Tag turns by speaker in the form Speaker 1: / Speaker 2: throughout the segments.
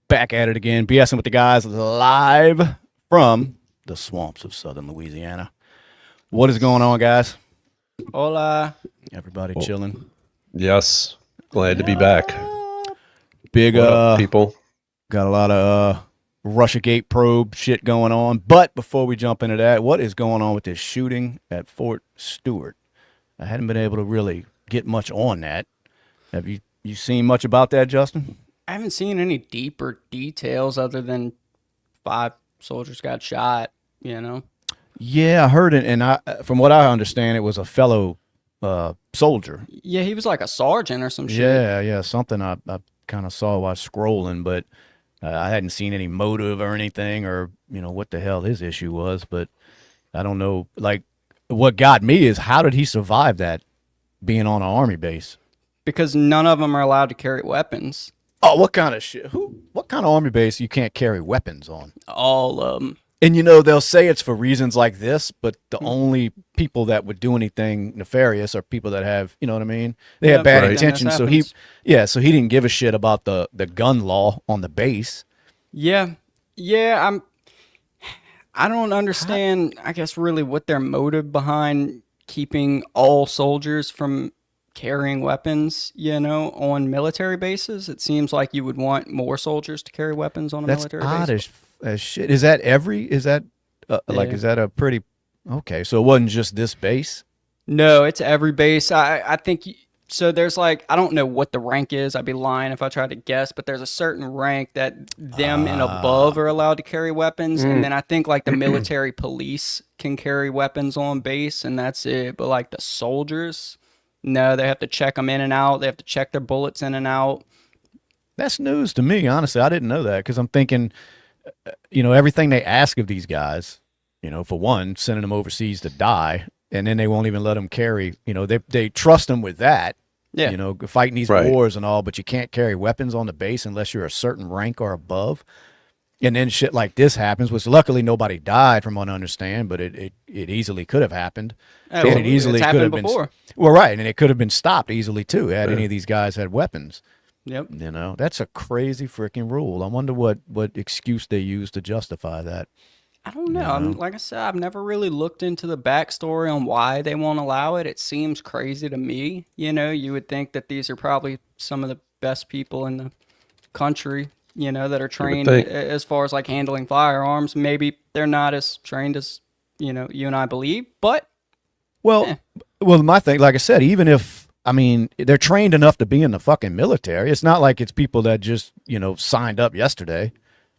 Speaker 1: Back at it again. B.S.ing with the guys live from the swamps of southern Louisiana. What is going on, guys?
Speaker 2: Hola.
Speaker 1: Everybody chilling?
Speaker 3: Yes. Glad to be back.
Speaker 1: Big,
Speaker 3: What up, people?
Speaker 1: got a lot of Russiagate probe shit going on. But before we jump into that, what is going on with this shooting at Fort Stewart? I hadn't been able to really get much on that. Have you seen much about that, Justin?
Speaker 2: I haven't seen any deeper details other than 5 soldiers got shot, you know?
Speaker 1: Yeah, I heard it, and from what I understand, it was a fellow soldier.
Speaker 2: Yeah, he was like a sergeant or some shit.
Speaker 1: Yeah, something I kind of saw while scrolling, but I hadn't seen any motive or anything, or what the hell his issue was. But I don't know. Like, what got me is how did he survive that, being on an army base?
Speaker 2: Because none of them are allowed to carry weapons.
Speaker 1: Oh, what kind of shit? What kind of army base you can't carry weapons on?
Speaker 2: All of them.
Speaker 1: And they'll say it's for reasons like this, but the only people that would do anything nefarious are people that have, you know what I mean? They have bad intentions. So he didn't give a shit about the gun law on the base.
Speaker 2: Yeah, I don't understand, I guess, really what their motive behind keeping all soldiers from carrying weapons, on military bases. It seems like you would want more soldiers to carry weapons on a military base.
Speaker 1: That's odd as shit. Is that is that a pretty, okay, so it wasn't just this base?
Speaker 2: No, it's every base. I think, so there's I don't know what the rank is. I'd be lying if I tried to guess, but there's a certain rank that them and above are allowed to carry weapons. And then I think the military police can carry weapons on base, and that's it. But the soldiers, no, they have to check them in and out. They have to check their bullets in and out.
Speaker 1: That's news to me, honestly. I didn't know that, because I'm thinking, everything they ask of these guys, for one, sending them overseas to die, and then they won't even let them carry, they trust them with that, fighting these wars and all, but you can't carry weapons on the base unless you're a certain rank or above. And then shit like this happens, which luckily nobody died from what I understand, but it easily could have happened.
Speaker 2: And it easily could have before.
Speaker 1: Been. Well, right, and it could have been stopped easily too had any of these guys had weapons.
Speaker 2: Yep.
Speaker 1: That's a crazy freaking rule. I wonder what excuse they use to justify that.
Speaker 2: I don't know. Like I said, I've never really looked into the backstory on why they won't allow it. It seems crazy to me. You would think that these are probably some of the best people in the country, that are trained as far as handling firearms. Maybe they're not as trained as, you and I believe, but.
Speaker 1: Well, my thing, like I said, even if, they're trained enough to be in the fucking military. It's not like it's people that just, signed up yesterday.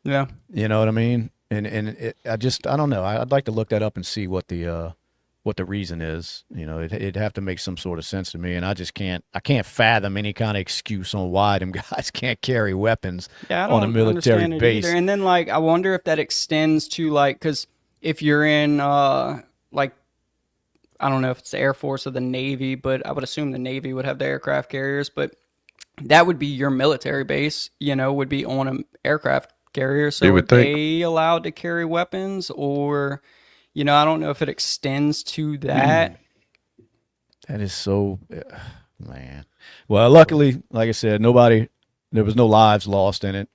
Speaker 2: Yeah.
Speaker 1: You know what I mean? And I don't know. I'd like to look that up and see what the reason is. It'd have to make some sort of sense to me. And I can't fathom any kind of excuse on why them guys can't carry weapons on a military base.
Speaker 2: And then I wonder if that extends to because if you're in I don't know if it's the Air Force or the Navy, but I would assume the Navy would have the aircraft carriers, but that would be your military base, would be on an aircraft carrier. So are they allowed to carry weapons, or, I don't know if it extends to that.
Speaker 1: That is so, man. Well, luckily, like I said, there was no lives lost in it.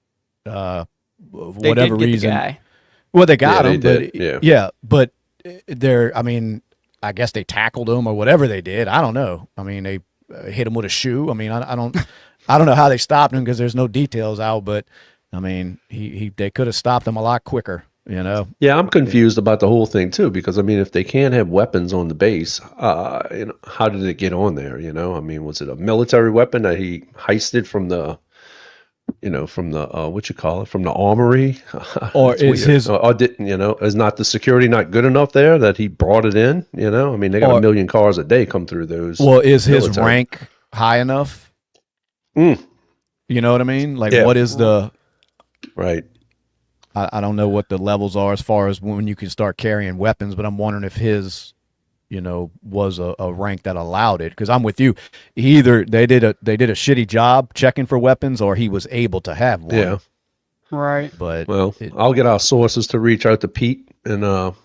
Speaker 1: Whatever reason.
Speaker 2: The guy.
Speaker 1: Well, they got him, but I guess they tackled him or whatever they did. I don't know. They hit him with a shoe. I don't know how they stopped him, because there's no details out, but they could have stopped him a lot quicker,
Speaker 3: Yeah, I'm confused about the whole thing too, because if they can't have weapons on the base, how did it get on there? Was it a military weapon that he heisted from the from the armory?
Speaker 1: Or is his,
Speaker 3: is not the security not good enough there that he brought it in? They got a million cars a day come through those.
Speaker 1: Well, is his rank high enough? You know what I mean? What is the
Speaker 3: right?
Speaker 1: I don't know what the levels are as far as when you can start carrying weapons, but I'm wondering if his was a rank that allowed it, because I'm with you. Either they did a shitty job checking for weapons, or he was able to have one.
Speaker 3: Yeah,
Speaker 2: right.
Speaker 1: But
Speaker 3: I'll get our sources to reach out to Pete, and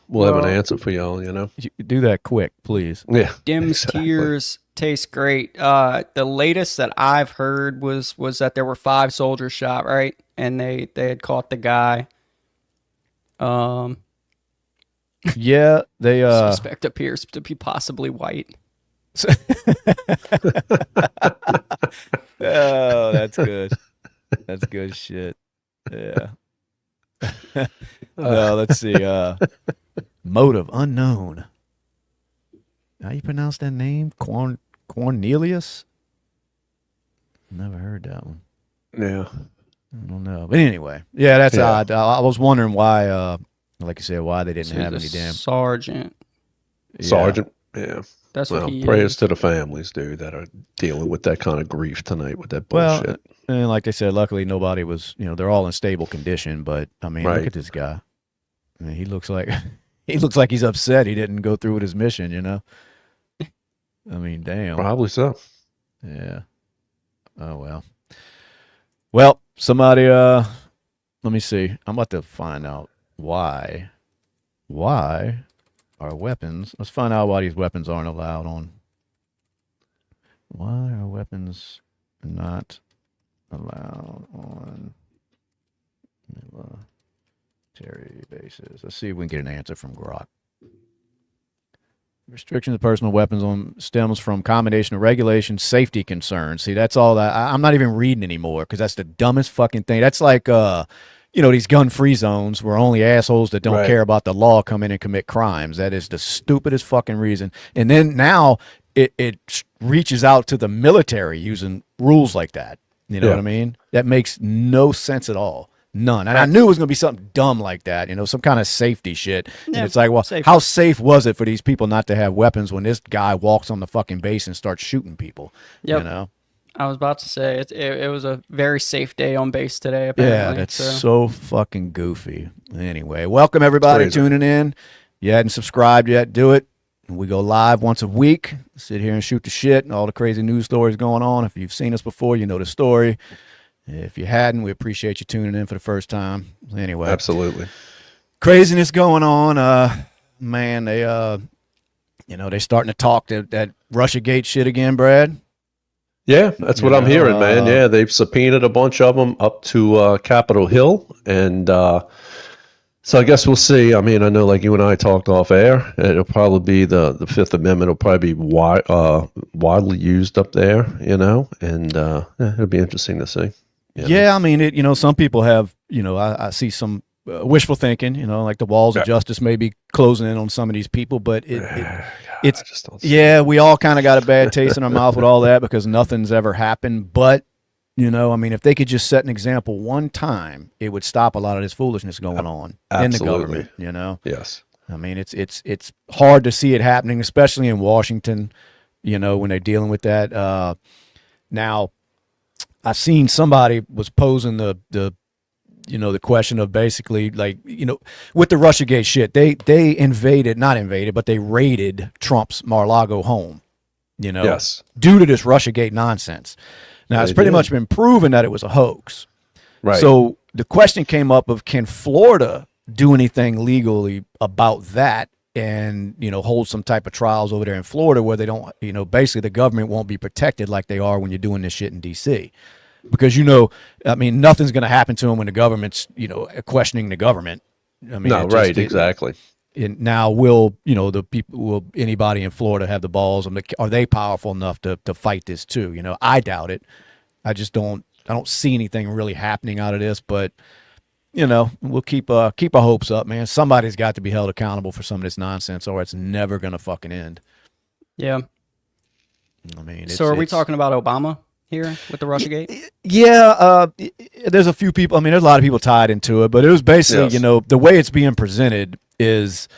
Speaker 3: we'll have an answer for y'all.
Speaker 1: You do that quick, please.
Speaker 3: Yeah.
Speaker 2: Dim's tears tastes great. The latest that I've heard was that there were 5 soldiers shot, right? And they had caught the guy.
Speaker 1: Yeah, they
Speaker 2: Suspect appears to be possibly white.
Speaker 1: Oh, that's good. That's good shit. Yeah. No, let's see. Motive unknown. How you pronounce that name? Cornelius? Never heard that one.
Speaker 3: Yeah.
Speaker 1: I don't know. But anyway, yeah, that's
Speaker 3: Yeah.
Speaker 1: odd. I was wondering why, like you said, why they didn't
Speaker 2: So
Speaker 1: have
Speaker 2: he's
Speaker 1: any
Speaker 2: a
Speaker 1: damn
Speaker 2: sergeant.
Speaker 1: Yeah.
Speaker 3: Sergeant. Yeah.
Speaker 2: That's what
Speaker 3: Well,
Speaker 2: he
Speaker 3: prayers
Speaker 2: is.
Speaker 3: to the families, dude, that are dealing with that kind of grief tonight with that
Speaker 1: Well,
Speaker 3: bullshit.
Speaker 1: and like they said, luckily nobody was. They're all in stable condition. But I mean, look
Speaker 3: Right.
Speaker 1: at this guy. I mean, he looks like he's upset he didn't go through with his mission. I mean, damn.
Speaker 3: Probably so.
Speaker 1: Yeah. Oh well. Well, somebody. Let me see. I'm about to find out why. Why are weapons? Let's find out why these weapons aren't allowed on. Why are weapons not allowed on military bases? Let's see if we can get an answer from Grok. Restrictions of personal weapons on stems from combination of regulations, safety concerns. See, that's all that I'm not even reading anymore because that's the dumbest fucking thing. That's like these gun-free zones where only assholes that don't
Speaker 3: Right.
Speaker 1: care about the law come in and commit crimes. That is the stupidest fucking reason. And then now it reaches out to the military using rules like that. You know
Speaker 3: Yeah.
Speaker 1: what I mean? That makes no sense at all. None. And I knew it was going to be something dumb like that, some kind of safety shit. And
Speaker 2: Yeah,
Speaker 1: it's like, well,
Speaker 2: safe.
Speaker 1: how safe was it for these people not to have weapons when this guy walks on the fucking base and starts shooting people?
Speaker 2: Yep. I was about to say it was a very safe day on base today.
Speaker 1: Yeah,
Speaker 2: Apparently,
Speaker 1: that's so fucking goofy. Anyway, welcome everybody
Speaker 3: Crazy.
Speaker 1: tuning in. You hadn't subscribed yet, do it. We go live once a week. Sit here and shoot the shit and all the crazy news stories going on. If you've seen us before, you know the story. If you hadn't, we appreciate you tuning in for the first time. Anyway,
Speaker 3: Absolutely.
Speaker 1: craziness going on. Man, they're starting to talk that Russiagate shit again, Brad.
Speaker 3: Yeah, that's what I'm hearing, man. Yeah, they've subpoenaed a bunch of them up to Capitol Hill, and so I guess we'll see. I mean, I know, like you and I talked off air, it'll probably be the Fifth Amendment will probably be widely used up there, and it'll be interesting to see.
Speaker 1: Yeah, I mean, some people have, I see some wishful thinking, like the walls of justice may be closing in on some of these people, but it's
Speaker 3: I just don't see
Speaker 1: yeah, we all kind of got a bad taste in our mouth with all that because nothing's ever happened. But, I mean, if they could just set an example one time, it would stop a lot of this foolishness going on in the
Speaker 3: Absolutely.
Speaker 1: government,
Speaker 3: Yes.
Speaker 1: I mean, it's hard to see it happening, especially in Washington, when they're dealing with that. Now, I seen somebody was posing the question of basically like, with the Russiagate shit, they but they raided Trump's Mar-a-Lago home,
Speaker 3: Yes.
Speaker 1: due to this Russiagate nonsense. Now, it's
Speaker 3: They
Speaker 1: pretty
Speaker 3: did.
Speaker 1: much been proven that it was a hoax.
Speaker 3: Right.
Speaker 1: So the question came up of, can Florida do anything legally about that and, hold some type of trials over there in Florida where they don't, basically the government won't be protected like they are when you're doing this shit in D.C. Because, I mean, nothing's going to happen to them when the government's, questioning the government. I mean,
Speaker 3: no, right. Exactly.
Speaker 1: Now, will anybody in Florida have the balls? Are they powerful enough to fight this too? I doubt it. I don't see anything really happening out of this, but we'll keep our hopes up, man. Somebody's got to be held accountable for some of this nonsense, or it's never gonna fucking end.
Speaker 2: Yeah.
Speaker 1: I mean,
Speaker 2: So are we talking about Obama here with the Russiagate?
Speaker 1: Yeah, there's a few people. I mean, there's a lot of people tied into it, but it was basically,
Speaker 3: Yes.
Speaker 1: the way it's being presented is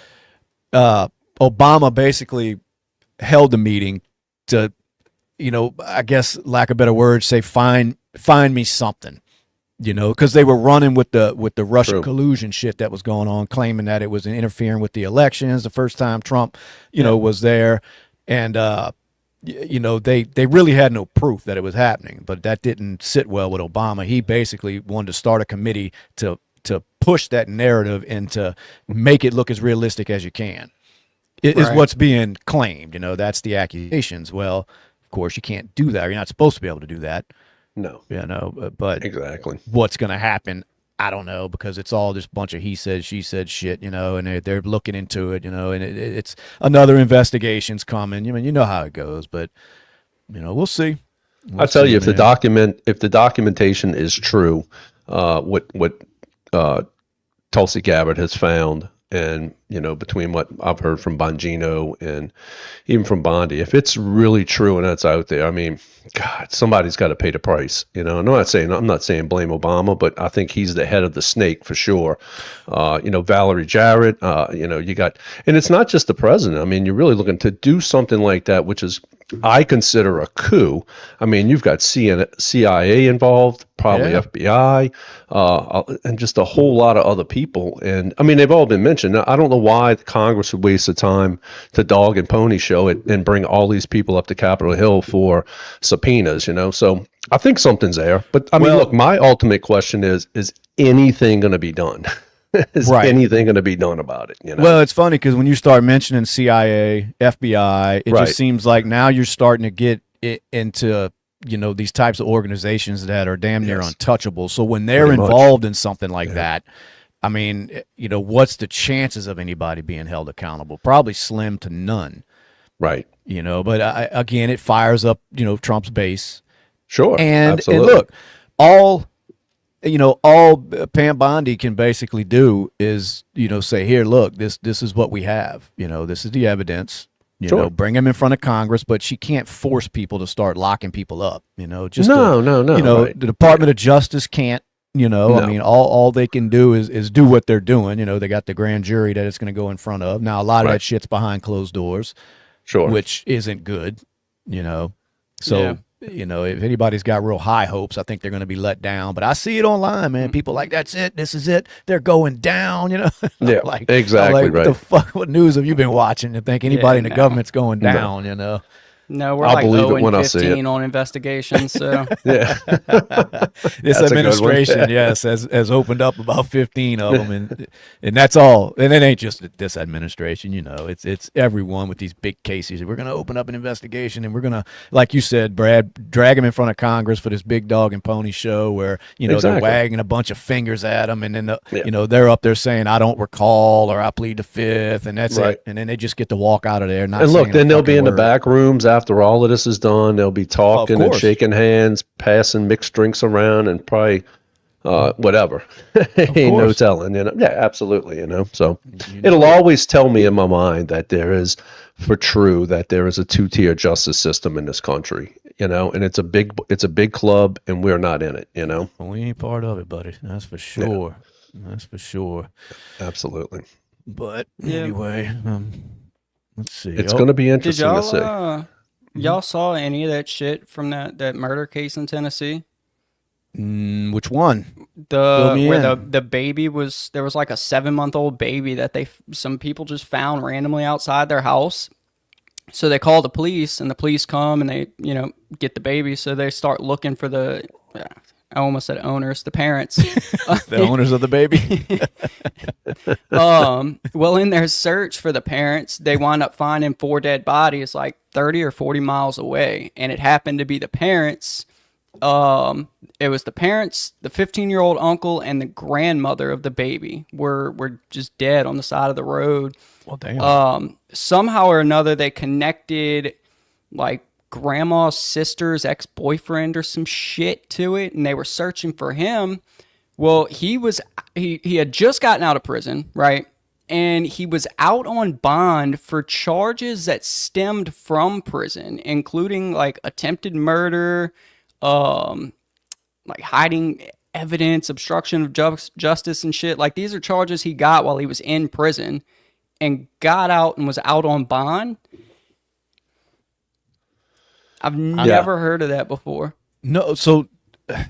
Speaker 1: Obama basically held the meeting to, I guess, lack of better words, say find me something. Because they were running with the Russia
Speaker 3: True.
Speaker 1: collusion shit that was going on, claiming that it was interfering with the elections the first time Trump, was there, and they really had no proof that it was happening. But that didn't sit well with Obama. He basically wanted to start a committee to push that narrative and to make it look as realistic as you can. Is
Speaker 2: Right.
Speaker 1: what's being claimed. That's the accusations. Well, course, you can't do that. You're not supposed to be able to do that.
Speaker 3: No,
Speaker 1: But
Speaker 3: exactly.
Speaker 1: what's going to happen, I don't know, because it's all just a bunch of he said, she said shit, and they're looking into it, and it's another investigation's coming. I mean, you know how it goes, but we'll see.
Speaker 3: I'll tell you, if
Speaker 1: man.
Speaker 3: the documentation is true, what Tulsi Gabbard has found, and between what I've heard from Bongino and even from Bondi, if it's really true and that's out there, I mean, God, somebody's got to pay the price. I'm not saying blame Obama, but I think he's the head of the snake for sure. Valerie Jarrett, you got, and it's not just the president. I mean, you're really looking to do something like that, which is, I consider, a coup. I mean, you've got CIA involved, probably FBI, and just a whole lot of other people. And I mean, they've all been mentioned. Now, I don't know why Congress would waste the time to dog and pony show it and bring all these people up to Capitol Hill for subpoenas, So I think something's there. But I mean, look, my ultimate question is anything going to be done? Is anything going to be done about it?
Speaker 1: Well, it's funny because when you start mentioning CIA, FBI, it just seems like now you're starting to get it into these types of organizations that are damn near untouchable. So when they're involved in something like that, I mean, what's the chances of anybody being held accountable? Probably slim to none.
Speaker 3: Right.
Speaker 1: But again, it fires up Trump's base.
Speaker 3: Sure.
Speaker 1: And
Speaker 3: absolutely.
Speaker 1: look, all Pam Bondi can basically do is, say, here, look, this is what we have. This is the evidence. Bring them in front of Congress, but she can't force people to start locking people up. No. The Department of Justice can't. No. I mean, all they can do is do what they're doing. They got the grand jury that it's going to go in front of. Now, a lot of that shit's behind closed doors, which isn't good. So. If anybody's got real high hopes, I think they're going to be let down. But I see it online, man. People like, that's it. This is it. They're going down,
Speaker 3: Yeah,
Speaker 1: like,
Speaker 3: exactly
Speaker 1: right. What the fuck? What news have you been watching to think anybody in the government's going down,
Speaker 2: No, we're
Speaker 3: I'll
Speaker 2: like
Speaker 3: believe it
Speaker 2: 0
Speaker 3: when I
Speaker 2: and
Speaker 3: see it.
Speaker 2: 15 on investigations. So
Speaker 3: Yeah.
Speaker 1: This administration, yes, has opened up about 15 of them, and that's all. And it ain't just this administration, it's everyone with these big cases. We're going to open up an investigation, and we're going to, like you said, Brad, drag them in front of Congress for this big dog and pony show where they're wagging a bunch of fingers at them, and then they're up there saying, I don't recall, or I plead the fifth, and that's it. And then they just get to walk out of there. Not
Speaker 3: and look,
Speaker 1: saying
Speaker 3: then they'll be in the
Speaker 1: word.
Speaker 3: back rooms after all of this is done. They'll be talking and shaking hands, passing mixed drinks around, and probably whatever. Ain't no telling, Yeah, absolutely, So it'll always tell me in my mind that there is a two-tier justice system in this country, and it's a big club, and we're not in it,
Speaker 1: Well, we ain't part of it, buddy. That's for sure. That's for sure.
Speaker 3: Absolutely.
Speaker 1: But anyway, let's see.
Speaker 3: It's going to be interesting to see.
Speaker 2: Y'all saw any of that shit from that murder case in Tennessee?
Speaker 1: Which one?
Speaker 2: The baby was, there was like a 7-month-old baby that some people just found randomly outside their house. So they call the police, and the police come and they get the baby. So they start looking for I almost said owners, the parents.
Speaker 1: The owners of the baby.
Speaker 2: Well, in their search for the parents, they wound up finding 4 dead bodies like 30 or 40 miles away. And it happened to be the parents. It was the parents, the 15-year-old uncle, and the grandmother of the baby were just dead on the side of the road.
Speaker 1: Well, damn.
Speaker 2: Somehow or another, they connected like grandma's sister's ex-boyfriend or some shit to it, and they were searching for him. Well, he had just gotten out of prison, right? And he was out on bond for charges that stemmed from prison, including like attempted murder, like hiding evidence, obstruction of justice and shit. Like, these are charges he got while he was in prison and got out and was out on bond. I've never heard of that before.
Speaker 1: No, so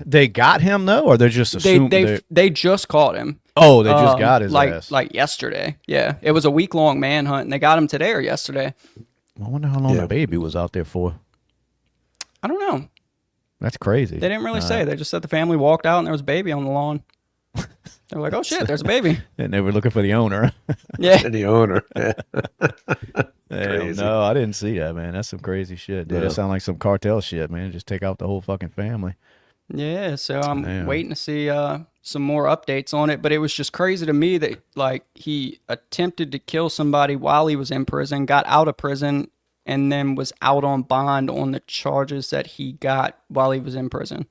Speaker 1: they got him though, or they're just assuming
Speaker 2: they just caught him.
Speaker 1: Oh, they just got his ass.
Speaker 2: Like yesterday. Yeah, it was a week-long manhunt, and they got him today or yesterday.
Speaker 1: I wonder how long the baby was out there for.
Speaker 2: I don't know.
Speaker 1: That's crazy.
Speaker 2: They didn't really say. They just said the family walked out and there was a baby on the lawn. They were like, "Oh shit, there's a baby,"
Speaker 1: and they were looking for the owner.
Speaker 2: Yeah,
Speaker 3: the owner.
Speaker 1: Damn,
Speaker 3: Crazy.
Speaker 1: no, I didn't see that, man. That's some crazy shit, dude.
Speaker 3: Yeah.
Speaker 1: That sounds like some cartel shit, man. Just take out the whole fucking family.
Speaker 2: Yeah, so I'm
Speaker 1: Damn.
Speaker 2: waiting to see some more updates on it. But it was just crazy to me that like he attempted to kill somebody while he was in prison, got out of prison, and then was out on bond on the charges that he got while he was in prison.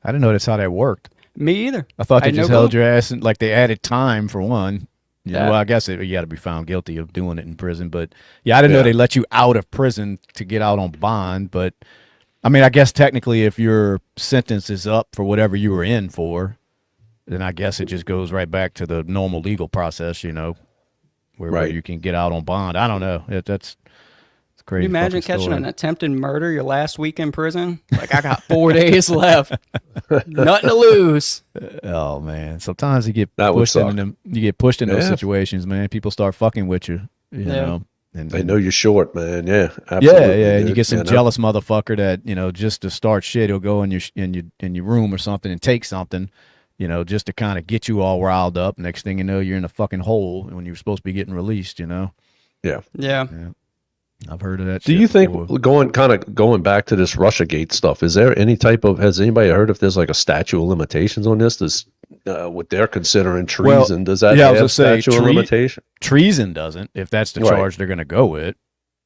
Speaker 1: I didn't know that's how that worked.
Speaker 2: Me either.
Speaker 1: I thought they
Speaker 2: had no
Speaker 1: just held
Speaker 2: clue.
Speaker 1: your ass, and like they added time for one.
Speaker 2: Yeah.
Speaker 1: Well, I guess you got to be found guilty of doing it in prison, but yeah, I didn't know they let you out of prison to get out on bond. But I mean, I guess technically, if your sentence is up for whatever you were in for, then I guess it just goes right back to the normal legal process, where
Speaker 3: Right.
Speaker 1: you can get out on bond. I don't know. That's it's
Speaker 2: Can
Speaker 1: crazy.
Speaker 2: you imagine
Speaker 1: fucking
Speaker 2: catching
Speaker 1: story.
Speaker 2: an attempted murder your last week in prison? Like, I got 4 days left. Nothing to lose.
Speaker 1: Oh man, sometimes you get
Speaker 3: That would
Speaker 1: pushed into
Speaker 3: suck.
Speaker 1: them. You get pushed in those
Speaker 3: Yeah.
Speaker 1: situations, man. People start fucking with you, you
Speaker 2: Yeah.
Speaker 1: know. And
Speaker 3: They know you're short, man. Yeah,
Speaker 1: yeah,
Speaker 3: absolutely.
Speaker 1: yeah. And you
Speaker 3: dude.
Speaker 1: get some
Speaker 3: You know?
Speaker 1: jealous motherfucker that just to start shit, he'll go in your room or something and take something, just to kind of get you all riled up. Next thing you know, you're in a fucking hole when you're supposed to be getting released.
Speaker 3: Yeah.
Speaker 2: Yeah.
Speaker 1: I've heard of that.
Speaker 3: Do
Speaker 1: shit
Speaker 3: you think
Speaker 1: before.
Speaker 3: going back to this Russiagate stuff? Is there any type of has anybody heard if there's like a statute of limitations on this? Does what they're considering treason? Does that
Speaker 1: yeah, I was
Speaker 3: have
Speaker 1: gonna say,
Speaker 3: statute of limitation?
Speaker 1: treason doesn't? If that's the
Speaker 3: Right.
Speaker 1: charge they're going to go with.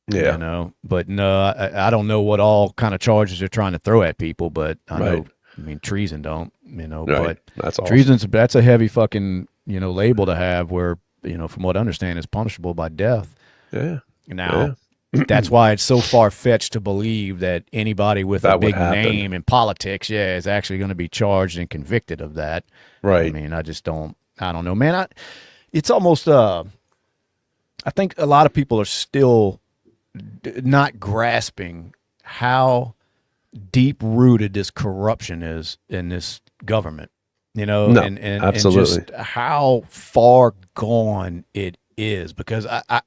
Speaker 3: Yeah,
Speaker 1: But no, I don't know what all kind of charges they're trying to throw at people, but I know,
Speaker 3: Right.
Speaker 1: I mean, treason don't,
Speaker 3: right.
Speaker 1: but
Speaker 3: That's awesome.
Speaker 1: that's a heavy fucking, label to have where, from what I understand is punishable by death.
Speaker 3: Yeah,
Speaker 1: Now, that's why it's so far-fetched to believe that anybody with a
Speaker 3: That would
Speaker 1: big
Speaker 3: happen.
Speaker 1: name in politics, is actually going to be charged and convicted of that.
Speaker 3: right.
Speaker 1: I mean, I don't know, man. It's almost, I think a lot of people are still not grasping how deep rooted this corruption is in this government,
Speaker 3: No,
Speaker 1: and
Speaker 3: absolutely.
Speaker 1: just how far gone it is. Because I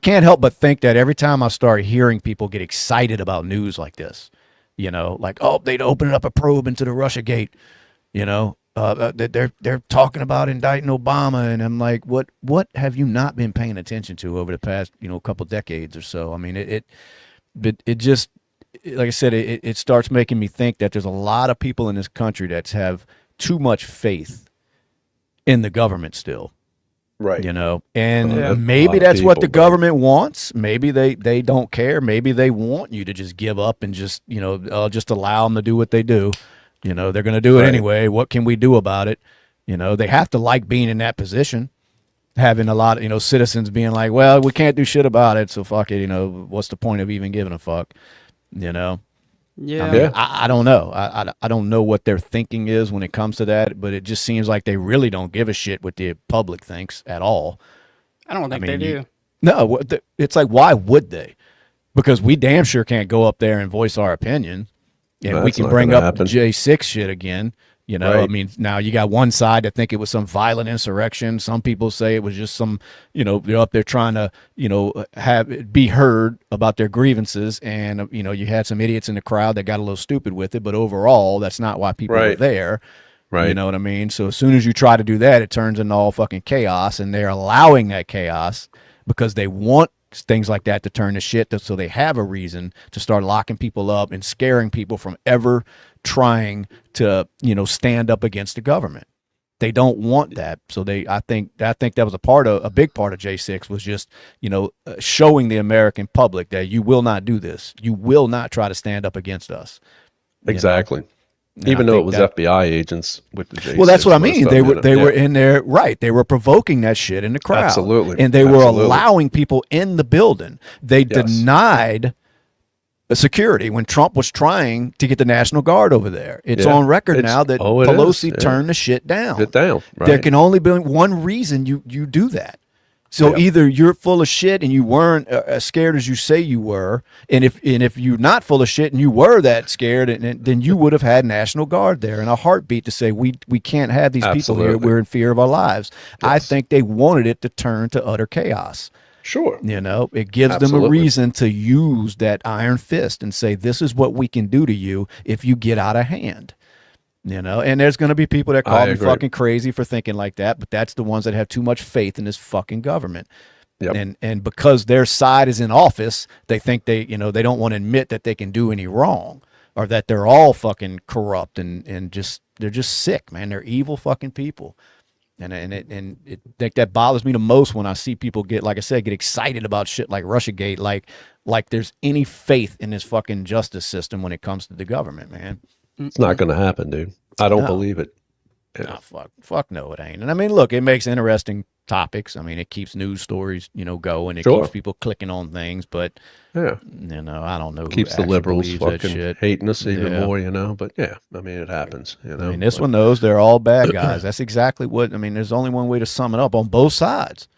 Speaker 1: can't help but think that every time I start hearing people get excited about news like this, like, oh, they'd open up a probe into the Russiagate, they're talking about indicting Obama, and I'm like, what have you not been paying attention to over the past couple decades or so? I mean, it just, like I said, it starts making me think that there's a lot of people in this country that have too much faith in the government still.
Speaker 3: Right.
Speaker 1: And
Speaker 2: Yeah.
Speaker 1: maybe
Speaker 3: A lot of
Speaker 1: that's what the
Speaker 3: people, bro.
Speaker 1: government wants. Maybe they don't care. Maybe they want you to just give up and just just allow them to do what they do. They're going to do it
Speaker 3: Right.
Speaker 1: anyway. What can we do about it? They have to like being in that position, having a lot of citizens being like, well, we can't do shit about it, so fuck it. What's the point of even giving a fuck?
Speaker 2: Yeah.
Speaker 1: I mean, I don't know. I don't know what their thinking is when it comes to that, but it just seems like they really don't give a shit what the public thinks at all.
Speaker 2: I don't think
Speaker 1: I mean,
Speaker 2: they do.
Speaker 1: No, it's like, why would they? Because we damn sure can't go up there and voice our opinion, and we
Speaker 3: That's
Speaker 1: can
Speaker 3: not
Speaker 1: bring
Speaker 3: gonna
Speaker 1: up
Speaker 3: happen.
Speaker 1: J6 shit again. I
Speaker 3: Right.
Speaker 1: mean, now you got one side that think it was some violent insurrection. Some people say it was just some, they're up there trying to, be heard about their grievances. And, you had some idiots in the crowd that got a little stupid with it. But overall, that's not why people were
Speaker 3: Right.
Speaker 1: there.
Speaker 3: Right.
Speaker 1: You know what I mean? So as soon as you try to do that, it turns into all fucking chaos. And they're allowing that chaos because they want things like that to turn to shit, so they have a reason to start locking people up and scaring people from ever trying to stand up against the government. They don't want that. So I think that was a big part of J6 was just showing the American public that you will not do this. You will not try to stand up against us.
Speaker 3: Exactly.
Speaker 1: And
Speaker 3: Even
Speaker 1: I
Speaker 3: though it
Speaker 1: think
Speaker 3: was
Speaker 1: that-
Speaker 3: FBI agents with the J6.
Speaker 1: Well, that's what I
Speaker 3: most
Speaker 1: mean.
Speaker 3: of
Speaker 1: They
Speaker 3: them,
Speaker 1: were
Speaker 3: yeah.
Speaker 1: in there, right? They were provoking that shit in the crowd,
Speaker 3: Absolutely.
Speaker 1: and they were
Speaker 3: Absolutely.
Speaker 1: allowing people in the building. They
Speaker 3: Yes.
Speaker 1: denied security when Trump was trying to get the National Guard over there. It's
Speaker 3: Yeah.
Speaker 1: on record
Speaker 3: It's-
Speaker 1: now that
Speaker 3: oh, it
Speaker 1: Pelosi
Speaker 3: is, yeah.
Speaker 1: turned the shit down.
Speaker 3: Get down. Right.
Speaker 1: There can only be one reason you do that. So
Speaker 3: Yeah.
Speaker 1: either you're full of shit and you weren't as scared as you say you were, and if you're not full of shit and you were that scared, and then you would have had National Guard there in a heartbeat to say we can't have these people here.
Speaker 3: Absolutely.
Speaker 1: We're in fear of our lives. I
Speaker 3: Yes.
Speaker 1: think they wanted it to turn to utter chaos.
Speaker 3: Sure.
Speaker 1: It gives them a
Speaker 3: Absolutely.
Speaker 1: reason to use that iron fist and say, this is what we can do to you if you get out of hand. And there's going to be people that call
Speaker 3: I
Speaker 1: me
Speaker 3: agree.
Speaker 1: fucking crazy for thinking like that, but that's the ones that have too much faith in this fucking government.
Speaker 3: Yep.
Speaker 1: And because their side is in office, they think they don't want to admit that they can do any wrong, or that they're all fucking corrupt and just they're just sick, man. They're evil fucking people. And I think that bothers me the most when I see people get, like I said, get excited about shit like Russiagate, like there's any faith in this fucking justice system when it comes to the government, man.
Speaker 3: It's not going to happen, dude. I don't believe it. Yeah.
Speaker 1: Nah, fuck no, it ain't. And I mean, look, it makes interesting topics. I mean, it keeps news stories, going. It keeps people clicking on things, but
Speaker 3: yeah,
Speaker 1: I don't know.
Speaker 3: Keeps
Speaker 1: who
Speaker 3: the liberals
Speaker 1: believes that
Speaker 3: fucking
Speaker 1: shit.
Speaker 3: hating us even more, But yeah, I mean, it happens.
Speaker 1: I mean, this one knows they're all bad guys. That's exactly what I mean. There's only one way to sum it up on both sides.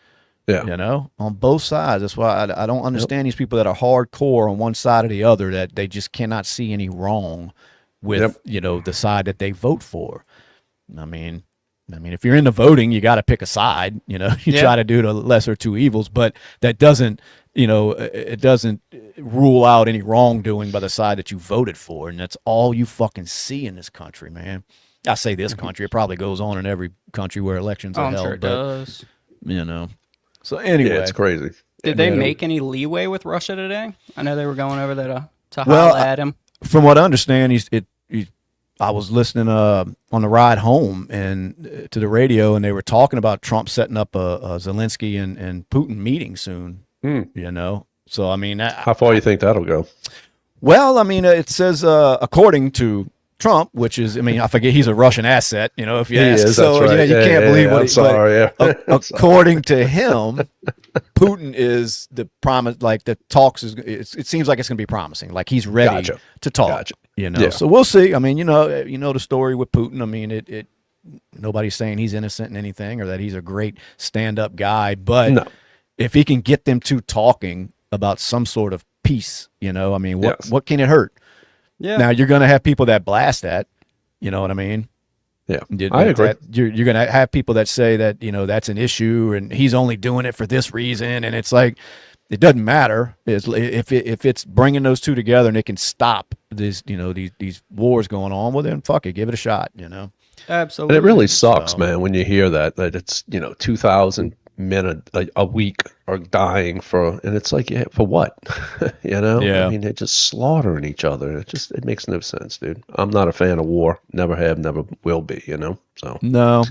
Speaker 3: Yeah,
Speaker 1: on both sides. That's why I don't understand these people that are hardcore on one side or the other, that they just cannot see any wrong with the side that they vote for. I mean, if you're into voting, you got to pick a side. You try to do the lesser two evils, but that doesn't, it doesn't rule out any wrongdoing by the side that you voted for, and that's all you fucking see in this country, man. I say this country; it probably goes on in every country where elections are
Speaker 2: I'm
Speaker 1: held.
Speaker 2: sure it does.
Speaker 1: So anyway,
Speaker 3: yeah, it's crazy.
Speaker 2: Did they make any leeway with Russia today? I know they were going over there to holler at him.
Speaker 1: From what I understand, I was listening on the ride home and to the radio, and they were talking about Trump setting up a Zelensky and Putin meeting soon. So I mean,
Speaker 3: how far you think that'll go?
Speaker 1: Well, I mean, it says according to Trump, which is, I mean, I forget he's a Russian asset, if you ask.
Speaker 3: Is,
Speaker 1: so
Speaker 3: right.
Speaker 1: you can't believe what he's
Speaker 3: sorry.
Speaker 1: according to him, Putin is the promise. Like the talks it seems like it's going to be promising. Like he's ready to talk. So we'll see. I mean, the story with Putin. I mean, it nobody's saying he's innocent in anything or that he's a great stand-up guy, but if he can get them two talking about some sort of peace, I mean, what can it hurt?
Speaker 2: Yeah.
Speaker 1: Now you're going to have people that blast that, you know what I mean?
Speaker 3: Yeah, I agree.
Speaker 1: You're going to have people that say that, that's an issue and he's only doing it for this reason. And it's like, it doesn't matter if it's bringing those two together and it can stop these wars going on. Well, then fuck it, give it a shot.
Speaker 2: Absolutely.
Speaker 3: And it really sucks, man, when you hear that it's 2,000 men a week are dying and it's like, for what? I mean, they're just slaughtering each other. It makes no sense, dude. I'm not a fan of war. Never have, never will be. So
Speaker 1: no,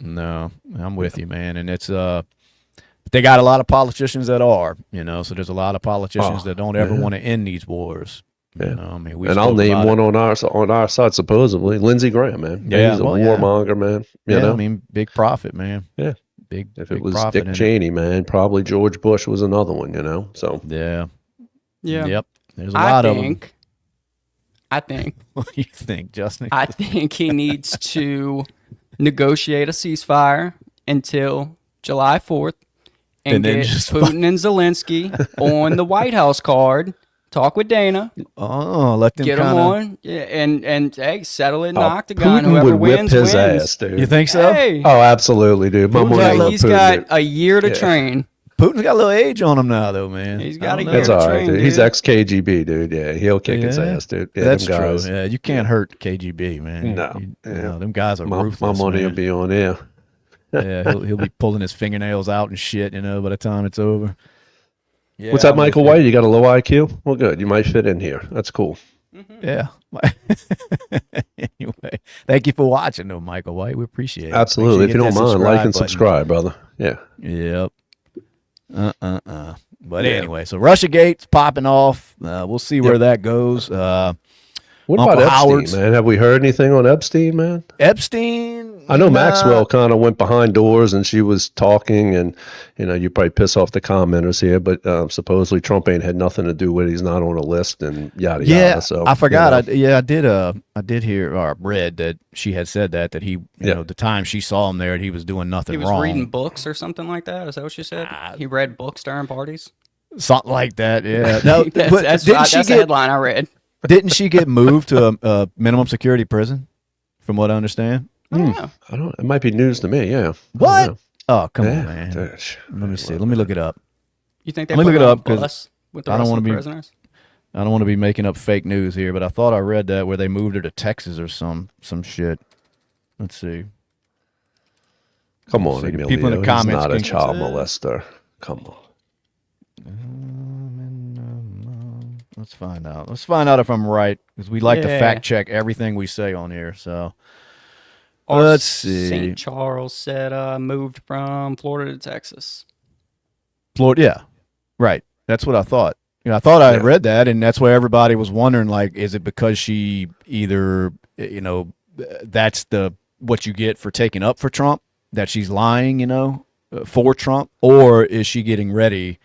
Speaker 1: I'm with you, man. And it's they got a lot of politicians that are, so there's a lot of politicians that don't ever want to end these wars.
Speaker 3: Yeah.
Speaker 1: I mean,
Speaker 3: and I'll name one on our side, supposedly, Lindsey Graham, man.
Speaker 1: Yeah,
Speaker 3: he's a warmonger, man. You know?
Speaker 1: I mean, big profit, man.
Speaker 3: Yeah.
Speaker 1: If
Speaker 3: it was Dick Cheney, man, probably George Bush was another one, So
Speaker 1: yeah.
Speaker 2: Yep.
Speaker 1: There's a lot of them.
Speaker 2: I think.
Speaker 1: What do you think, Justin?
Speaker 2: I think he needs to negotiate a ceasefire until July 4th and get Putin and Zelensky on the White House card. Talk with Dana.
Speaker 1: Oh, let them
Speaker 2: get him on, and hey, settle it in the octagon.
Speaker 3: Putin
Speaker 2: Whoever
Speaker 3: would
Speaker 2: wins,
Speaker 3: whip his
Speaker 2: wins.
Speaker 3: ass, dude.
Speaker 1: You think so?
Speaker 2: Hey.
Speaker 3: Oh, absolutely, dude.
Speaker 2: He's got a year to train.
Speaker 1: Putin's got a little age on him now, though, man.
Speaker 2: He's got a year
Speaker 3: That's
Speaker 2: to
Speaker 3: all
Speaker 2: train.
Speaker 3: right, dude.
Speaker 2: Dude.
Speaker 3: He's ex-KGB, dude. Yeah, he'll kick his ass, dude. Yeah,
Speaker 1: that's true. Yeah, you can't hurt KGB, man.
Speaker 3: No,
Speaker 1: them guys are ruthless.
Speaker 3: My money
Speaker 1: man.
Speaker 3: will be on air.
Speaker 1: Yeah, he'll be pulling his fingernails out and shit, by the time it's over. Yeah,
Speaker 3: what's that, Michael White? You got a low IQ? Well, good. You might fit in here. That's cool.
Speaker 1: Mm-hmm. Yeah. Anyway, thank you for watching, though, Michael White. We appreciate it.
Speaker 3: Absolutely. If you don't mind, like and subscribe, brother. Yeah.
Speaker 1: Yep. But anyway, so Russiagate's popping off. We'll see where that goes.
Speaker 3: What
Speaker 1: Uncle
Speaker 3: about Epstein,
Speaker 1: Howard's,
Speaker 3: man? Have we heard anything on Epstein, man?
Speaker 1: Epstein?
Speaker 3: I know Maxwell kind of went behind doors and she was talking, and you probably piss off the commenters here, but supposedly Trump ain't had nothing to do with it. He's not on a list and yada yada. So
Speaker 1: I forgot. I did hear or read that she had said that he, the time she saw him there, he was doing nothing wrong.
Speaker 2: He was reading books or something like that. Is that what she said? He read books during parties.
Speaker 1: Something like that. Yeah. No,
Speaker 2: that's the headline I read.
Speaker 1: Didn't she get moved to a minimum security prison? From what I understand.
Speaker 2: I don't know.
Speaker 3: It might be news to me. Yeah.
Speaker 1: What? Oh, come on, man.
Speaker 3: Dude.
Speaker 1: Let me see. Let me look it up.
Speaker 2: You think they put it up because with the
Speaker 1: I don't want to be
Speaker 2: prisoners?
Speaker 1: I don't want to be making up fake news here, but I thought I read that where they moved her to Texas or some shit. Let's see.
Speaker 3: Come on, Emilio.
Speaker 1: People in the comments.
Speaker 3: He's not a child molester. Come on.
Speaker 1: Let's find out. Let's find out if I'm right, because we like to
Speaker 2: Yeah.
Speaker 1: fact check everything we say on here. So
Speaker 2: Or
Speaker 1: let's see.
Speaker 2: St. Charles said moved from Florida to Texas.
Speaker 1: Florida, yeah, right. That's what I thought. I thought I had read that, and that's why everybody was wondering, like, is it because she either, that's what you get for taking up for Trump, that she's lying, for Trump, or is she getting ready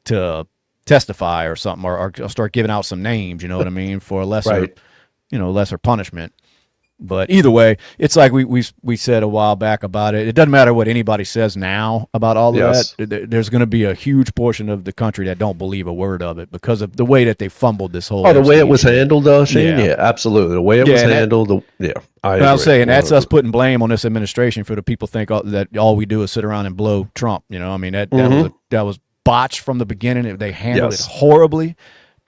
Speaker 1: to testify or something, or start giving out some names, you know what I mean, for a lesser, lesser punishment. But either way, it's like we said a while back about it. It doesn't matter what anybody says now about all of that. There's going to be a huge portion of the country that don't believe a word of it because of the way that they fumbled this whole.
Speaker 3: Oh, the way it
Speaker 1: Epstein
Speaker 3: was
Speaker 1: shit.
Speaker 3: handled, though, Shane.
Speaker 1: Yeah.
Speaker 3: Yeah, absolutely. The way it was handled. I agree.
Speaker 1: was saying that's us putting blame on this administration for the people think that all we do is sit around and blow Trump. I mean that was botched from the beginning. They handled it horribly.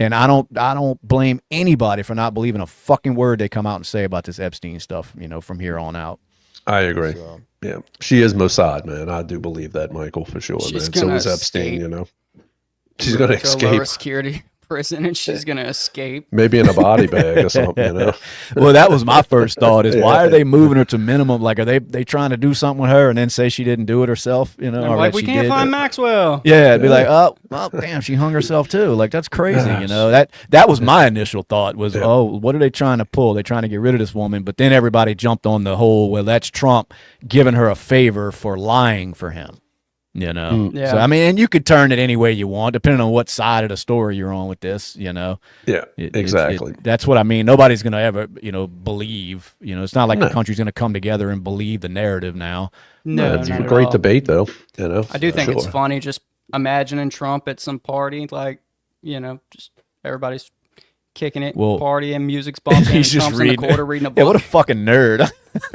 Speaker 1: And I don't blame anybody for not believing a fucking word they come out and say about this Epstein stuff, from here on out.
Speaker 3: I agree. So, yeah. She is Mossad, man. I do believe that, Michael, for sure, man. So is Epstein, She's going to escape.
Speaker 2: Lower security prison, and she's going to escape.
Speaker 3: Maybe in a body bag or something,
Speaker 1: Well, that was my first thought is why are they moving her to minimum? Like, are they trying to do something with her and then say she didn't do it herself, or
Speaker 2: like, we can't find Maxwell.
Speaker 1: Yeah, it'd be like, oh, well, damn, she hung herself too. Like, that's crazy, That was my initial thought was, oh, what are they trying to pull? They're trying to get rid of this woman, but then everybody jumped on the whole, well, that's Trump giving her a favor for lying for him.
Speaker 2: Yeah.
Speaker 1: So I mean, and you could turn it any way you want, depending on what side of the story you're on with this.
Speaker 3: Yeah, exactly.
Speaker 1: That's what I mean. Nobody's going to ever, believe. It's not like the country's going to come together and believe the narrative now.
Speaker 2: No,
Speaker 3: it's a great debate, though.
Speaker 2: I do think it's funny just imagining Trump at some party, like just everybody's kicking it, partying, music's bumping,
Speaker 1: he's just
Speaker 2: Trump's in the corner reading a book.
Speaker 1: Yeah, what a fucking nerd.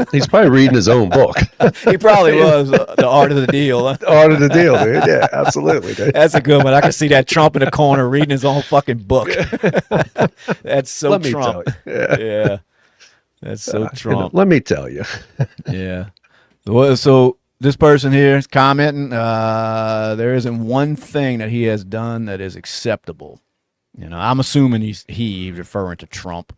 Speaker 3: He's probably reading his own book.
Speaker 1: He probably was. The Art of the Deal.
Speaker 3: The Art of the Deal, dude. Yeah, absolutely, dude.
Speaker 1: That's a good one. I can see that Trump in the corner reading his own fucking book. That's so
Speaker 3: Let me
Speaker 1: Trump.
Speaker 3: tell you.
Speaker 1: Yeah. That's so Trump.
Speaker 3: Let me tell you.
Speaker 1: Yeah. Well, so this person here is commenting, there isn't one thing that he has done that is acceptable. I'm assuming he's referring to Trump.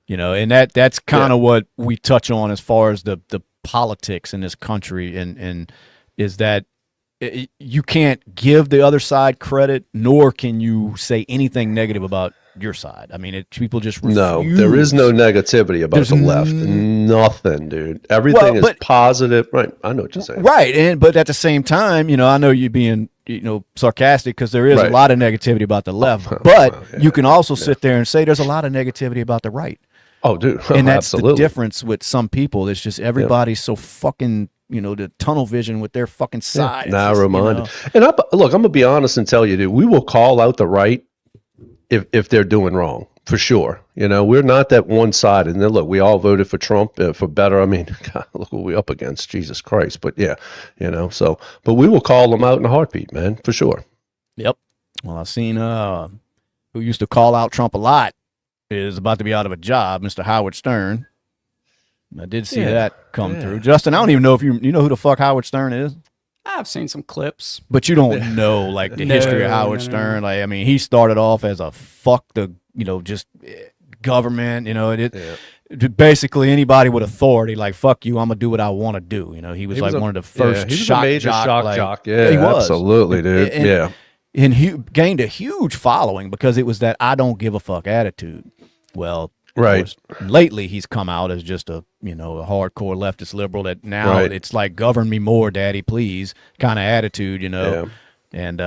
Speaker 1: And that's kind of what we touch on as far as the politics in this country, and is that you can't give the other side credit, nor can you say anything negative about your side. I mean, people just refuse.
Speaker 3: No, there is no negativity about the left. Nothing, dude. Everything is positive. Right, I know what you're saying.
Speaker 1: Right, but at the same time, I know you being sarcastic because there is a lot of negativity about the left, but you can also sit there and say there's a lot of negativity about the right.
Speaker 3: Oh, dude.
Speaker 1: And that's
Speaker 3: absolutely.
Speaker 1: the difference with some people. It's just everybody's so fucking, the tunnel vision with their fucking side.
Speaker 3: Narrow-minded. And look, I'm going to be honest and tell you, dude, we will call out the right if they're doing wrong, for sure. We're not that one-sided. And then, look, we all voted for Trump for better. I mean, God, look what we're up against. Jesus Christ. But, yeah, but we will call them out in a heartbeat, man, for sure.
Speaker 1: Yep. Well, I've seen who used to call out Trump a lot is about to be out of a job, Mr. Howard Stern. I did see that come through. Justin, I don't even know if you know who the fuck Howard Stern is.
Speaker 2: I've seen some clips.
Speaker 1: But you don't know, like, the history of Howard Stern. Like, I mean, he started off as a fuck the, just government, basically anybody with authority, like, fuck you, I'm going to do what I want to do. He was like one of the first
Speaker 3: shock jock. Yeah,
Speaker 1: he was.
Speaker 3: Absolutely, dude.
Speaker 1: And he gained a huge following because it was that I don't give a fuck attitude. Well,
Speaker 3: right.
Speaker 1: Lately he's come out as just a hardcore leftist liberal that now it's like govern me more, daddy, please kind of attitude, Yeah. And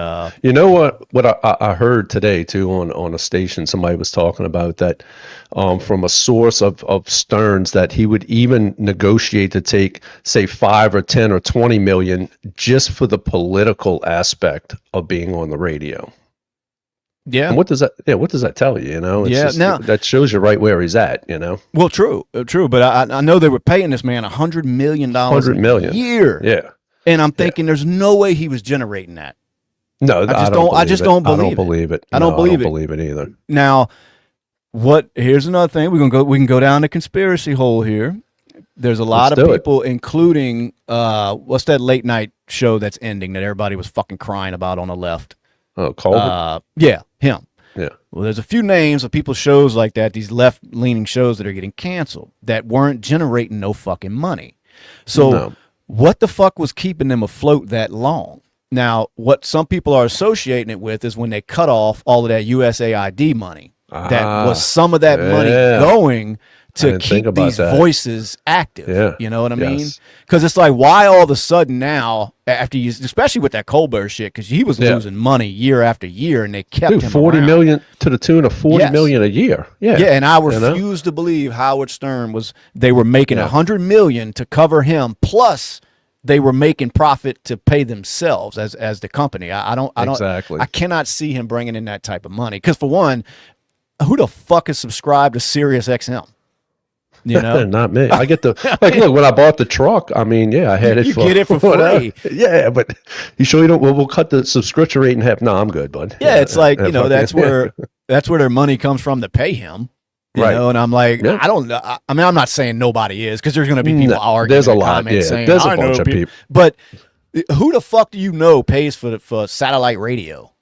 Speaker 3: you know what I heard today too on a station, somebody was talking about that from a source of Stern's that he would even negotiate to take, say, 5 or 10 or 20 million just for the political aspect of being on the radio.
Speaker 1: Yeah.
Speaker 3: And what does that tell you?
Speaker 1: Now,
Speaker 3: that shows you right where he's at.
Speaker 1: Well, true. But I know they were paying this man $100 million a year.
Speaker 3: Yeah.
Speaker 1: And I'm thinking there's no way he was generating that.
Speaker 3: No,
Speaker 1: I just don't believe it.
Speaker 3: I don't believe it either.
Speaker 1: Now, here's another thing. We can go down the conspiracy hole here. There's a lot of people, including what's that late night show that's ending that everybody was fucking crying about on the left?
Speaker 3: Oh, Culver?
Speaker 1: Yeah, him.
Speaker 3: Yeah.
Speaker 1: Well, there's a few names of people's shows like that, these left-leaning shows that are getting canceled that weren't generating no fucking money. So what the fuck was keeping them afloat that long? Now, what some people are associating it with is when they cut off all of that USAID money. That was some of that money going to keep these voices active.
Speaker 3: Yeah.
Speaker 1: You know what I mean? Because it's like, why all of a sudden now, after you, especially with that Colbert shit, because he was losing money year after year, and they kept him
Speaker 3: 40
Speaker 1: around.
Speaker 3: million to the tune of 40 million a year. Yeah,
Speaker 1: and I refuse to believe Howard Stern they were making $100 million to cover him, plus they were making profit to pay themselves as the company. I cannot see him bringing in that type of money. Because for one, who the fuck is subscribed to Sirius XM? You know,
Speaker 3: not me. I get the look, when I bought the truck, I mean, I had it.
Speaker 1: You get it for free.
Speaker 3: Yeah, but you sure you don't? We'll cut the subscription rate in half. No, I'm good, bud.
Speaker 1: Yeah, it's like that's where their money comes from to pay him. You know, and I'm like, I don't know. I mean, I'm not saying nobody is, because there's going to be people arguing.
Speaker 3: There's a lot.
Speaker 1: Saying,
Speaker 3: there's a bunch of people.
Speaker 1: But who the fuck do you know pays for satellite radio?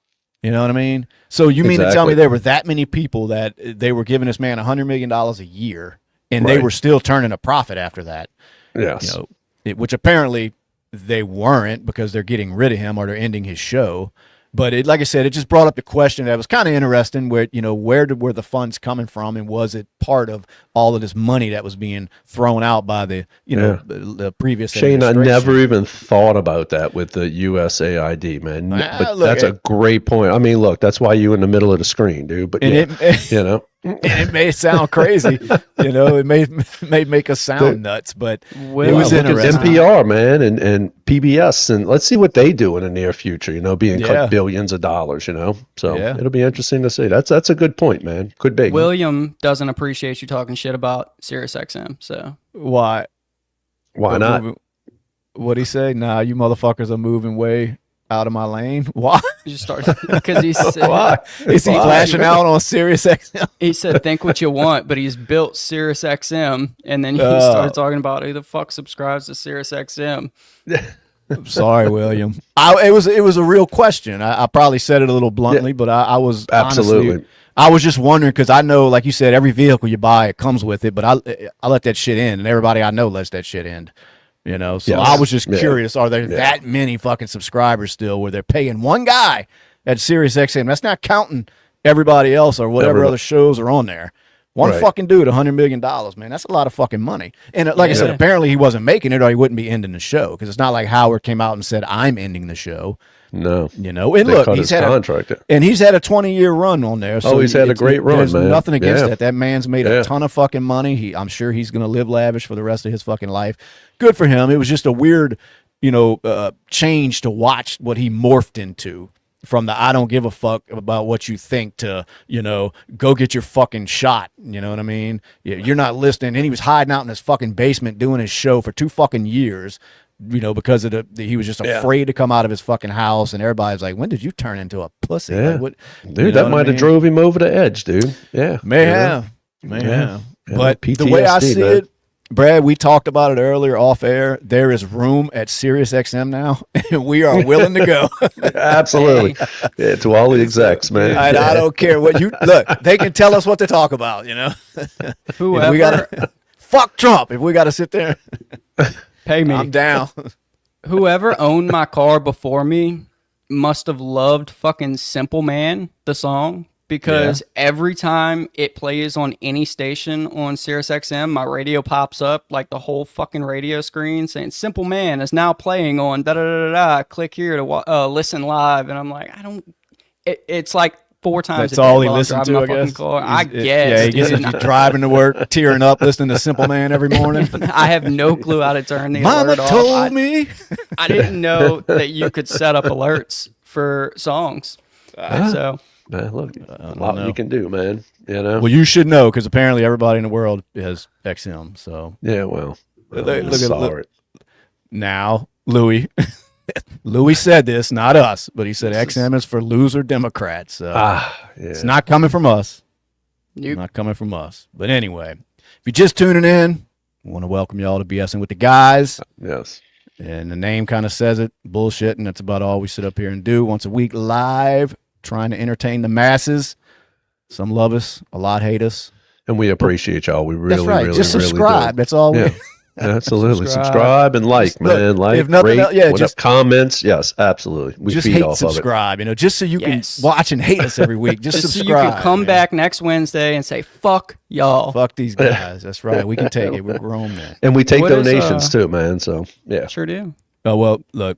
Speaker 1: You know what I mean? So you mean to tell me there were that many people that they were giving this man $100 million a year? And they were still turning a profit after that.
Speaker 3: Yes.
Speaker 1: You know, which apparently they weren't, because they're getting rid of him or they're ending his show. But like I said, it just brought up the question that was kind of interesting, where where were the funds coming from, and was it part of all of this money that was being thrown out by the the previous
Speaker 3: Shane, I
Speaker 1: administration?
Speaker 3: never even thought about that with the USAID, man. But
Speaker 1: look,
Speaker 3: that's a great point. I mean, look, that's why you in the middle of the screen, dude. But
Speaker 1: and it may sound crazy, it may make us sound nuts, but it was interesting.
Speaker 3: NPR, man, and PBS, and let's see what they do in the near future. Being cut billions of dollars. So it'll be interesting to see. That's a good point, man. Could be.
Speaker 2: William doesn't appreciate you talking shit about Sirius XM. So
Speaker 1: why
Speaker 3: not?
Speaker 1: What'd he say? Nah, you motherfuckers are moving way out of my lane. Why?
Speaker 2: You just started because he said,
Speaker 1: why is he flashing out on Sirius XM?
Speaker 2: He said, "Think what you want," but he's built Sirius XM, and then he started talking about who the fuck subscribes to Sirius XM.
Speaker 1: I'm sorry, William. It was a real question. I probably said it a little bluntly, but I was
Speaker 3: absolutely.
Speaker 1: Honestly, I was just wondering, because I know, like you said, every vehicle you buy, it comes with it. But I let that shit in, and everybody I know lets that shit in. So I was just curious, are there that many fucking subscribers still where they're paying one guy at Sirius XM? That's not counting everybody else or whatever other shows are on there. One fucking dude, $100 million, man. That's a lot of fucking money. And like I said, apparently he wasn't making it, or he wouldn't be ending the show, because it's not like Howard came out and said, I'm ending the show.
Speaker 3: No.
Speaker 1: And look, he's had a 20-year run on there. So
Speaker 3: he's had a great run,
Speaker 1: there's
Speaker 3: man.
Speaker 1: Nothing against that. That man's made a ton of fucking money. I'm sure he's going to live lavish for the rest of his fucking life. Good for him. It was just a weird, change to watch what he morphed into, from the I don't give a fuck about what you think to, go get your fucking shot. You know what I mean? You're not listening. And he was hiding out in his fucking basement doing his show for 2 fucking years. Because of he was just afraid to come out of his fucking house, and everybody was like, "When did you turn into a pussy?"
Speaker 3: Yeah.
Speaker 1: Like, what,
Speaker 3: dude, that might have drove him over the edge, dude. Yeah,
Speaker 1: may have. But
Speaker 3: PTSD,
Speaker 1: the way I see
Speaker 3: man.
Speaker 1: it, Brad, we talked about it earlier off air. There is room at Sirius XM now, and we are willing to go.
Speaker 3: Absolutely, to all the execs, man.
Speaker 1: And I don't care what you look. They can tell us what to talk about.
Speaker 2: Whoever
Speaker 1: we gotta fuck Trump if we got to sit there.
Speaker 2: Pay me.
Speaker 1: I'm down.
Speaker 2: Whoever owned my car before me must have loved fucking Simple Man, the song, because every time it plays on any station on Sirius XM, my radio pops up, like the whole fucking radio screen, saying Simple Man is now playing on da-da-da-da-da. Click here to listen live. And I'm like, it's like 4 times
Speaker 1: That's
Speaker 2: a day
Speaker 1: all he
Speaker 2: while I'm
Speaker 1: listened
Speaker 2: driving
Speaker 1: to,
Speaker 2: my
Speaker 1: I
Speaker 2: fucking
Speaker 1: guess.
Speaker 2: car. I guess.
Speaker 1: Yeah, he gets driving to work, tearing up, listening to Simple Man every morning.
Speaker 2: I have no clue how to turn the
Speaker 1: Mama
Speaker 2: alert off.
Speaker 1: told me.
Speaker 2: I didn't know that you could set up alerts for songs. So,
Speaker 3: man, look, a lot you can do, man.
Speaker 1: Well, you should know, because apparently everybody in the world has XM. So
Speaker 3: well,
Speaker 1: look. Now, Louis. Louis said this, not us, but he said XM is for loser Democrats. So it's not coming from us.
Speaker 2: Nope.
Speaker 1: Not coming from us. But anyway, if you're just tuning in, I want to welcome y'all to B.S.ing with the guys.
Speaker 3: Yes.
Speaker 1: And the name kind of says it, bullshit, and that's about all we sit up here and do once a week live, trying to entertain the masses. Some love us, a lot hate us.
Speaker 3: And we appreciate y'all. We really,
Speaker 1: That's right.
Speaker 3: really,
Speaker 1: Just
Speaker 3: really
Speaker 1: subscribe.
Speaker 3: do.
Speaker 1: That's all.
Speaker 3: Yeah. Absolutely. Subscribe and like,
Speaker 1: Just look,
Speaker 3: man. Like,
Speaker 1: if nothing
Speaker 3: rate,
Speaker 1: else, yeah, just
Speaker 3: comments. Yes, absolutely. We
Speaker 1: just
Speaker 3: feed
Speaker 1: hate
Speaker 3: off
Speaker 1: subscribe. You know, just so you
Speaker 2: Yes.
Speaker 1: can watch and hate us every week. Just
Speaker 2: Just so
Speaker 1: subscribe.
Speaker 2: you can come
Speaker 1: man.
Speaker 2: back next Wednesday and say, fuck y'all.
Speaker 1: Fuck these guys. That's right. We can take it. We're grown men.
Speaker 3: of it. And we take
Speaker 2: What is,
Speaker 3: donations too, man. So, yeah.
Speaker 2: Sure do.
Speaker 1: Oh well, look.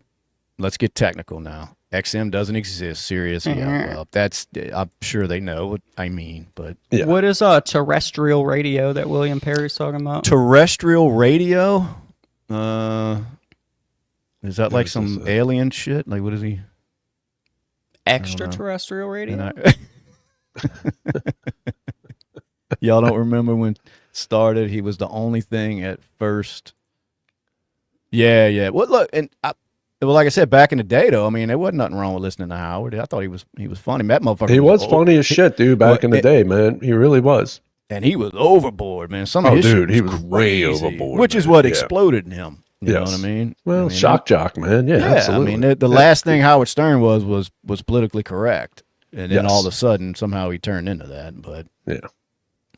Speaker 1: Let's get technical now. XM doesn't exist. Serious. Yeah. Well, that's. I'm sure they know what I mean, but
Speaker 3: Yeah.
Speaker 2: What is terrestrial radio that William Perry's talking about?
Speaker 1: terrestrial radio. Is that like
Speaker 3: is
Speaker 1: some
Speaker 3: this,
Speaker 1: alien shit? Like what is he?
Speaker 2: Extraterrestrial radio?
Speaker 1: And y'all don't remember when it started? He was the only thing at first. Yeah. Well, look, and well, like I said, back in the day, though, I mean, there wasn't nothing wrong with listening to Howard. I thought he was funny. That motherfucker.
Speaker 3: He was
Speaker 1: old.
Speaker 3: funny as shit, dude, back in the day, man. He really was.
Speaker 1: And he was overboard, man. Some of his
Speaker 3: dude,
Speaker 1: shit
Speaker 3: he was way
Speaker 1: crazy,
Speaker 3: overboard,
Speaker 1: which is
Speaker 3: man.
Speaker 1: what
Speaker 3: Yeah.
Speaker 1: exploded in him. You know
Speaker 3: Yes.
Speaker 1: what I mean?
Speaker 3: Well,
Speaker 1: I mean,
Speaker 3: shock jock, man. Yeah, absolutely.
Speaker 1: I mean, the last thing Howard Stern was politically correct, and then
Speaker 3: Yes.
Speaker 1: all of a sudden, somehow he turned into that. But
Speaker 3: Yeah.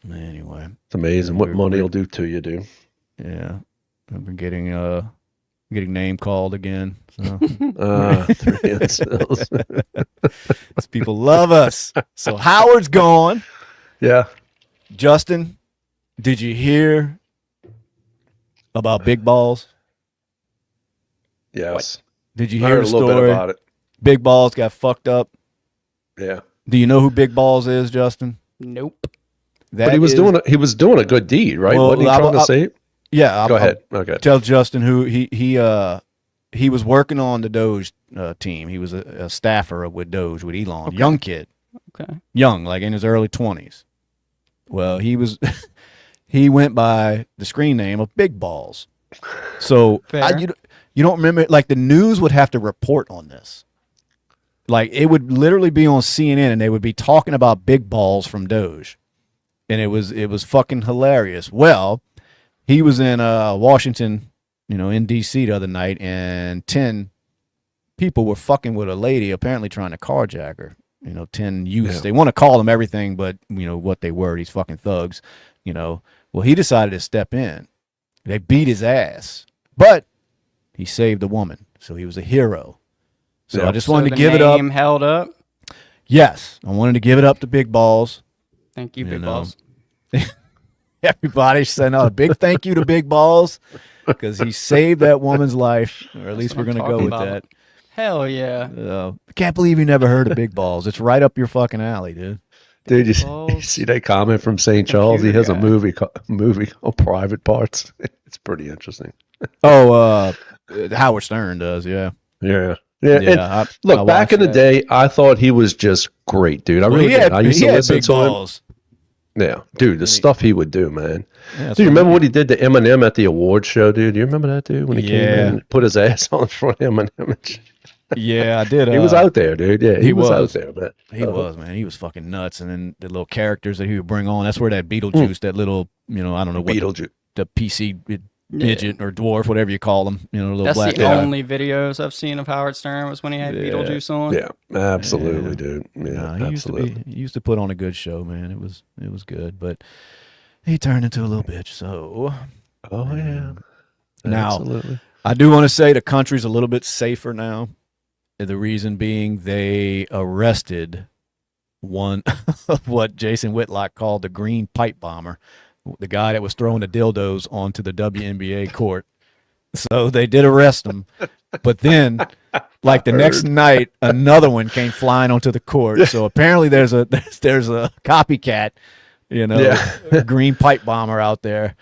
Speaker 1: anyway,
Speaker 3: It's amazing what money will do to you, dude.
Speaker 1: yeah, I've been getting name called again. So.
Speaker 3: 3 instills.
Speaker 1: These people love us. So Howard's gone.
Speaker 3: Yeah.
Speaker 1: Justin, did you hear about Big Balls?
Speaker 3: Yes.
Speaker 1: Did you
Speaker 3: I
Speaker 1: hear
Speaker 3: heard
Speaker 1: the
Speaker 3: a little bit
Speaker 1: story?
Speaker 3: about it.
Speaker 1: Big Balls got fucked up.
Speaker 3: Yeah.
Speaker 1: Do you know who Big Balls is, Justin?
Speaker 2: Nope.
Speaker 3: But he was doing a good deed, right?
Speaker 1: Well,
Speaker 3: Wasn't he trying to save?
Speaker 1: Yeah.
Speaker 3: Go ahead. Okay.
Speaker 1: Tell Justin who he was working on the Doge team. He was a staffer with Doge with Elon.
Speaker 2: Okay.
Speaker 1: Young kid.
Speaker 2: Okay.
Speaker 1: Young, like in his early 20s. Well, he was he went by the screen name of Big Balls. So
Speaker 2: Fair.
Speaker 1: you don't remember, like the news would have to report on this. Like it would literally be on CNN and they would be talking about Big Balls from Doge. And it was fucking hilarious. Well, he was in Washington, in DC the other night, and 10 people were fucking with a lady, apparently trying to carjack her. 10 youths.
Speaker 3: Yeah.
Speaker 1: They want to call them everything but what they were, these fucking thugs. Well, he decided to step in. They beat his ass. But he saved a woman. So he was a hero. So
Speaker 3: Yeah.
Speaker 1: I just wanted
Speaker 2: So
Speaker 1: to give it up.
Speaker 2: name held up.
Speaker 1: Yes. I wanted to give it up to Big Balls.
Speaker 2: Thank you,
Speaker 1: You
Speaker 2: Big
Speaker 1: know.
Speaker 2: Balls.
Speaker 1: Everybody send out a big thank you to Big Balls because he saved that woman's life, or at least
Speaker 2: what
Speaker 1: we're
Speaker 2: I'm
Speaker 1: going to go with
Speaker 2: talking about. Hell yeah.
Speaker 1: that. I can't believe you never heard of Big Balls. It's right up your fucking alley, dude.
Speaker 3: Dude, you
Speaker 2: Balls.
Speaker 3: see that comment from St. Charles? He has a
Speaker 2: Computer
Speaker 3: movie called Private Parts. It's pretty interesting.
Speaker 1: Oh, Howard Stern does, yeah.
Speaker 3: Yeah. Yeah.
Speaker 1: Yeah,
Speaker 3: And
Speaker 1: I
Speaker 3: look, back
Speaker 1: watched
Speaker 3: in the
Speaker 1: that.
Speaker 3: day, I thought he was just great, dude. I
Speaker 1: Well,
Speaker 3: really
Speaker 1: he
Speaker 3: did. I used
Speaker 1: he
Speaker 3: to
Speaker 1: had
Speaker 3: listen
Speaker 1: big
Speaker 3: to him.
Speaker 1: balls.
Speaker 3: Yeah. Dude, the stuff he would do, man.
Speaker 1: Yeah, that's
Speaker 3: Do you
Speaker 1: what
Speaker 3: remember
Speaker 1: he-
Speaker 3: what he did to Eminem at the awards show, dude? Do you remember that, dude? When he came in
Speaker 1: Yeah.
Speaker 3: and put his ass on front of Eminem.
Speaker 1: Yeah, I did.
Speaker 3: He was out there, dude. Yeah,
Speaker 1: he
Speaker 3: was out
Speaker 1: was.
Speaker 3: there, man.
Speaker 1: He was, man. He was fucking nuts. And then the little characters that he would bring on, that's where that Beetlejuice, that little, I don't know what
Speaker 3: Beetlejuice.
Speaker 1: the PC midget or dwarf, whatever you call them, little
Speaker 2: That's
Speaker 1: black
Speaker 2: the
Speaker 1: guy.
Speaker 2: only videos I've seen of Howard Stern was when he had
Speaker 1: Yeah.
Speaker 2: Beetlejuice on.
Speaker 3: Yeah, absolutely,
Speaker 1: Yeah.
Speaker 3: dude. Yeah,
Speaker 1: Nah, he
Speaker 3: absolutely.
Speaker 1: used to put on a good show, man. It was good, but he turned into a little bitch. So
Speaker 3: Oh, yeah.
Speaker 1: Now-
Speaker 3: Absolutely.
Speaker 1: I do want to say the country's a little bit safer now. The reason being they arrested one of what Jason Whitlock called the green pipe bomber, the guy that was throwing the dildos onto the WNBA court. So they did arrest him. But then, like the next night, another one came flying onto the court. So apparently there's a copycat, green pipe bomber out there.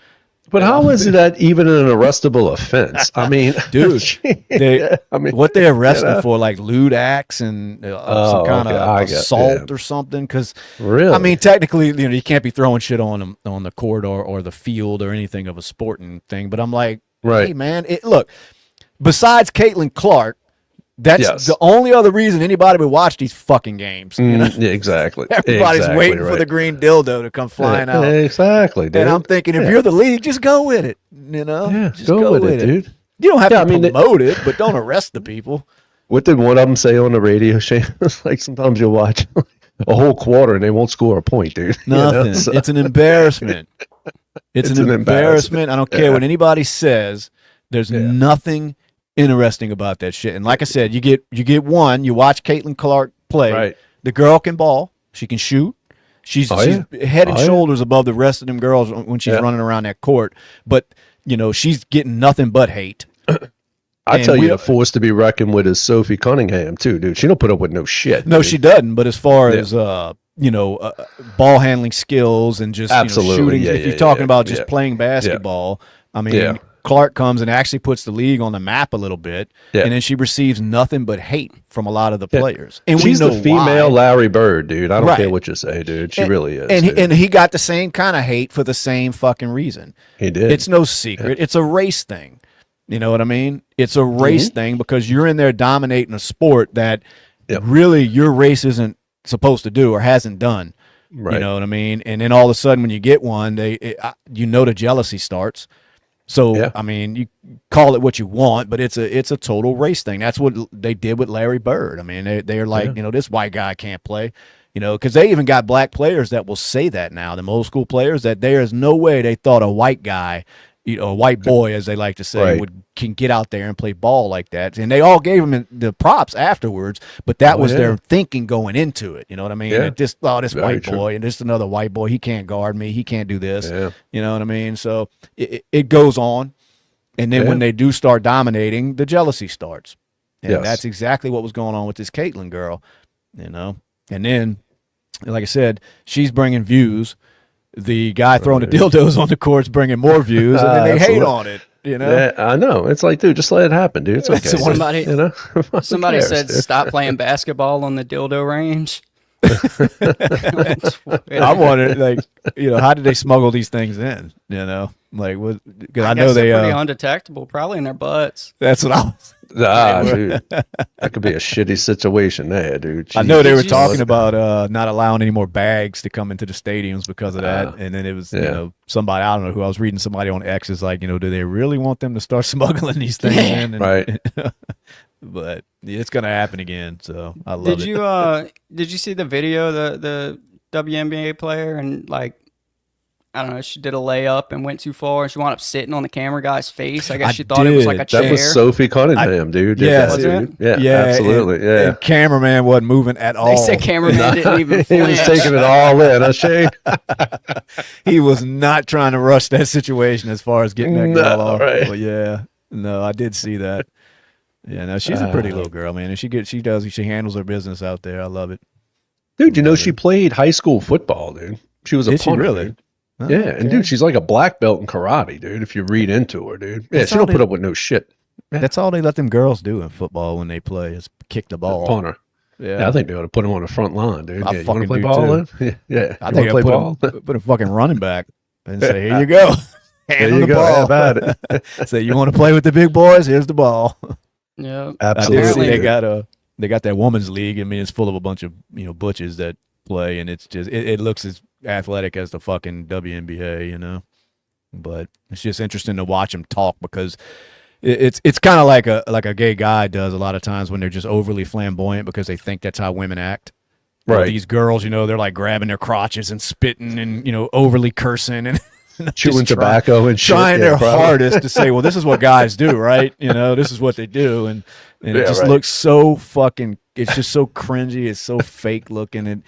Speaker 3: But how is that even an arrestable offense? I mean,
Speaker 1: Dude,
Speaker 3: I mean,
Speaker 1: what they arrested him for, like lewd acts and some kind
Speaker 3: okay,
Speaker 1: of
Speaker 3: I get-
Speaker 1: assault
Speaker 3: yeah.
Speaker 1: or something. Because
Speaker 3: really?
Speaker 1: I mean, technically, you can't be throwing shit on the court or the field or anything of a sporting thing. But I'm like,
Speaker 3: right.
Speaker 1: hey man, look. Besides Caitlin Clark, that's
Speaker 3: Yes.
Speaker 1: the only other reason anybody would watch these fucking games.
Speaker 3: Yeah, exactly.
Speaker 1: Everybody's
Speaker 3: Exactly
Speaker 1: waiting for
Speaker 3: right.
Speaker 1: the green dildo to come flying out.
Speaker 3: Exactly, dude.
Speaker 1: And I'm thinking, if you're the league, just go with it.
Speaker 3: yeah,
Speaker 1: just
Speaker 3: go with it, dude.
Speaker 1: You don't have
Speaker 3: Yeah,
Speaker 1: to
Speaker 3: I mean,
Speaker 1: promote it, but don't arrest the people.
Speaker 3: What did one of them say on the radio show? It's like sometimes you'll watch a whole quarter and they won't score a point, dude.
Speaker 1: Nothing.
Speaker 3: So,
Speaker 1: It's an embarrassment. It's an embarrassment. I don't care what anybody says. There's nothing interesting about that shit. And like I said, you get one. You watch Caitlin Clark play.
Speaker 3: Right.
Speaker 1: The girl can ball. She can shoot. She's head and shoulders above the rest of them girls when she's running around that court. But she's getting nothing but hate.
Speaker 3: I tell you, the force to be reckoned with is Sophie Cunningham too, dude. She don't put up with no shit.
Speaker 1: No, she doesn't. But as far as ball handling skills and just shooting, if you're talking about just playing basketball, I mean, Clark comes and actually puts the league on the map a little bit, and then she receives nothing but hate from a lot of the players. And
Speaker 3: she's
Speaker 1: we know
Speaker 3: the female
Speaker 1: why.
Speaker 3: Larry Bird, dude. I don't care what you say, dude. She really is.
Speaker 1: And he got the same kind of hate for the same fucking reason.
Speaker 3: He did.
Speaker 1: It's no secret. It's a race thing. You know what I mean? It's a race thing because you're in there dominating a sport that really your race isn't supposed to do or hasn't done. Right. You know what I mean? And then all of a sudden when you get one, the jealousy starts. So, I mean, you call it what you want, but it's a total race thing. That's what they did with Larry Bird. I mean, they're like, this white guy can't play, because they even got black players that will say that now, the old school players, that there is no way they thought a white guy, a white boy, as they like to say, can get out there and play ball like that. And they all gave him the props afterwards, but that was their thinking going into it. You know what I mean?
Speaker 3: Yeah.
Speaker 1: This white boy, and this another white boy, he can't guard me. He can't do this. Yeah. You know what I mean? So it goes on. And then when they do start dominating, the jealousy starts. And that's exactly what was going on with this Caitlin girl, And then, like I said, she's bringing views. The guy throwing the dildos on the court's bringing more views, and then they hate on it.
Speaker 3: Yeah, I know. It's like, dude, just let it happen, dude. It's okay.
Speaker 2: Somebody said, stop playing basketball on the dildo range.
Speaker 1: I wondered, how did they smuggle these things in? Because I know
Speaker 2: they're pretty undetectable, probably in their butts.
Speaker 1: That's what I was.
Speaker 3: Dude, that could be a shitty situation there, dude. Jesus.
Speaker 1: I know they were talking about not allowing any more bags to come into the stadiums because of that, and then it was somebody, I don't know who, I was reading, somebody on X is like, do they really want them to start smuggling these things in? And,
Speaker 3: right.
Speaker 1: But it's gonna happen again, so I love it.
Speaker 2: Did you see the video, the WNBA player, and I don't know, she did a layup and went too far, and she wound up sitting on the camera guy's face. I guess she thought it was like a chair.
Speaker 3: That was Sophie Cunningham, dude.
Speaker 1: Yeah,
Speaker 3: absolutely.
Speaker 1: And cameraman wasn't moving at all.
Speaker 2: They said cameraman didn't even flinch.
Speaker 3: He was taking it all in, huh, Shane?
Speaker 1: He was not trying to rush that situation as far as getting that girl off.
Speaker 3: Right.
Speaker 1: But I did see that. Yeah, no, she's a pretty little girl, man, and she handles her business out there. I love it,
Speaker 3: dude. She played high school football, dude. She was a punter.
Speaker 1: She really?
Speaker 3: Dude. Oh, and dude, she's like a black belt in karate, dude. If you read into her, dude. Yeah, she don't put up with no shit. Yeah.
Speaker 1: That's all they let them girls do in football when they play is kick the ball.
Speaker 3: Punter. Yeah, I think they ought to put them on the front line, dude.
Speaker 1: I fucking
Speaker 3: play
Speaker 1: do
Speaker 3: ball
Speaker 1: too.
Speaker 3: Yeah,
Speaker 1: I think I put a fucking running back and say, "Here you go, handle the ball."
Speaker 3: About it.
Speaker 1: Say, "You want to play with the big boys? Here's the ball."
Speaker 2: Yeah,
Speaker 3: absolutely.
Speaker 1: They got that women's league. I mean, it's full of a bunch of butches that play, and it's just it looks as athletic as the fucking WNBA, but it's just interesting to watch them talk because it's kind of like a gay guy does a lot of times when they're just overly flamboyant because they think that's how women act. Right. These girls, they're like grabbing their crotches and spitting and overly cursing and
Speaker 3: chewing tobacco and shit.
Speaker 1: Trying their hardest to say, well, this is what guys do, right? This is what they do, and it just looks so fucking. It's just so cringy. It's so fake looking and.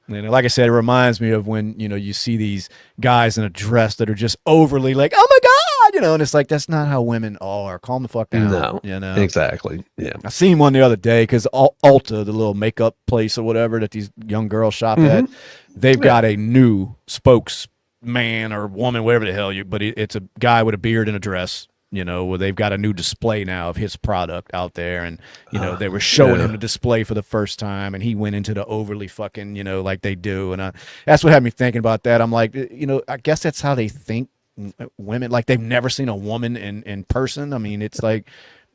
Speaker 1: Like I said, it reminds me of when, you see these guys in a dress that are just overly like, oh my God, and it's like, that's not how women are. Calm the fuck down.
Speaker 3: No, exactly. Yeah.
Speaker 1: I seen one the other day because Ulta, the little makeup place or whatever that these young girls shop at, they've got a new spokesman or woman, whatever the hell but it's a guy with a beard and a dress. Where they've got a new display now of his product out there. And, they were showing him the display for the first time and he went into the overly fucking, like they do. And that's what had me thinking about that. I'm like, I guess that's how they think women, like they've never seen a woman in person. I mean, it's like,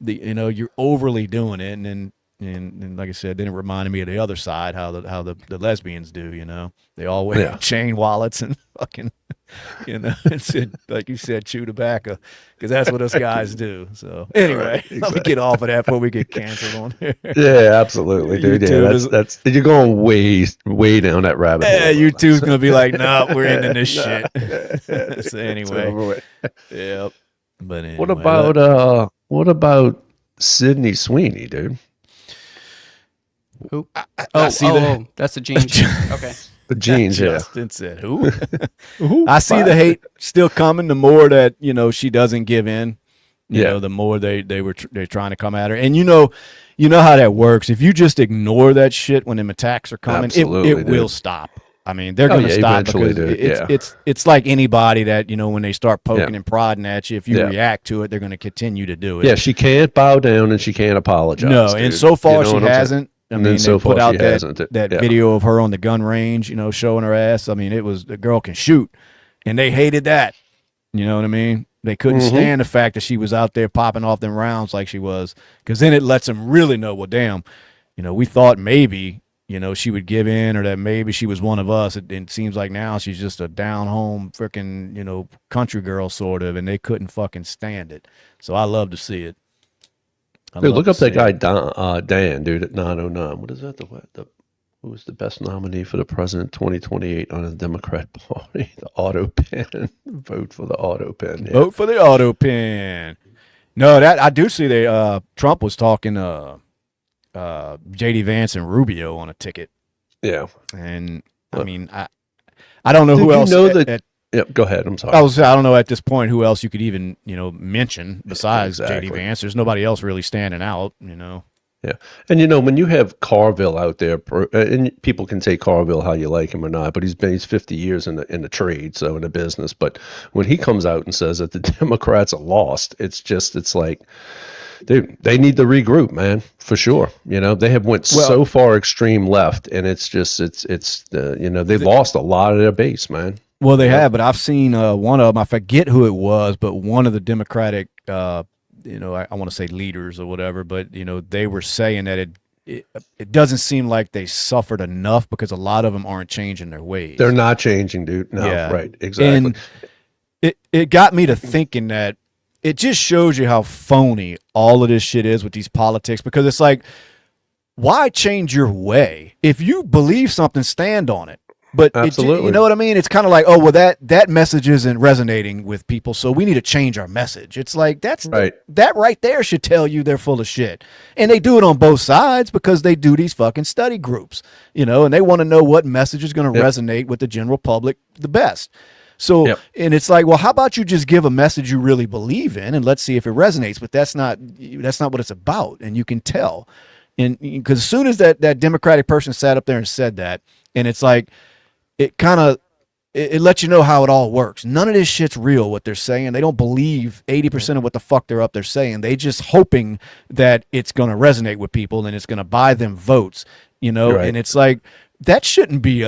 Speaker 1: you're overly doing it. And then And like I said, then it reminded me of the other side, how the lesbians do, they all wear chain wallets and fucking, and said, like you said, chew tobacco, because that's what us guys do. So anyway, let me get off of that before we get canceled on here.
Speaker 3: Yeah, absoluttle, dude. Yeah, that's you're going way down that rabbit hole.
Speaker 1: Yeah, YouTube's gonna be like, no, we're into this shit. So anyway, yeah. But anyway,
Speaker 3: what about Sydney Sweeney, dude?
Speaker 2: Who?
Speaker 1: That's
Speaker 2: the jeans. Okay.
Speaker 3: The jeans, yeah.
Speaker 1: Justin said, who? I see the hate still coming. The more that she doesn't give in, the more they're trying to come at her. And you know how that works. If you just ignore that shit when them attacks are coming, it will stop. I mean, they're going to stop because it's like anybody that when they start poking and prodding at you. If you react to it, they're going to continue to do it.
Speaker 3: Yeah, she can't bow down and she can't apologize.
Speaker 1: No, dude. And so far she hasn't. I mean,
Speaker 3: so
Speaker 1: they put out that
Speaker 3: yeah.
Speaker 1: video of her on the gun range, showing her ass. I mean, it was the girl can shoot, and they hated that. You know what I mean? They couldn't stand the fact that she was out there popping off them rounds like she was, because then it lets them really know, well, damn, we thought maybe, she would give in, or that maybe she was one of us. It seems like now she's just a down home freaking, country girl sort of, and they couldn't fucking stand it. So I love to see it.
Speaker 3: Dude, look up that guy Dan, dude, at 909. What is that? Who was the best nominee for the president 2028 on the Democrat Party? The auto pen. Vote for the auto pen. Yeah.
Speaker 1: Vote for the auto pen. No, that I do see. Trump was talking J.D. Vance and Rubio on a ticket.
Speaker 3: Yeah,
Speaker 1: and I mean, I don't know who else.
Speaker 3: Yeah, go ahead. I'm sorry.
Speaker 1: I don't know at this point who else you could even mention besides J.D. Vance. There's nobody else really standing out.
Speaker 3: Yeah, and when you have Carville out there, and people can take Carville how you like him or not, but he's 50 years in the trade, so in the business. But when he comes out and says that the Democrats are lost, it's like, dude, they need to regroup, man, for sure. They have went so far extreme left, and it's they've lost a lot of their base, man.
Speaker 1: Well, they have, but I've seen one of them. I forget who it was, but one of the Democratic, I want to say leaders or whatever, but they were saying that it doesn't seem like they suffered enough because a lot of them aren't changing their ways.
Speaker 3: They're not changing, dude. No,
Speaker 1: yeah.
Speaker 3: Right, exactly.
Speaker 1: And it got me to thinking that it just shows you how phony all of this shit is with these politics, because it's like, why change your way? If you believe something, stand on it. But
Speaker 3: absolutely,
Speaker 1: you know what I mean? It's kind of like, oh, well, that message isn't resonating with people, so we need to change our message. It's like that right there should tell you they're full of shit. And they do it on both sides because they do these fucking study groups, and they want to know what message is going to resonate with the general public the best. So, and it's like, well, how about you just give a message you really believe in, and let's see if it resonates. But that's not what it's about, and you can tell. And because as soon as that Democratic person sat up there and said that, and it's like, it lets you know how it all works. None of this shit's real, what they're saying. They don't believe 80% of what the fuck they're up there saying. They just hoping that it's going to resonate with people and it's going to buy them votes,
Speaker 3: Right.
Speaker 1: And it's like, that shouldn't be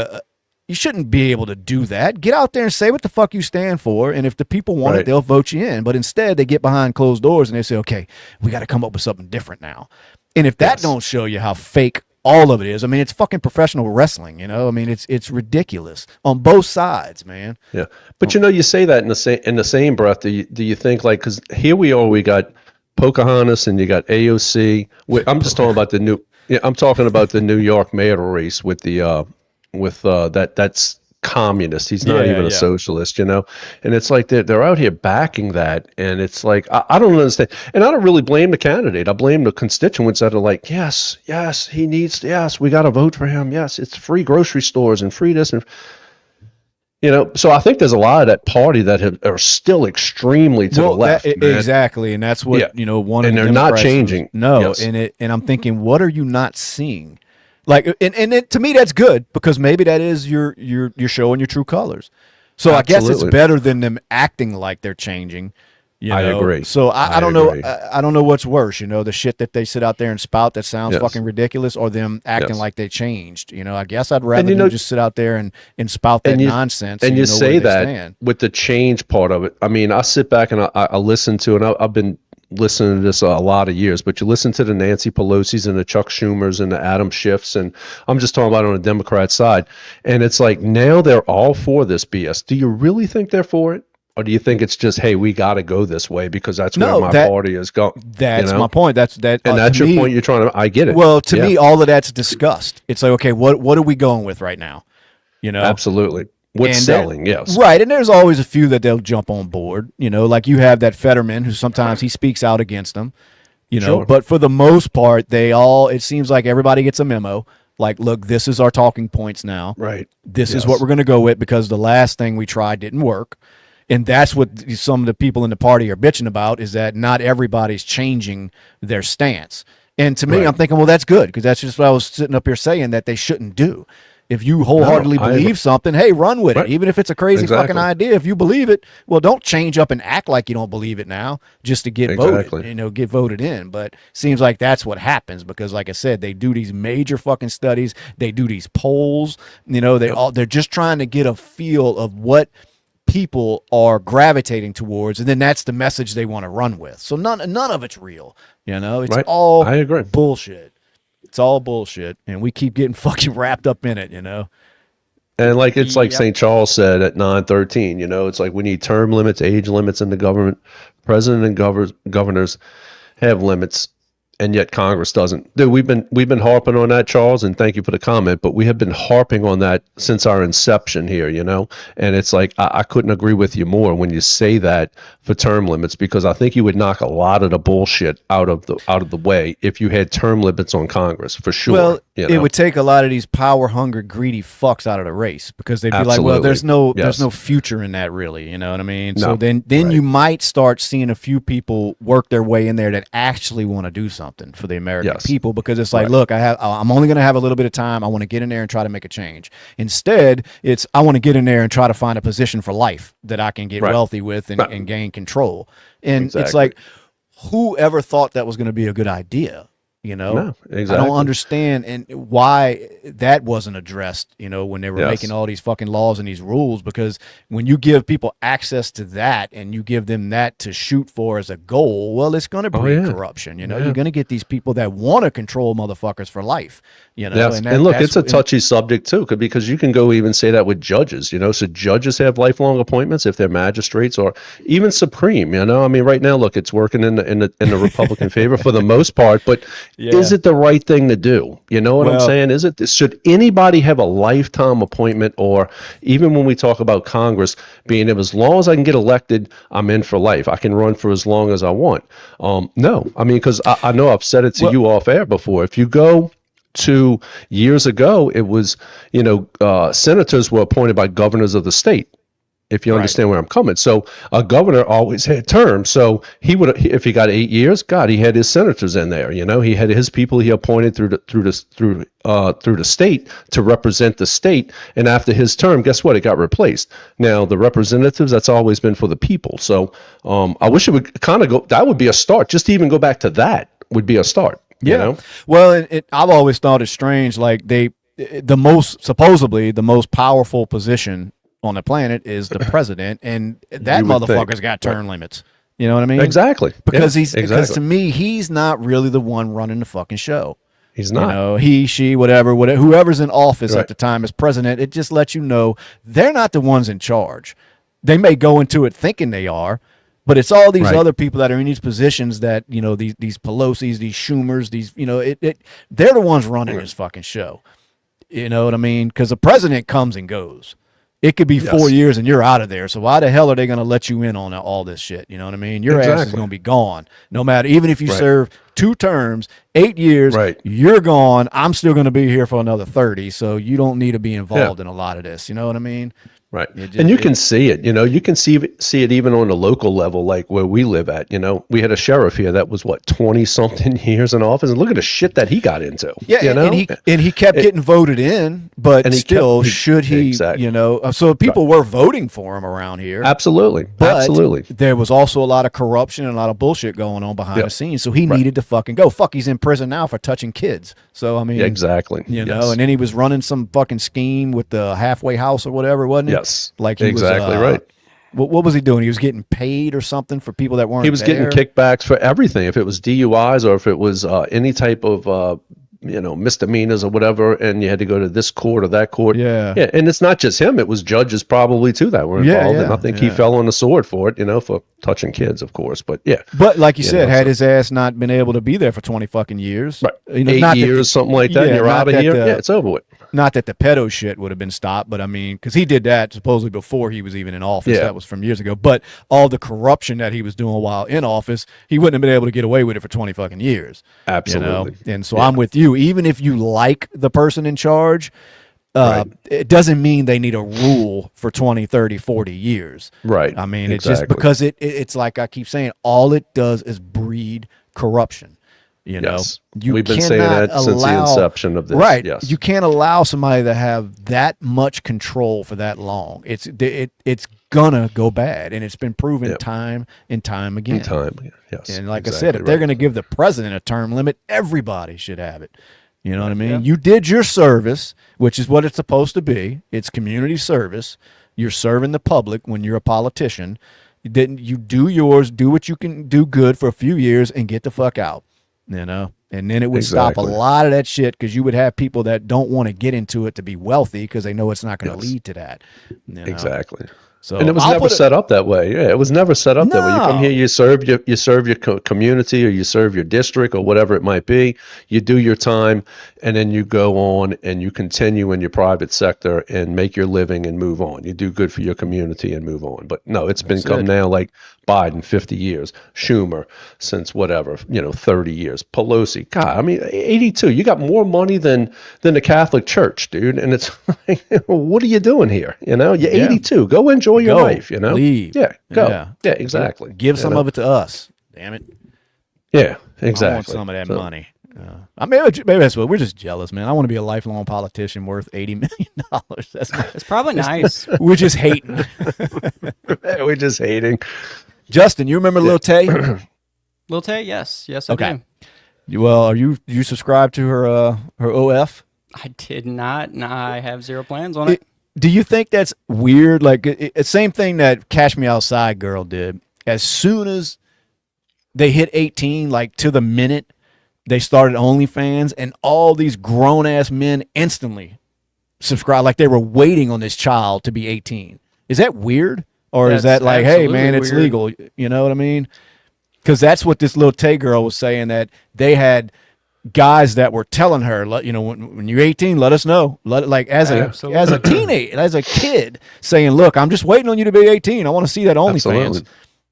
Speaker 1: you shouldn't be able to do that. Get out there and say what the fuck you stand for, and if the people want it, they'll vote you in. But instead, they get behind closed doors and they say, okay, we got to come up with something different now. And if that don't show you how fake all of it is, I mean, it's fucking professional wrestling, I mean, it's ridiculous on both sides, man.
Speaker 3: Yeah, but you say that in the same breath. Do you think, like, because here we got Pocahontas and you got AOC. I'm just talking about the new. Yeah, I'm talking about the New York mayoral race with the that's communist. He's not even a socialist, And it's like they're out here backing that, and it's like I don't understand. And I don't really blame the candidate. I blame the constituents that are like, yes, he needs. Yes, we got to vote for him. Yes, it's free grocery stores and free this and. So I think there's a lot of that party that are still extremely to the left.
Speaker 1: Exactly, and that's what one of
Speaker 3: and
Speaker 1: the
Speaker 3: they're not changing.
Speaker 1: No, yes. And I'm thinking, what are you not seeing? Like, and to me, that's good, because maybe that is you're showing your true colors. So absolutely. I guess it's better than them acting like they're changing.
Speaker 3: I agree.
Speaker 1: So I don't know. I don't know what's worse. The shit that they sit out there and spout that sounds fucking ridiculous, or them acting like they changed. I guess I'd rather them just sit out there and spout that nonsense.
Speaker 3: And you say that with the change part of it. I mean, I sit back and I listen to, and I've been listening to this a lot of years, but you listen to the Nancy Pelosi's and the Chuck Schumers and the Adam Schiffs, and I'm just talking about on the Democrat side, and it's like now they're all for this BS. Do you really think they're for it? Or do you think it's just, hey, we got to go this way because that's where my party is going?
Speaker 1: That's my point. That's
Speaker 3: and that's your point. You're trying to. I get it.
Speaker 1: Well, to me, all of that's discussed. It's like, okay, what are we going with right now?
Speaker 3: Absolutely. What's selling? Yes.
Speaker 1: Right, and there's always a few that they'll jump on board. Like you have that Fetterman who sometimes he speaks out against them.
Speaker 3: Sure.
Speaker 1: But for the most part, it seems like everybody gets a memo. Like, look, this is our talking points now.
Speaker 3: Right.
Speaker 1: This is what we're going to go with because the last thing we tried didn't work. And that's what some of the people in the party are bitching about, is that not everybody's changing their stance. And to me, I'm thinking, well, that's good, because that's just what I was sitting up here saying that they shouldn't do. If you wholeheartedly believe something, hey, run with it. Even if it's a crazy fucking idea, if you believe it, well, don't change up and act like you don't believe it now just to get voted, get voted in. But seems like that's what happens because, like I said, they do these major fucking studies. They do these polls. They're just trying to get a feel of what people are gravitating towards, and then that's the message they want to run with. So none of it's real. It's all
Speaker 3: I agree.
Speaker 1: bullshit. It's all bullshit, and we keep getting fucking wrapped up in it,
Speaker 3: And like St. Charles said at 913, it's like we need term limits, age limits in the government. President and governors have limits, and yet Congress doesn't. Dude, we've been harping on that, Charles, and thank you for the comment, but we have been harping on that since our inception here, and it's like I couldn't agree with you more when you say that for term limits, because I think you would knock a lot of the bullshit out of the way if you had term limits on Congress, for sure.
Speaker 1: Well, it would take a lot of these power-hungry, greedy fucks out of the race, because they'd be like, well, there's no future in that, really, you know what I mean?
Speaker 3: No.
Speaker 1: So then you might start seeing a few people work their way in there that actually want to do something for the American people, because it's like, look, I'm only going to have a little bit of time. I want to get in there and try to make a change. Instead, it's I want to get in there and try to find a position for life that I can get wealthy with and gain control. And it's like, whoever thought that was going to be a good idea?
Speaker 3: No, exactly.
Speaker 1: I don't understand and why that wasn't addressed, when they were making all these fucking laws and these rules, because when you give people access to that and you give them that to shoot for as a goal, well, it's going to breed corruption. You're going to get these people that want to control motherfuckers for life, And
Speaker 3: look, it's a touchy subject too, because you can go even say that with judges, so judges have lifelong appointments if they're magistrates or even Supreme, I mean, right now, look, it's working in the Republican favor for the most part, but is it the right thing to do? You know what I'm saying? Should anybody have a lifetime appointment, or even when we talk about Congress being, as long as I can get elected, I'm in for life. I can run for as long as I want. No, I mean, because I know I've said it to you off air before. If you go to years ago, it was, senators were appointed by governors of the state. If you understand where I'm coming. So a governor always had terms. So he would, if he got 8 years, God, he had his senators in there. He had his people he appointed through the state to represent the state. And after his term, guess what? It got replaced. Now the representatives, that's always been for the people. So I wish it would kind of go. That would be a start. Just to even go back to that would be a start.
Speaker 1: Yeah. Well, I've always thought it strange. Like supposedly the most powerful position on the planet is the president, and that motherfucker's got term limits. You know what I mean?
Speaker 3: Exactly.
Speaker 1: Because because to me, he's not really the one running the fucking show.
Speaker 3: He's not.
Speaker 1: He, she, whatever, whoever's in office at the time as president, it just lets you know they're not the ones in charge. They may go into it thinking they are, but it's all these other people that are in these positions that, these Pelosi's, these Schumers, these, they're the ones running this fucking show. You know what I mean? Because the president comes and goes. It could be 4 years and you're out of there. So why the hell are they going to let you in on all this shit? You know what I mean? Your ass is going to be gone. No matter, even if you serve 2 terms, 8 years, you're gone. I'm still going to be here for another 30. So you don't need to be involved in a lot of this. You know what I mean?
Speaker 3: Right. And you can see it, you can see it even on a local level, like where we live at, we had a sheriff here that was 20 something years in office, and look at the shit that he got into. Yeah.
Speaker 1: And he kept getting voted in, but still, should he, so people were voting for him around here.
Speaker 3: Absolutely.
Speaker 1: But
Speaker 3: absolutely.
Speaker 1: There was also a lot of corruption and a lot of bullshit going on behind the scenes. So he needed to fucking go. Fuck, he's in prison now for touching kids. So, I mean,
Speaker 3: exactly.
Speaker 1: And then he was running some fucking scheme with the halfway house or whatever, wasn't it?
Speaker 3: Yes,
Speaker 1: like he
Speaker 3: exactly
Speaker 1: was,
Speaker 3: right.
Speaker 1: What was he doing? He was getting paid or something for people that weren't
Speaker 3: He was getting
Speaker 1: there?
Speaker 3: kickbacks for everything. If it was DUIs or if it was any type of misdemeanors or whatever, and you had to go to this court or that court.
Speaker 1: Yeah.
Speaker 3: Yeah, and it's not just him. It was judges probably too that were
Speaker 1: Yeah,
Speaker 3: involved, and
Speaker 1: yeah,
Speaker 3: I think he
Speaker 1: yeah.
Speaker 3: fell on the sword for it, for touching kids, of course. But yeah,
Speaker 1: But like you said,
Speaker 3: know,
Speaker 1: had
Speaker 3: so-
Speaker 1: his ass not been able to be there for 20 fucking years,
Speaker 3: right,
Speaker 1: not
Speaker 3: 8 years, something like that, and you're
Speaker 1: not
Speaker 3: out of
Speaker 1: that
Speaker 3: here.
Speaker 1: the-
Speaker 3: Yeah, it's over with.
Speaker 1: Not that the pedo shit would have been stopped, but I mean, because he did that supposedly before he was even in office.
Speaker 3: Yeah.
Speaker 1: That was from years ago. But all the corruption that he was doing while in office, he wouldn't have been able to get away with it for 20 fucking years.
Speaker 3: Absolutely.
Speaker 1: And so I'm with you. Even if you like the person in charge,
Speaker 3: Right.
Speaker 1: it doesn't mean they need a rule for 20, 30, 40 years.
Speaker 3: Right.
Speaker 1: I mean, it's
Speaker 3: Exactly.
Speaker 1: just because it's like I keep saying, all it does is breed corruption.
Speaker 3: Yes.
Speaker 1: You
Speaker 3: We've been saying
Speaker 1: cannot
Speaker 3: that since the inception of this.
Speaker 1: Right.
Speaker 3: Yes.
Speaker 1: You can't allow somebody to have that much control for that long. It's gonna go bad, and it's been proven
Speaker 3: Yep.
Speaker 1: time and time again.
Speaker 3: Yes.
Speaker 1: And like I
Speaker 3: exactly
Speaker 1: said, if they're
Speaker 3: right.
Speaker 1: going to give the president a term limit, everybody should have it. You know what I mean?
Speaker 2: Yeah.
Speaker 1: You did your service, which is what it's supposed to be. It's community service. You're serving the public when you're a politician. You do yours, do what you can do good for a few years, and get the fuck out. And then it would stop a
Speaker 3: Exactly.
Speaker 1: lot of that shit, because you would have people that don't want to get into it to be wealthy because they know it's not going to
Speaker 3: Yes.
Speaker 1: lead to that.
Speaker 3: Exactly.
Speaker 1: So
Speaker 3: And it was
Speaker 1: I'll
Speaker 3: never
Speaker 1: put it-
Speaker 3: set up that way. Yeah, it was never set up that way. You come
Speaker 1: No.
Speaker 3: here, you serve your community, or you serve your district, or whatever it might be. You do your time, and then you go on and you continue in your private sector and make your living and move on. You do good for your community and move on. But no, it's
Speaker 1: That's
Speaker 3: become
Speaker 1: it.
Speaker 3: now like Biden, 50 years, Schumer, since whatever, 30 years, Pelosi. God, I mean, 82. You got more money than the Catholic Church, dude. And it's like, what are you doing here? You're
Speaker 1: Yeah.
Speaker 3: 82. Go enjoy your
Speaker 1: Go.
Speaker 3: life,
Speaker 1: Leave.
Speaker 3: Yeah, go.
Speaker 1: Yeah.
Speaker 3: Yeah, exactly.
Speaker 1: Give some of it to us. Damn it.
Speaker 3: Yeah,
Speaker 1: I
Speaker 3: exactly.
Speaker 1: want some of that
Speaker 3: So,
Speaker 1: money. Maybe that's what we're just jealous, man. I want to be a lifelong politician worth $80 million. That's
Speaker 2: It's probably nice.
Speaker 1: we're just hating.
Speaker 3: We're just hating.
Speaker 1: Justin, you remember Lil Tay?
Speaker 2: Lil Tay, yes, I
Speaker 1: Okay.
Speaker 2: do.
Speaker 1: Well, are you subscribe to her OF?
Speaker 2: I did not. Nah, I have zero plans on it.
Speaker 1: Do you think that's weird? Like, same thing that Cash Me Outside girl did. As soon as they hit 18, like to the minute, they started OnlyFans, and all these grown ass men instantly subscribed, like they were waiting on this child to be 18. Is that weird, or is
Speaker 2: That's
Speaker 1: that like, hey
Speaker 2: absolutely
Speaker 1: man, it's
Speaker 2: weird.
Speaker 1: legal? You know what I mean? Because that's what this Lil Tay girl was saying, that they had guys that were telling her, when you're 18, let us know. As
Speaker 2: Absolutely.
Speaker 1: a teenager, as a kid, saying, look, I'm just waiting on you to be 18. I want to see that OnlyFans.
Speaker 3: Absolutely.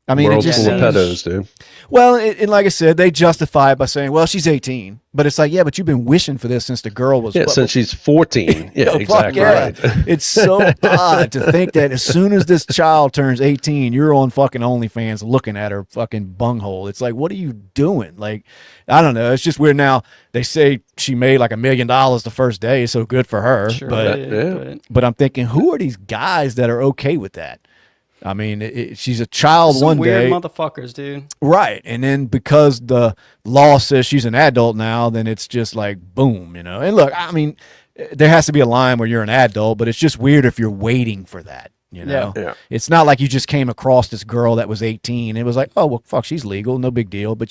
Speaker 1: I mean,
Speaker 3: World
Speaker 1: it just
Speaker 3: full of
Speaker 1: seems,
Speaker 3: pedos, dude.
Speaker 1: well, and like I said, they justify it by saying, well, she's 18. But it's like, yeah, but you've been wishing for this since the girl was.
Speaker 3: Yeah, since she's 14. Yeah,
Speaker 1: Fuck
Speaker 3: exactly
Speaker 1: yeah.
Speaker 3: right.
Speaker 1: It's so odd to think that as soon as this child turns 18, you're on fucking OnlyFans looking at her fucking bunghole. It's like, what are you doing? Like, I don't know. It's just weird. Now, they say she made like $1 million the first day, so good for her.
Speaker 2: Sure,
Speaker 1: but
Speaker 2: did,
Speaker 1: but I'm thinking, who are these guys that are okay with that? I mean, she's a child
Speaker 2: some
Speaker 1: one
Speaker 2: weird
Speaker 1: day.
Speaker 2: motherfuckers, dude.
Speaker 1: Right. And then because the law says she's an adult now, then it's just like, boom, And look, I mean, there has to be a line where you're an adult, but it's just weird if you're waiting for that,
Speaker 3: Yeah.
Speaker 1: It's not like you just came across this girl that was 18. It was like, oh, well, fuck, she's legal. No big deal. But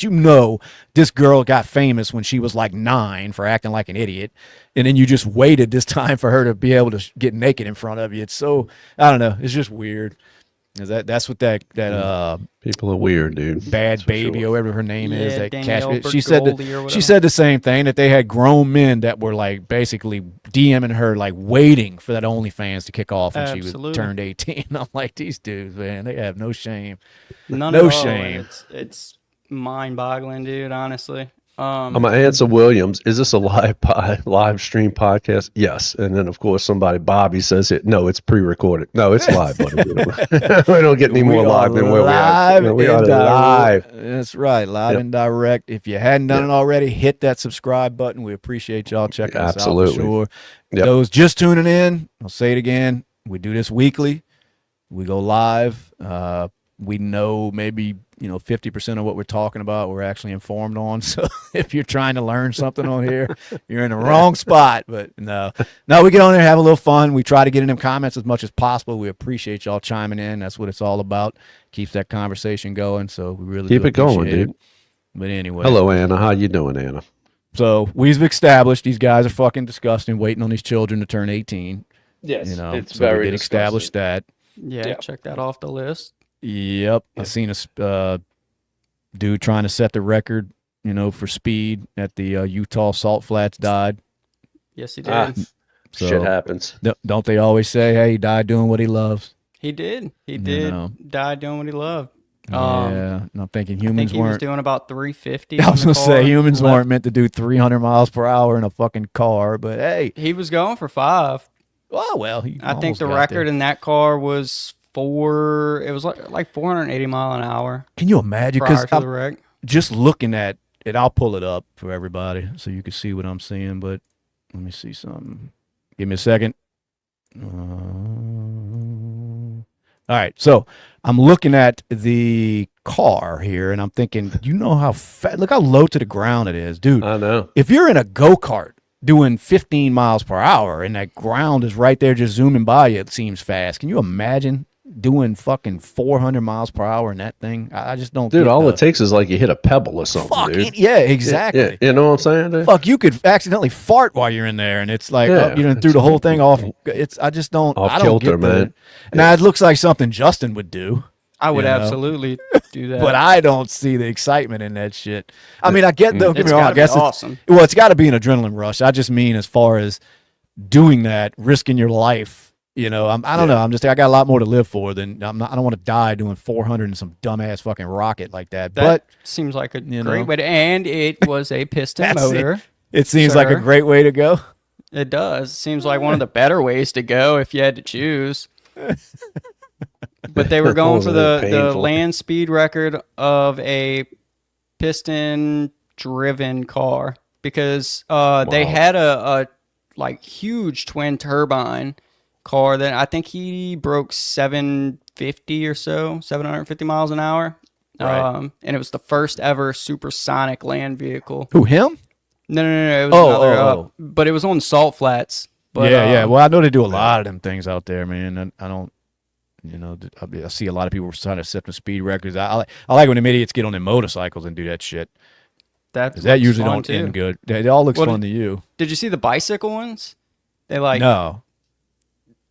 Speaker 1: this girl got famous when she was like 9 for acting like an idiot. And then you just waited this time for her to be able to get naked in front of you. It's so, I don't know. It's just weird. That's what that
Speaker 3: People are weird, dude.
Speaker 1: Bad
Speaker 3: That's for
Speaker 1: Baby
Speaker 3: sure.
Speaker 1: or whatever her name is,
Speaker 2: Yeah,
Speaker 1: that
Speaker 2: Danielle
Speaker 1: she said
Speaker 2: Bergoldi or
Speaker 1: she
Speaker 2: whatever.
Speaker 1: said the same thing, that they had grown men that were like basically DMing her, like waiting for that OnlyFans to kick off when she
Speaker 2: Absolutely.
Speaker 1: was turned 18. I'm like, these dudes, man, they have no shame.
Speaker 2: None
Speaker 1: No
Speaker 2: at all.
Speaker 1: shame.
Speaker 2: It's mind-boggling, dude. Honestly.
Speaker 3: I'm gonna answer Williams. Is this a live stream podcast? Yes. And then of course Bobby says it. No, it's pre-recorded. No, it's live, buddy. We don't get any more
Speaker 1: We
Speaker 3: live
Speaker 1: are
Speaker 3: than where we are.
Speaker 1: live
Speaker 3: We
Speaker 1: and
Speaker 3: are
Speaker 1: direct.
Speaker 3: live.
Speaker 1: That's right, live
Speaker 3: Yep.
Speaker 1: and direct. If you hadn't done it already, hit that subscribe button. We appreciate y'all checking us out
Speaker 3: Absolutely.
Speaker 1: for sure.
Speaker 3: Yep.
Speaker 1: Those just tuning in, I'll say it again. We do this weekly. We go live we know maybe 50% of what we're talking about we're actually informed on. So if you're trying to learn something on here, you're in the wrong spot. But no, we get on there, have a little fun. We try to get in them comments as much as possible. We appreciate y'all chiming in. That's what it's all about. Keeps that conversation going. So we really
Speaker 3: Keep
Speaker 1: do
Speaker 3: it going,
Speaker 1: appreciate
Speaker 3: dude.
Speaker 1: it. But anyway,
Speaker 3: Hello, Anna. How you doing, Anna?
Speaker 1: so we've established these guys are fucking disgusting, waiting on these children to turn 18.
Speaker 3: Yes,
Speaker 1: It's so we did establish that.
Speaker 2: Yeah, check that off the list.
Speaker 1: Yep. I seen a dude trying to set the record, for speed at the Utah Salt Flats died.
Speaker 2: Yes, he did.
Speaker 1: So,
Speaker 3: shit happens.
Speaker 1: Don't they always say, hey, he died doing what he loves?
Speaker 2: He did. He did die doing what he loved.
Speaker 1: Yeah. And I'm thinking
Speaker 2: I think
Speaker 1: humans
Speaker 2: he was
Speaker 1: weren't.
Speaker 2: doing about 350.
Speaker 1: I was
Speaker 2: on the
Speaker 1: going to say
Speaker 2: car.
Speaker 1: humans weren't meant to do 300 miles per hour in a fucking car, but hey.
Speaker 2: He was going for 5.
Speaker 1: Oh, well. He
Speaker 2: I think
Speaker 1: almost
Speaker 2: the
Speaker 1: got
Speaker 2: record
Speaker 1: there.
Speaker 2: in that car was it was like 480 mile an hour
Speaker 1: Can you imagine?
Speaker 2: prior
Speaker 1: Because
Speaker 2: to the wreck.
Speaker 1: just looking at it, I'll pull it up for everybody so you can see what I'm seeing, but let me see something. Give me a second. All right, so I'm looking at the car here, and I'm thinking, how look how low to the ground it is, dude.
Speaker 3: I know.
Speaker 1: If you're in a go-kart doing 15 miles per hour and that ground is right there just zooming by you, it seems fast. Can you imagine doing fucking 400 miles per hour in that thing? I just don't.
Speaker 3: Dude, all it takes is like you hit a pebble or something,
Speaker 1: Fuck
Speaker 3: dude.
Speaker 1: yeah, exactly.
Speaker 3: Yeah, you know what I'm saying, dude?
Speaker 1: Fuck, you could accidentally fart while you're in there, and it's like you done threw the whole thing off. I just don't.
Speaker 3: Off
Speaker 1: I don't
Speaker 3: kilter,
Speaker 1: get
Speaker 3: man.
Speaker 1: Now it looks like something Justin would do,
Speaker 2: I would
Speaker 1: you know.
Speaker 2: absolutely do that.
Speaker 1: but I don't see the excitement in that shit. I mean, I get. Don't get
Speaker 2: It's
Speaker 1: me wrong. I
Speaker 2: gotta be
Speaker 1: guess
Speaker 2: awesome.
Speaker 1: it's got to be an adrenaline rush. I just mean as far as doing that, risking your life. I don't know. I got a lot more to live for than I don't want to die doing 400 in some dumbass fucking rocket like that.
Speaker 2: That
Speaker 1: But
Speaker 2: seems like a
Speaker 1: know.
Speaker 2: great way to, and it was a piston
Speaker 1: That's
Speaker 2: motor.
Speaker 1: it seems like a
Speaker 2: Sure.
Speaker 1: great way to go.
Speaker 2: It does. Seems like one of the better ways to go if you had to choose. But they were going for the
Speaker 3: Painful.
Speaker 2: land speed record of a piston-driven car because they had a like huge twin turbine car that I think he broke 750 or so, 750 miles an hour.
Speaker 1: Right.
Speaker 2: And it was the first ever supersonic land vehicle.
Speaker 1: Who, him?
Speaker 2: No. It was another,
Speaker 1: oh.
Speaker 2: but it was on Salt Flats. But,
Speaker 1: Yeah. Well, I know they do a lot of them things out there, man. I don't, I see a lot of people trying to set the speed records. I like when them idiots get on their motorcycles and do that shit.
Speaker 2: that
Speaker 1: Usually
Speaker 2: fun,
Speaker 1: don't
Speaker 2: too.
Speaker 1: end good. It all looks
Speaker 2: Well,
Speaker 1: fun to you.
Speaker 2: Did you see the bicycle ones? They
Speaker 1: No.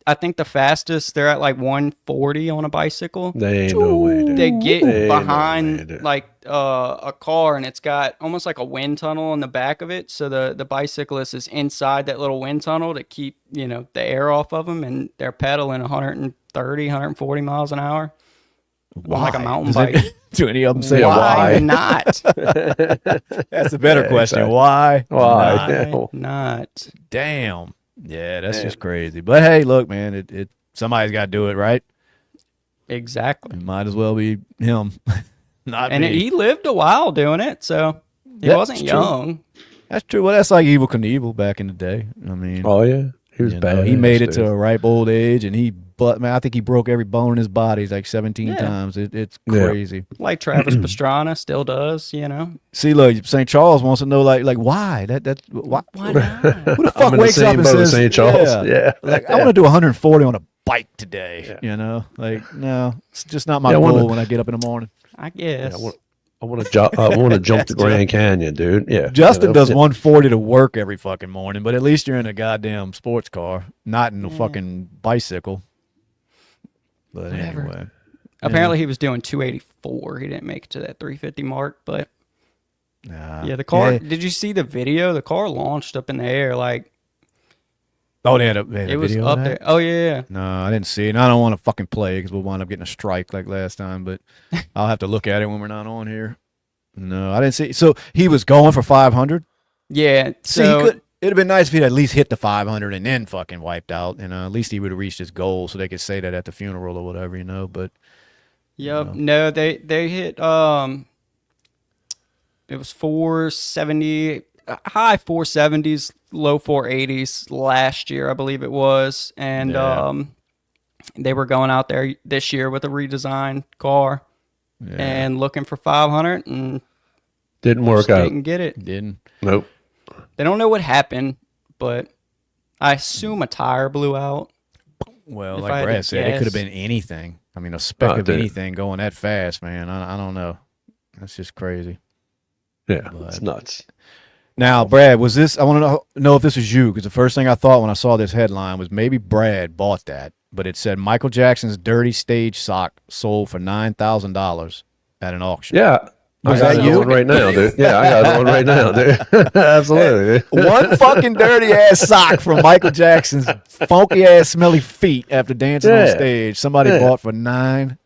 Speaker 2: I think the fastest they're at like 140 on a bicycle.
Speaker 3: They ain't no way, dude.
Speaker 2: They get
Speaker 3: Ain't no way,
Speaker 2: behind
Speaker 3: dude.
Speaker 2: like a car and it's got almost like a wind tunnel in the back of it. So the bicyclist is inside that little wind tunnel to keep, the air off of them, and they're pedaling 130, 140 miles an hour.
Speaker 1: Why?
Speaker 2: On like a mountain
Speaker 1: Does it-
Speaker 2: bike.
Speaker 1: Do any of them say
Speaker 2: Why
Speaker 1: why?
Speaker 2: not?
Speaker 1: That's a better
Speaker 3: Yeah,
Speaker 1: question.
Speaker 3: exactly.
Speaker 1: Why?
Speaker 3: Why?
Speaker 1: Not?
Speaker 3: Yeah.
Speaker 2: Why not?
Speaker 1: Damn. Yeah, that's just crazy. But hey, look, man, it somebody's got to do it, right?
Speaker 2: Exactly.
Speaker 1: It might as well be him, not
Speaker 2: And
Speaker 1: me.
Speaker 2: he lived a while doing it, so he
Speaker 1: That's
Speaker 2: wasn't
Speaker 1: true.
Speaker 2: young.
Speaker 1: That's true. Well, that's like Evil Knievel back in the day. I mean,
Speaker 3: Oh yeah, he was bad.
Speaker 1: he made it to a ripe old age, and I think he broke every bone in his body like 17
Speaker 2: Yeah.
Speaker 1: times. It's
Speaker 3: Yeah.
Speaker 1: crazy.
Speaker 2: Like Travis Pastrana still does,
Speaker 1: See, look, St. Charles wants to know, like why? That's why?
Speaker 2: Why not?
Speaker 1: Who the fuck
Speaker 3: I'm in the
Speaker 1: wakes up
Speaker 3: same
Speaker 1: and
Speaker 3: boat as
Speaker 1: says,
Speaker 3: St. Charles. Yeah.
Speaker 1: like I want to do 140 on a bike today? Like no, it's just not my
Speaker 3: Yeah, I
Speaker 1: goal
Speaker 3: wanna-
Speaker 1: when I get up in the morning.
Speaker 2: I guess.
Speaker 3: I want to jump the Grand Canyon, dude. Yeah.
Speaker 1: Justin does 140 to work every fucking morning, but at least you're in a goddamn sports car, not in a fucking bicycle. But
Speaker 2: Whatever.
Speaker 1: anyway,
Speaker 2: Apparently he was doing 284. He didn't make it to that 350 mark, but
Speaker 1: nah.
Speaker 2: the car.
Speaker 1: Yeah.
Speaker 2: Did you see the video? The car launched up in the air like
Speaker 1: Oh, they had a
Speaker 2: it was
Speaker 1: video
Speaker 2: up
Speaker 1: of
Speaker 2: there.
Speaker 1: that?
Speaker 2: Oh yeah.
Speaker 1: No, I didn't see it. And I don't want to fucking play because we'll wind up getting a strike like last time. But I'll have to look at it when we're not on here. No, I didn't see. So he was going for 500.
Speaker 2: Yeah.
Speaker 1: See,
Speaker 2: So
Speaker 1: it'd have been nice if he'd at least hit the 500 and then fucking wiped out. At least he would have reached his goal, so they could say that at the funeral or whatever, But
Speaker 2: yep. No, they hit it was 470, high 470s, low 480s last year, I believe it was. And
Speaker 1: Yeah.
Speaker 2: They were going out there this year with a redesigned car and looking for 500 and
Speaker 3: Didn't work out.
Speaker 2: didn't get it.
Speaker 1: Didn't.
Speaker 3: Nope.
Speaker 2: They don't know what happened, but I assume a tire blew out.
Speaker 1: Well,
Speaker 2: If I
Speaker 1: like
Speaker 2: had to
Speaker 1: Brad said, it could have
Speaker 2: guess.
Speaker 1: been anything. I mean, a speck of
Speaker 3: dude.
Speaker 1: anything going that fast, man. I don't know. That's just crazy.
Speaker 3: Yeah, it's nuts.
Speaker 1: Now, Brad, was this? I want to know if this is you, because the first thing I thought when I saw this headline was maybe Brad bought that, but it said Michael Jackson's dirty stage sock sold for $9,000 at an auction.
Speaker 3: Yeah.
Speaker 1: Was
Speaker 3: I got
Speaker 1: that
Speaker 3: it
Speaker 1: you?
Speaker 3: on right now, dude. Yeah, I got it on right now, dude. Absolutely. Dude.
Speaker 1: One fucking dirty ass sock from Michael Jackson's funky ass smelly feet after dancing on stage. Somebody bought for $9,000.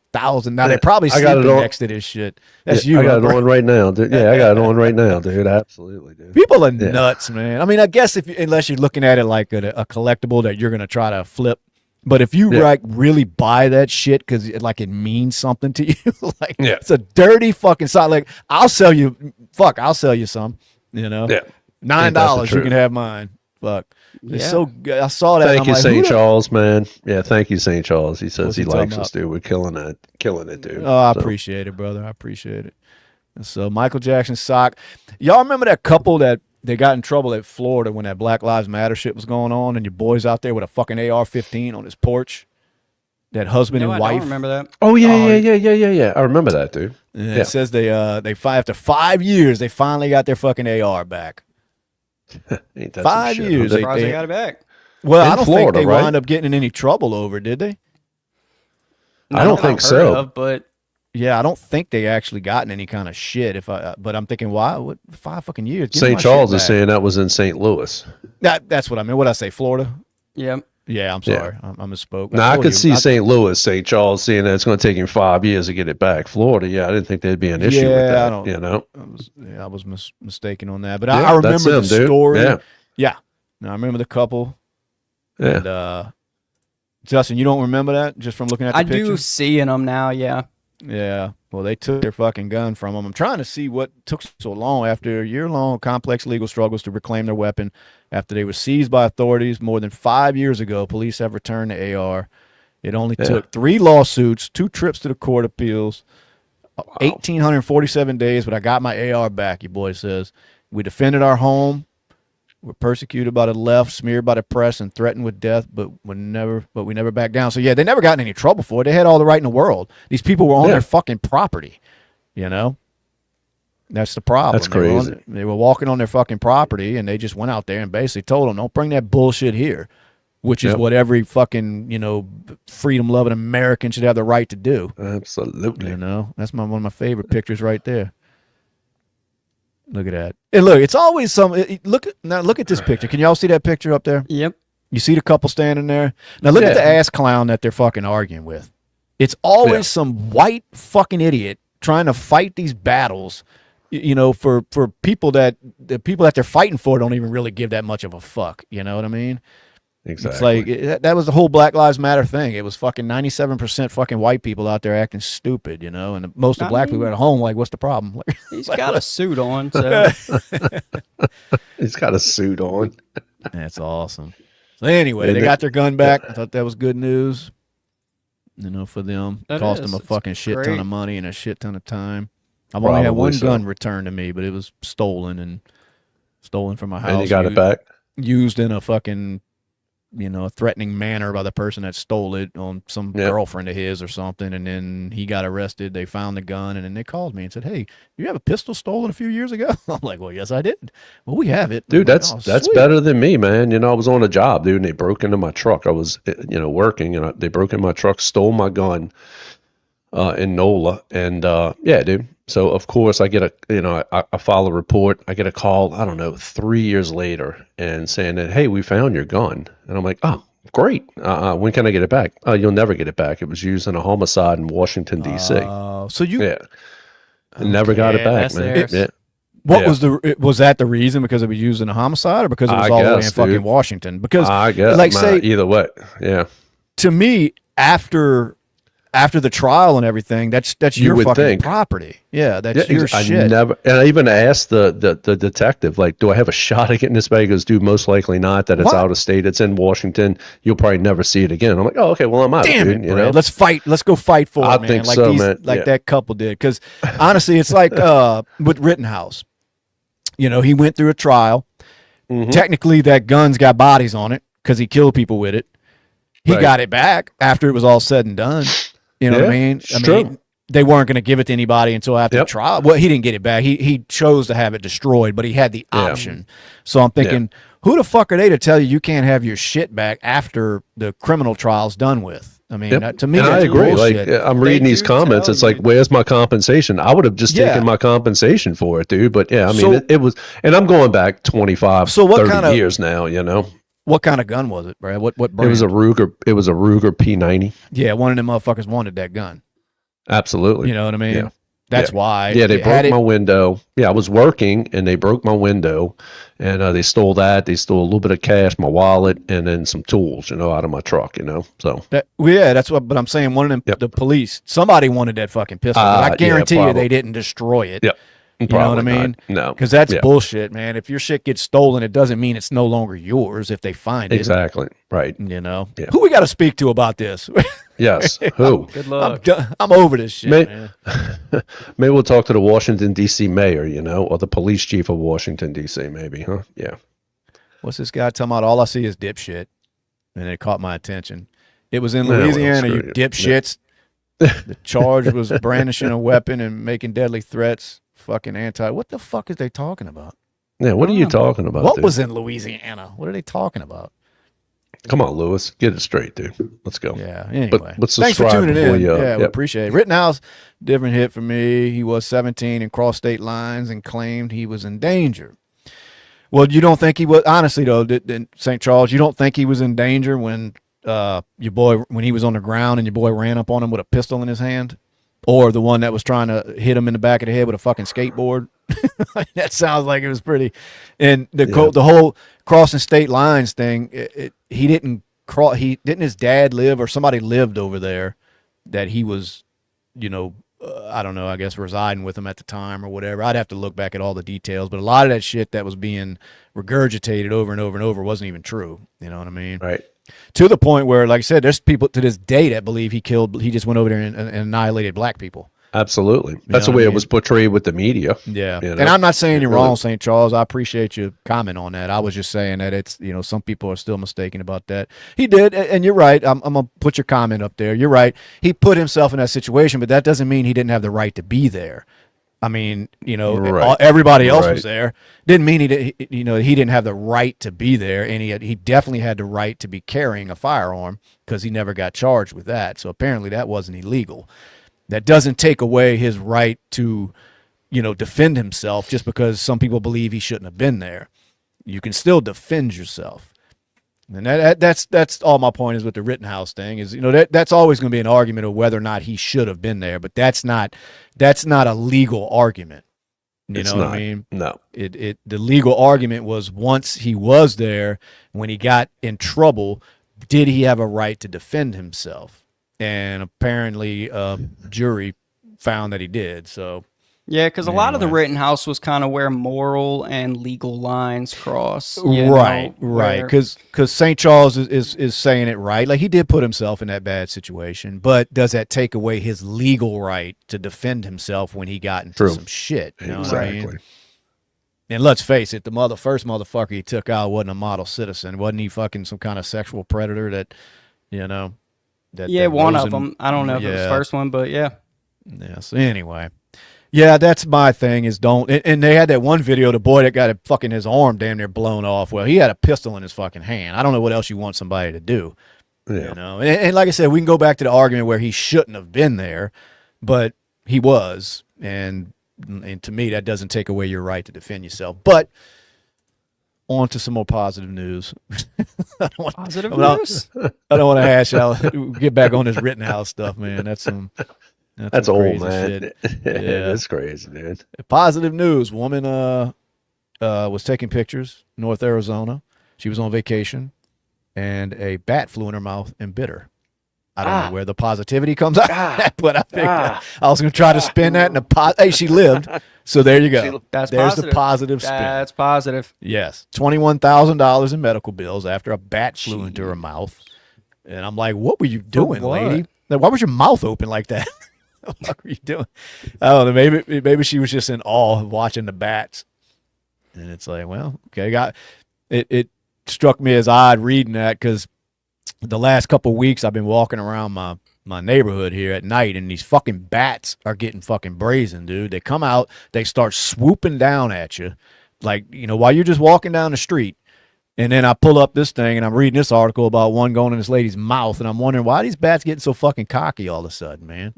Speaker 1: Now they probably sleeping next to this shit. That's you.
Speaker 3: I got it on right now, dude. Yeah, I got it on right now, dude. Absolutely, dude.
Speaker 1: People are nuts, man. I mean, I guess unless you're looking at it like a collectible that you're gonna try to flip. But if you like really buy that shit because it means something to you, like it's a dirty fucking sock. Like I'll sell you some. You know, $9 you can have mine. Fuck, it's so good. I saw that.
Speaker 3: Thank you,
Speaker 1: like,
Speaker 3: St. Charles, man. Yeah, thank you, St. Charles. He says
Speaker 1: What's
Speaker 3: he
Speaker 1: he
Speaker 3: likes
Speaker 1: talking
Speaker 3: us, dude. We're killing it, dude.
Speaker 1: Oh, I appreciate it, brother. I appreciate it. And so Michael Jackson's sock. Y'all remember that couple that they got in trouble at Florida when that Black Lives Matter shit was going on, and your boy's out there with a fucking AR-15 on his porch? That husband and
Speaker 2: I
Speaker 1: wife.
Speaker 2: don't remember that.
Speaker 3: Oh yeah. I remember that, dude.
Speaker 1: Yeah. It says after 5 years they finally got their fucking AR back.
Speaker 3: Ain't that
Speaker 1: 5
Speaker 3: some shit,
Speaker 1: years.
Speaker 3: huh?
Speaker 2: They got it back.
Speaker 1: Well,
Speaker 3: In
Speaker 1: I don't
Speaker 3: Florida,
Speaker 1: think they
Speaker 3: right?
Speaker 1: wound up getting in any trouble over it, did they?
Speaker 3: I don't think so.
Speaker 2: But
Speaker 1: Yeah, I don't think they actually gotten any kind of shit. But I'm thinking, why? What 5 fucking years? Give me
Speaker 3: St.
Speaker 1: my
Speaker 3: Charles
Speaker 1: shit
Speaker 3: is
Speaker 1: back.
Speaker 3: saying that was in St. Louis.
Speaker 1: That's what I mean. What I say, Florida?
Speaker 2: yeah,
Speaker 1: Yeah, I'm sorry. I misspoke.
Speaker 3: Now I
Speaker 1: told
Speaker 3: could
Speaker 1: you,
Speaker 3: see St. Louis, St. Charles saying that it's going to take him 5 years to get it back. Florida, I didn't think there'd be an issue with that.
Speaker 1: I don't.
Speaker 3: You know,
Speaker 1: I was mistaken on that, but
Speaker 3: Yeah,
Speaker 1: I remember
Speaker 3: that's
Speaker 1: the
Speaker 3: him, dude.
Speaker 1: story.
Speaker 3: Yeah.
Speaker 1: Now I remember the couple.
Speaker 3: Yeah.
Speaker 1: And Justin, you don't remember that just from looking at the
Speaker 2: I
Speaker 1: picture?
Speaker 2: do see in them now. Yeah,
Speaker 1: Yeah. Well, they took their fucking gun from them. I'm trying to see what took so long after year-long complex legal struggles to reclaim their weapon. After they were seized by authorities more than 5 years ago, police have returned the AR. It only took 3 lawsuits, 2 trips to the court appeals, 1,847 days, but I got my AR back, your boy says. We defended our home. We're persecuted by the left, smeared by the press, and threatened with death, but we never backed down. So, yeah, they never got in any trouble for it. They had all the right in the world. These people were on their fucking property, you know? That's the problem.
Speaker 3: That's crazy.
Speaker 1: They were walking on their fucking property, and they just went out there and basically told them, don't bring that bullshit here, which is what every fucking, freedom-loving American should have the right to do.
Speaker 3: Absolutely.
Speaker 1: You know? That's one of my favorite pictures right there. Look at that. And look, it's always look at this picture. Can y'all see that picture up there?
Speaker 2: yep.
Speaker 1: You see the couple standing there? Now look at the ass clown that they're fucking arguing with. It's always some white fucking idiot trying to fight these battles, for people that the people that they're fighting for don't even really give that much of a fuck. You know what I mean?
Speaker 3: Exactly.
Speaker 1: It's like that was the whole Black Lives Matter thing. It was fucking 97% fucking white people out there acting stupid, and most of the black people at home like, what's the problem? Like,
Speaker 2: He's got a suit on, so
Speaker 3: He's got a suit on.
Speaker 1: that's awesome. So anyway, they got their gun back. I thought that was good news. For them.
Speaker 2: That
Speaker 1: Cost
Speaker 2: is.
Speaker 1: them a
Speaker 2: It's
Speaker 1: fucking shit ton
Speaker 2: great.
Speaker 1: of money and a shit ton of time. I've only had one
Speaker 3: Probably so.
Speaker 1: gun returned to me, but it was stolen from my house.
Speaker 3: And you got it back?
Speaker 1: Used in a fucking, a threatening manner by the person that stole it on some girlfriend of his or something. And then he got arrested. They found the gun, and then they called me and said, "Hey, you have a pistol stolen a few years ago?" I'm like, "Well, yes, I did." "Well, we have it."
Speaker 3: Dude,
Speaker 1: I'm like,
Speaker 3: that's
Speaker 1: sweet.
Speaker 3: better than me, man. I was on a job, dude, and they broke into my truck. I was, working, and they broke in my truck, stole my gun in NOLA. And, dude. So, of course, I get I file a report. I get a call, I don't know, 3 years later and saying that, "Hey, we found your gun." And I'm like, "Oh, great. When can I get it back?" "Oh, you'll never get it back. It was used in a homicide in Washington, D.C.
Speaker 1: So you...
Speaker 3: Yeah. Never got it back,
Speaker 2: that's
Speaker 3: man.
Speaker 2: theirs.
Speaker 3: Yeah.
Speaker 1: What was that the reason? Because it was used in a homicide, or because it was
Speaker 3: I
Speaker 1: all the way in
Speaker 3: guess,
Speaker 1: fucking
Speaker 3: dude.
Speaker 1: Washington? Because
Speaker 3: I guess.
Speaker 1: like say
Speaker 3: Either way. Yeah.
Speaker 1: to me, after after the trial and everything, that's
Speaker 3: You
Speaker 1: your
Speaker 3: would
Speaker 1: fucking
Speaker 3: think.
Speaker 1: property. Yeah, that's
Speaker 3: Yeah,
Speaker 1: your
Speaker 3: I
Speaker 1: shit.
Speaker 3: never, and I even asked the detective, like, do I have a shot at getting this back? He goes, dude, most likely not. That it's
Speaker 1: What?
Speaker 3: out of state. It's in Washington. You'll probably never see it again. I'm like, oh, okay, well, I'm out,
Speaker 1: Damn
Speaker 3: dude.
Speaker 1: it,
Speaker 3: You
Speaker 1: Brad.
Speaker 3: know,
Speaker 1: Let's fight. Let's go fight for
Speaker 3: I
Speaker 1: it, man.
Speaker 3: think
Speaker 1: Like
Speaker 3: so, man.
Speaker 1: like
Speaker 3: Yeah.
Speaker 1: that couple did. Because honestly, it's like with Rittenhouse. You know, he went through a trial.
Speaker 3: Mhm.
Speaker 1: Technically, that gun's got bodies on it because he killed people with it. He
Speaker 3: Right.
Speaker 1: got it back after it was all said and done. You know what I
Speaker 3: Yeah,
Speaker 1: mean?
Speaker 3: it's
Speaker 1: I
Speaker 3: true.
Speaker 1: mean, they weren't going to give it to anybody until after
Speaker 3: Yep.
Speaker 1: the trial. Well, he didn't get it back. He chose to have it destroyed, but he had the
Speaker 3: Yeah.
Speaker 1: option. So I'm thinking, who the fuck are they to tell you can't have your shit back after the criminal trial's done with? I mean,
Speaker 3: Yep.
Speaker 1: to me,
Speaker 3: And I
Speaker 1: that's
Speaker 3: agree.
Speaker 1: bullshit.
Speaker 3: Like, I'm reading these
Speaker 2: do
Speaker 3: comments.
Speaker 2: tell
Speaker 3: It's like,
Speaker 2: you-
Speaker 3: where's my compensation? I would have just
Speaker 1: Yeah.
Speaker 3: taken my compensation for it, dude. But yeah, I mean,
Speaker 1: So-
Speaker 3: it was, and I'm going back 25,
Speaker 1: So what
Speaker 3: 30
Speaker 1: kind of-
Speaker 3: years now, you know.
Speaker 1: What kind of gun was it, Brad? What
Speaker 3: It
Speaker 1: brand?
Speaker 3: was a Ruger. It was a Ruger P90.
Speaker 1: Yeah, one of them motherfuckers wanted that gun.
Speaker 3: Absolutely.
Speaker 1: You know what I mean?
Speaker 3: Yeah.
Speaker 1: That's
Speaker 3: Yeah.
Speaker 1: why.
Speaker 3: Yeah, they
Speaker 1: it had
Speaker 3: broke my
Speaker 1: it.
Speaker 3: window. Yeah, I was working and they broke my window, and they stole that. They stole a little bit of cash, my wallet, and then some tools, you know, out of my truck, you know. So
Speaker 1: Well, yeah, that's what. But I'm saying one of them,
Speaker 3: Yep.
Speaker 1: the police, somebody wanted that fucking pistol. 'Cause I
Speaker 3: yeah,
Speaker 1: guarantee you
Speaker 3: probably.
Speaker 1: they didn't destroy it.
Speaker 3: Yep.
Speaker 1: You know what I
Speaker 3: Probably not.
Speaker 1: mean?
Speaker 3: No,
Speaker 1: Because that's
Speaker 3: Yeah.
Speaker 1: bullshit, man. If your shit gets stolen, it doesn't mean it's no longer yours if they find it.
Speaker 3: Exactly. Right.
Speaker 1: You know,
Speaker 3: Yeah.
Speaker 1: who we got to speak to about this?
Speaker 3: Yes. Who?
Speaker 2: Good
Speaker 1: I'm
Speaker 2: luck.
Speaker 1: done. I'm over this shit,
Speaker 3: May-
Speaker 1: man.
Speaker 3: Maybe we'll talk to the Washington D.C. mayor, you know, or the police chief of Washington D.C. Maybe, huh? Yeah.
Speaker 1: What's this guy talking about? All I see is dipshit, and it caught my attention. It was in
Speaker 3: Yeah, well,
Speaker 1: Louisiana, you
Speaker 3: screw you.
Speaker 1: dipshits. The charge was brandishing a weapon and making deadly threats. Fucking anti. What the fuck is they talking about?
Speaker 3: Yeah. What are you talking about?
Speaker 1: What
Speaker 3: dude?
Speaker 1: was in Louisiana? What are they talking about?
Speaker 3: Come on, Lewis, get it straight, dude. Let's go.
Speaker 1: Yeah. Anyway,
Speaker 3: But
Speaker 1: thanks for
Speaker 3: subscribe
Speaker 1: tuning
Speaker 3: before
Speaker 1: in.
Speaker 3: you,
Speaker 1: Yeah, we
Speaker 3: yep.
Speaker 1: appreciate it. Rittenhouse, different hit for me. He was 17 and crossed state lines and claimed he was in danger. Well, you don't think he was? Honestly, though, St. Charles, you don't think he was in danger when your boy, when he was on the ground and your boy ran up on him with a pistol in his hand, or the one that was trying to hit him in the back of the head with a fucking skateboard? That sounds like it was pretty. And the whole crossing state lines thing, he didn't cross. Didn't his dad live or somebody lived over there that he was, you know, I don't know, I guess residing with him at the time or whatever. I'd have to look back at all the details, but a lot of that shit that was being regurgitated over and over and over wasn't even true. You know what I mean?
Speaker 3: Right.
Speaker 1: To the point where, like I said, there's people to this day that believe he just went over there and annihilated black people.
Speaker 3: Absolutely. That's
Speaker 1: know
Speaker 3: the
Speaker 1: what
Speaker 3: way
Speaker 1: I
Speaker 3: it
Speaker 1: mean?
Speaker 3: was portrayed with the media.
Speaker 1: Yeah.
Speaker 3: You know?
Speaker 1: And I'm not saying you're
Speaker 3: Really.
Speaker 1: wrong, St. Charles. I appreciate you comment on that. I was just saying that it's, you know, some people are still mistaken about that. He did, and you're right. I'm going to put your comment up there. You're right. He put himself in that situation, but that doesn't mean he didn't have the right to be there. I mean, you know,
Speaker 3: Right.
Speaker 1: everybody else
Speaker 3: Right.
Speaker 1: was there. Didn't mean he didn't have the right to be there, and he definitely had the right to be carrying a firearm because he never got charged with that. So apparently that wasn't illegal. That doesn't take away his right to, you know, defend himself just because some people believe he shouldn't have been there. You can still defend yourself. And that's all my point is with the Rittenhouse thing is, you know, that's always going to be an argument of whether or not he should have been there, but that's not a legal argument. You
Speaker 3: It's
Speaker 1: know what
Speaker 3: not.
Speaker 1: I mean?
Speaker 3: No.
Speaker 1: The legal argument was once he was there, when he got in trouble, did he have a right to defend himself? And apparently a jury found that he did. So
Speaker 2: Yeah, because a lot of the
Speaker 1: Anyway.
Speaker 2: Rittenhouse was kind of where moral and legal lines cross.
Speaker 1: right.
Speaker 2: where-
Speaker 1: Because St. Charles is saying it right. Like he did put himself in that bad situation, but does that take away his legal right to defend himself when he got into
Speaker 3: True.
Speaker 1: some shit? You know what I
Speaker 3: Exactly.
Speaker 1: mean? And let's face it, the first motherfucker he took out wasn't a model citizen. Wasn't he fucking some kind of sexual predator that, you know?
Speaker 2: Yeah,
Speaker 1: that
Speaker 2: one
Speaker 1: rose
Speaker 2: of
Speaker 1: in-
Speaker 2: them. I don't know if it was the
Speaker 1: Yeah.
Speaker 2: first one, but yeah.
Speaker 1: Yeah. So anyway, yeah, that's my thing is don't. And they had that one video, the boy that got fucking his arm damn near blown off. Well, he had a pistol in his fucking hand. I don't know what else you want somebody to do.
Speaker 3: Yeah.
Speaker 1: You know, and like I said, we can go back to the argument where he shouldn't have been there, but he was, and to me that doesn't take away your right to defend yourself. But on to some more positive news.
Speaker 2: Positive
Speaker 1: Well,
Speaker 2: news.
Speaker 1: I don't want to hash out. Get back on this Rittenhouse stuff, man. That's some
Speaker 3: That's old,
Speaker 1: crazy
Speaker 3: man.
Speaker 1: shit.
Speaker 3: Yeah. That's crazy, dude.
Speaker 1: Positive news. Woman was taking pictures, North Arizona. She was on vacation, and a bat flew in her mouth and bit her. I don't know where the positivity comes out, of that, but I figured I was going to try to spin that in a hey, she lived. So there you go.
Speaker 2: There's
Speaker 1: the positive spin.
Speaker 2: That's positive.
Speaker 1: Yes. $21,000 in medical bills after a bat flew into her mouth. And I'm like, what were you doing, lady? Like, why was your mouth open like that? What the fuck were you doing? I don't know. Maybe she was just in awe of watching the bats. And it's like, well, okay. It struck me as odd reading that because the last couple of weeks I've been walking around my neighborhood here at night, and these fucking bats are getting fucking brazen, dude. They come out, they start swooping down at you, like, while you're just walking down the street. And then I pull up this thing, and I'm reading this article about one going in this lady's mouth, and I'm wondering why these bats getting so fucking cocky all of a sudden, man.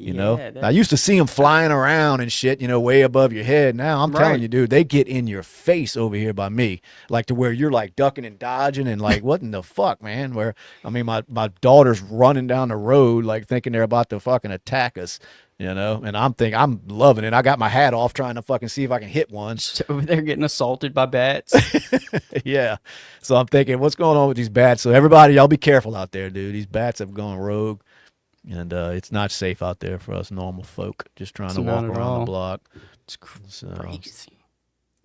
Speaker 1: I used to see them flying around and shit, way above your head. Now I'm telling you, dude, they get in your face over here by me, like to where you're like ducking and dodging and like, what in the fuck, man? Where, my daughter's running down the road, like thinking they're about to fucking attack us, and I'm loving it. I got my hat off trying to fucking see if I can hit one.
Speaker 2: Just over there getting assaulted by bats.
Speaker 1: Yeah. So I'm thinking, what's going on with these bats? So everybody, y'all be careful out there, dude. These bats have gone rogue. And it's not safe out there for us normal folk just trying to walk around the block.
Speaker 2: It's crazy.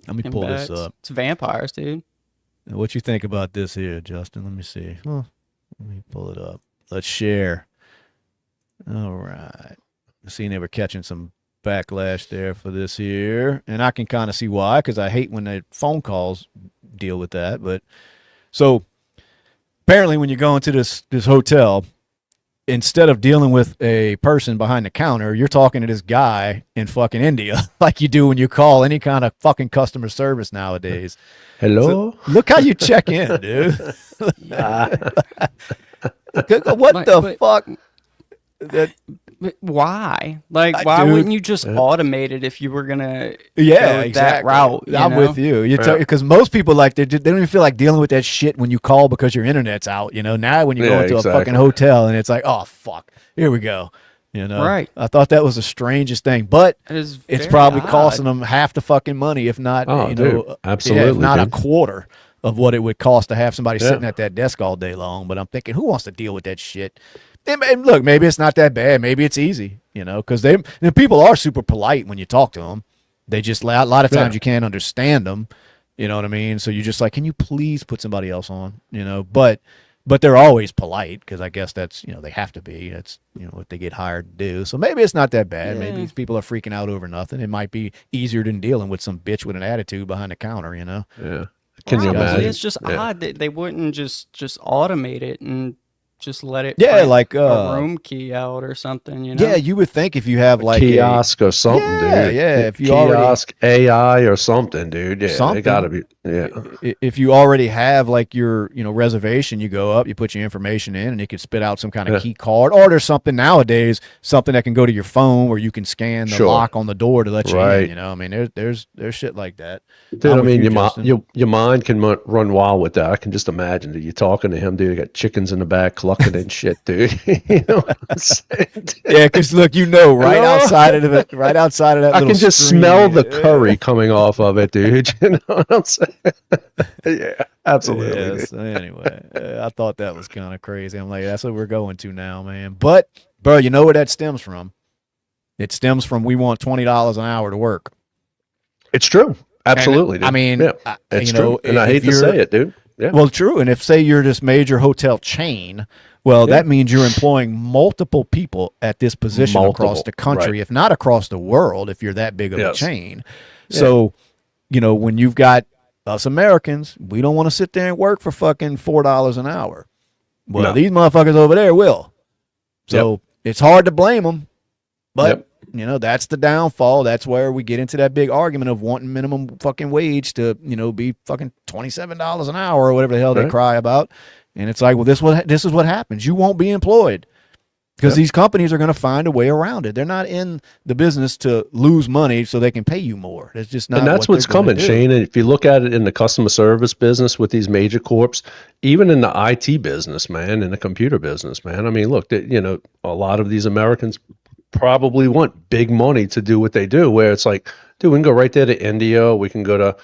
Speaker 1: Let me pull this up.
Speaker 2: It's vampires, dude.
Speaker 1: What you think about this here, Justin? Let me see. Let me pull it up. Let's share. All right. I see they were catching some backlash there for this here. And I can kind of see why, because I hate when the phone calls deal with that. But so apparently when you go into this hotel, instead of dealing with a person behind the counter, you're talking to this guy in fucking India like you do when you call any kind of fucking customer service nowadays.
Speaker 3: Hello?
Speaker 1: So look how you check in, dude. What the fuck?
Speaker 2: Why? Like, why wouldn't you just automate it if you were gonna go that route?
Speaker 1: I'm with you. Because most people they don't even feel like dealing with that shit when you call because your internet's out. Now when you go into a fucking hotel and it's like, oh fuck, here we go.
Speaker 2: Right.
Speaker 1: I thought that was the strangest thing, but it's probably costing them half the fucking money, if not,
Speaker 3: absolutely,
Speaker 1: if not a quarter of what it would cost to have somebody sitting at that desk all day long. But I'm thinking, who wants to deal with that shit? And look, maybe it's not that bad. Maybe it's easy, because people are super polite when you talk to them. They just, a lot of times you can't understand them. You know what I mean? So you're just like, can you please put somebody else on? But they're always polite because I guess that's, they have to be. That's, what they get hired to do. So maybe it's not that bad. Maybe these people are freaking out over nothing. It might be easier than dealing with some bitch with an attitude behind the counter,
Speaker 3: Yeah. Can you imagine?
Speaker 2: It's just odd that they wouldn't just automate it and just let it
Speaker 1: like
Speaker 2: a room key out or something,
Speaker 1: Yeah, you would think if you have like
Speaker 3: kiosk or something, dude.
Speaker 1: Yeah, if you
Speaker 3: kiosk AI or something, dude. Yeah,
Speaker 1: something.
Speaker 3: It gotta be. Yeah.
Speaker 1: If you already have like your reservation, you go up, you put your information in, and it could spit out some kind of key card, or there's something nowadays, something that can go to your phone where you can scan the lock on the door to let you in. There's shit like that.
Speaker 3: Dude, your mind can run wild with that. I can just imagine that you're talking to him, dude. You got chickens in the back clucking and shit, dude. You know what I'm saying?
Speaker 1: Yeah, because look, outside of that,
Speaker 3: I can just smell the curry coming off of it, dude. You know what I'm saying? Yeah, absolutely.
Speaker 1: Yeah, so anyway, I thought that was kind of crazy. I'm like, that's what we're going to now, man. But, bro, you know where that stems from? It stems from we want $20 an hour to work.
Speaker 3: It's true. Absolutely.
Speaker 1: And,
Speaker 3: dude. It's true. And I hate to say it, dude. Yeah.
Speaker 1: Well, true. And if, say, you're this major hotel chain, that means you're employing multiple people at this position across the country, if not across the world, if you're that big of a chain. Yeah. So, when you've got us Americans, we don't want to sit there and work for fucking $4 an hour. Well, these motherfuckers over there will. So it's hard to blame them. But, that's the downfall. That's where we get into that big argument of wanting minimum fucking wage to, be fucking $27 an hour or whatever the hell they cry about. And it's like, well, this is what happens. You won't be employed because these companies are going to find a way around it. They're not in the business to lose money so they can pay you more. It's just not.
Speaker 3: And that's what's coming, Shane. And if you look at it in the customer service business with these major corps, even in the IT business, man, in the computer business, man. I mean, look, a lot of these Americans probably want big money to do what they do, where it's like, dude, we can go right there to India, we can go to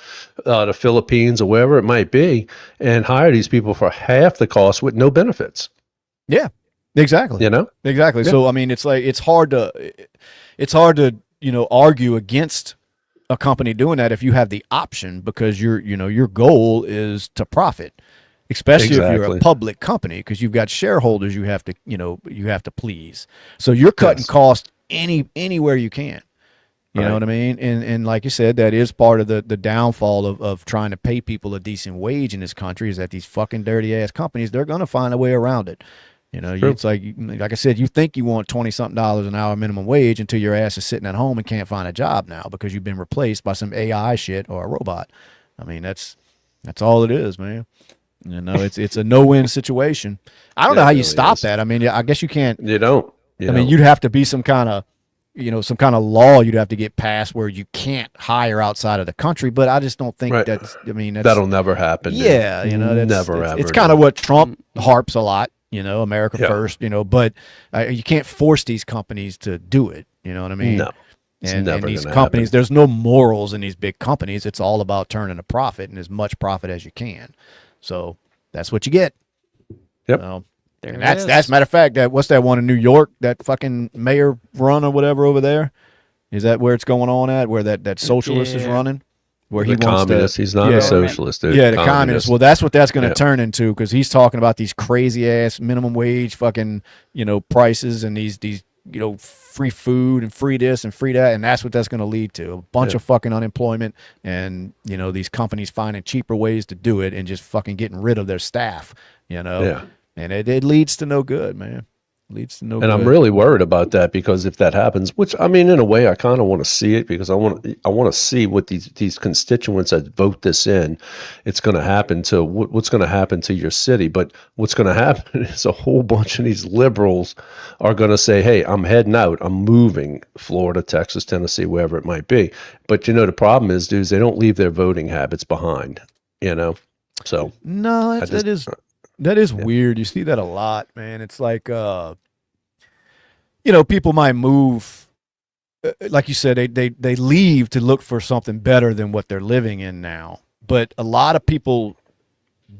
Speaker 3: the Philippines or wherever it might be and hire these people for half the cost with no benefits.
Speaker 1: Yeah. Exactly.
Speaker 3: You know?
Speaker 1: Exactly.
Speaker 3: Yeah.
Speaker 1: So I mean, it's like it's hard to argue against a company doing that if you have the option, because your goal is to profit, especially if you're a
Speaker 3: Exactly.
Speaker 1: public company, because you've got shareholders you have to please. So you're cutting
Speaker 3: Yes.
Speaker 1: costs anywhere you can. You know
Speaker 3: Right.
Speaker 1: what I mean? And like you said, that is part of the downfall of trying to pay people a decent wage in this country, is that these fucking dirty ass companies, they're going to find a way around it.
Speaker 3: True.
Speaker 1: It's like I said, you think you want $20-something an hour minimum wage until your ass is sitting at home and can't find a job now because you've been replaced by some AI shit or a robot. I mean, that's all it is, man. It's a no-win situation. I don't know
Speaker 3: It
Speaker 1: how you
Speaker 3: really
Speaker 1: stop
Speaker 3: is.
Speaker 1: that. I mean, I guess you can't.
Speaker 3: You don't.
Speaker 1: I mean, you'd have to be some kind of law you'd have to get passed where you can't hire outside of the country. But I just don't think
Speaker 3: Right. That'll never happen. Dude.
Speaker 1: Yeah,
Speaker 3: never
Speaker 1: it's,
Speaker 3: ever.
Speaker 1: it's kind of what Trump harps a lot. America
Speaker 3: Yeah.
Speaker 1: first. But you can't force these companies to do it. You know what I mean?
Speaker 3: No. It's
Speaker 1: And
Speaker 3: never
Speaker 1: these
Speaker 3: gonna
Speaker 1: companies,
Speaker 3: happen.
Speaker 1: there's no morals in these big companies. It's all about turning a profit and as much profit as you can. So that's what you get.
Speaker 3: Yep.
Speaker 2: There
Speaker 1: And
Speaker 2: it
Speaker 1: that's
Speaker 2: is.
Speaker 1: matter of fact, what's that one in New York, that fucking mayor run or whatever over there? Is that where it's going on at? Where that socialist is
Speaker 2: Yeah.
Speaker 1: running? Where
Speaker 3: The
Speaker 1: he wants
Speaker 3: communist.
Speaker 1: to,
Speaker 3: He's not
Speaker 1: yeah,
Speaker 3: a socialist. Dude.
Speaker 1: yeah, the communists. Well, that's what that's going to
Speaker 3: Yeah.
Speaker 1: turn into, because he's talking about these crazy ass minimum wage fucking prices and these free food and free this and free that, and that's what that's going to lead to, a bunch
Speaker 3: Yeah.
Speaker 1: of fucking unemployment, and these companies finding cheaper ways to do it and just fucking getting rid of their staff.
Speaker 3: Yeah.
Speaker 1: And it leads to no good, man. Leads to no good.
Speaker 3: And I'm really worried about that, because if that happens, which I mean, in a way, I kind of want to see it, because I want to see what these constituents that vote this in, it's going to happen to what's going to happen to your city. But what's going to happen is a whole bunch of these liberals are going to say, "Hey, I'm heading out. I'm moving, Florida, Texas, Tennessee, wherever it might be." But the problem is, dudes, they don't leave their voting habits behind. So
Speaker 1: No,
Speaker 3: I just-
Speaker 1: that is weird. You see that a lot, man. It's like people might move, like you said, they leave to look for something better than what they're living in now. But a lot of people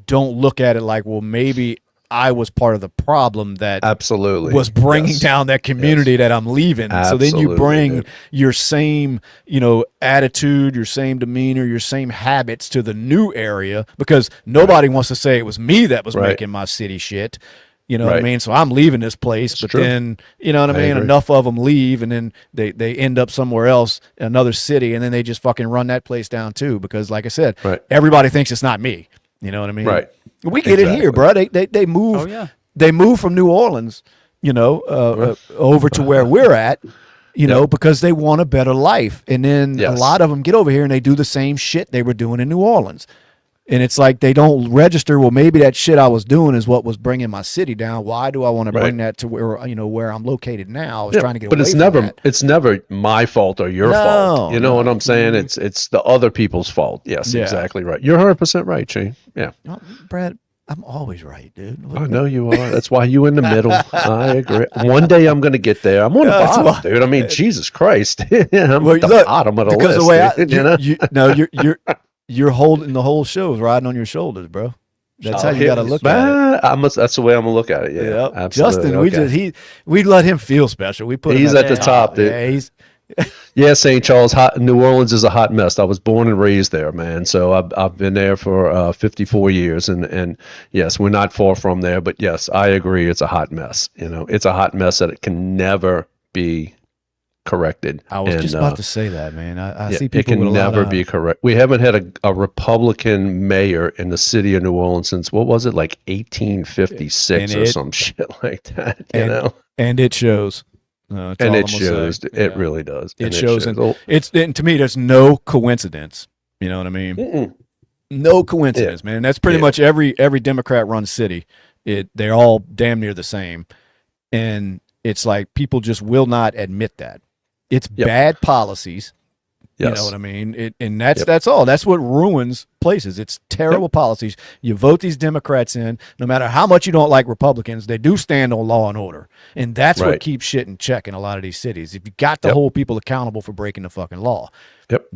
Speaker 1: don't look at it like, well, maybe I was part of the problem that
Speaker 3: absolutely
Speaker 1: was bringing
Speaker 3: Yes.
Speaker 1: down that community that I'm leaving. So then you
Speaker 3: Absolutely,
Speaker 1: bring
Speaker 3: dude.
Speaker 1: your same, attitude, your same demeanor, your same habits to the new area, because nobody wants to say it was me that was
Speaker 3: Right.
Speaker 1: making my city shit. You know what I
Speaker 3: Right.
Speaker 1: mean? So I'm leaving this place, but
Speaker 3: true.
Speaker 1: then, you know what I
Speaker 3: I
Speaker 1: mean?
Speaker 3: agree.
Speaker 1: Enough of them leave, and then they end up somewhere else, another city, and then they just fucking run that place down too. Because like I said,
Speaker 3: Right.
Speaker 1: everybody thinks it's not me. You know what I mean?
Speaker 3: Right.
Speaker 1: We get it here,
Speaker 3: Exactly.
Speaker 1: bro. They move.
Speaker 2: Oh, yeah.
Speaker 1: They moved from New Orleans, over to where we're at, because they want a better life. And then a
Speaker 3: Yes.
Speaker 1: lot of them get over here and they do the same shit they were doing in New Orleans. And it's like they don't register, well, maybe that shit I was doing is what was bringing my city down. Why do I want to bring that to where I'm located now? I was trying to get
Speaker 3: but
Speaker 1: away
Speaker 3: it's
Speaker 1: from
Speaker 3: never
Speaker 1: that.
Speaker 3: it's never my fault or your
Speaker 1: No,
Speaker 3: fault. You know what
Speaker 1: no.
Speaker 3: I'm saying? It's the other people's fault. Yes,
Speaker 1: Yeah.
Speaker 3: exactly right. You're 100% right, Shane. Yeah,
Speaker 1: Oh, Brad, I'm always right, dude.
Speaker 3: I know you are. That's why you in the middle. I agree. One day I'm going to get there. I'm on the
Speaker 1: That's
Speaker 3: bottom,
Speaker 1: why-
Speaker 3: dude. I mean, Jesus Christ, I'm
Speaker 1: Well,
Speaker 3: at the
Speaker 1: look,
Speaker 3: bottom of the
Speaker 1: because
Speaker 3: list.
Speaker 1: the way
Speaker 3: dude,
Speaker 1: you're holding the whole show is riding on your shoulders, bro. That's how you got to look at it.
Speaker 3: That's the way I'm gonna look at it. Yeah,
Speaker 1: Yep.
Speaker 3: absolutely.
Speaker 1: Justin, we let him feel special. We put him
Speaker 3: He's at the top, dude.
Speaker 1: Yeah, he's
Speaker 3: Yeah, St. Charles, New Orleans is a hot mess. I was born and raised there, man. So I've been there for 54 years, and yes, we're not far from there. But yes, I agree, it's a hot mess. It's a hot mess that it can never be corrected.
Speaker 1: I was just about to say that, man. I see
Speaker 3: it
Speaker 1: people with
Speaker 3: can
Speaker 1: a lot
Speaker 3: never
Speaker 1: of,
Speaker 3: be correct. We haven't had a Republican mayor in the city of New Orleans since, what was it, like 1856 or some shit like that.
Speaker 1: And it shows. That's all
Speaker 3: And
Speaker 1: I'm
Speaker 3: it
Speaker 1: gonna
Speaker 3: shows.
Speaker 1: say.
Speaker 3: It
Speaker 1: Yeah.
Speaker 3: really does.
Speaker 1: It
Speaker 3: And
Speaker 1: shows, and
Speaker 3: Oh,
Speaker 1: and to me, there's no coincidence. You know what I mean?
Speaker 3: mm-mm.
Speaker 1: No coincidence, man. That's pretty much every Democrat-run city. They're all damn near the same, and it's like people just will not admit that. It's bad policies.
Speaker 3: Yes.
Speaker 1: You know what I mean? And that's all. That's what ruins places. It's terrible policies. You vote these Democrats in, no matter how much you don't like Republicans, they do stand on law and order. And that's what keeps shit in check in a lot of these cities. If you got to hold people accountable for breaking the fucking law.
Speaker 3: Yep.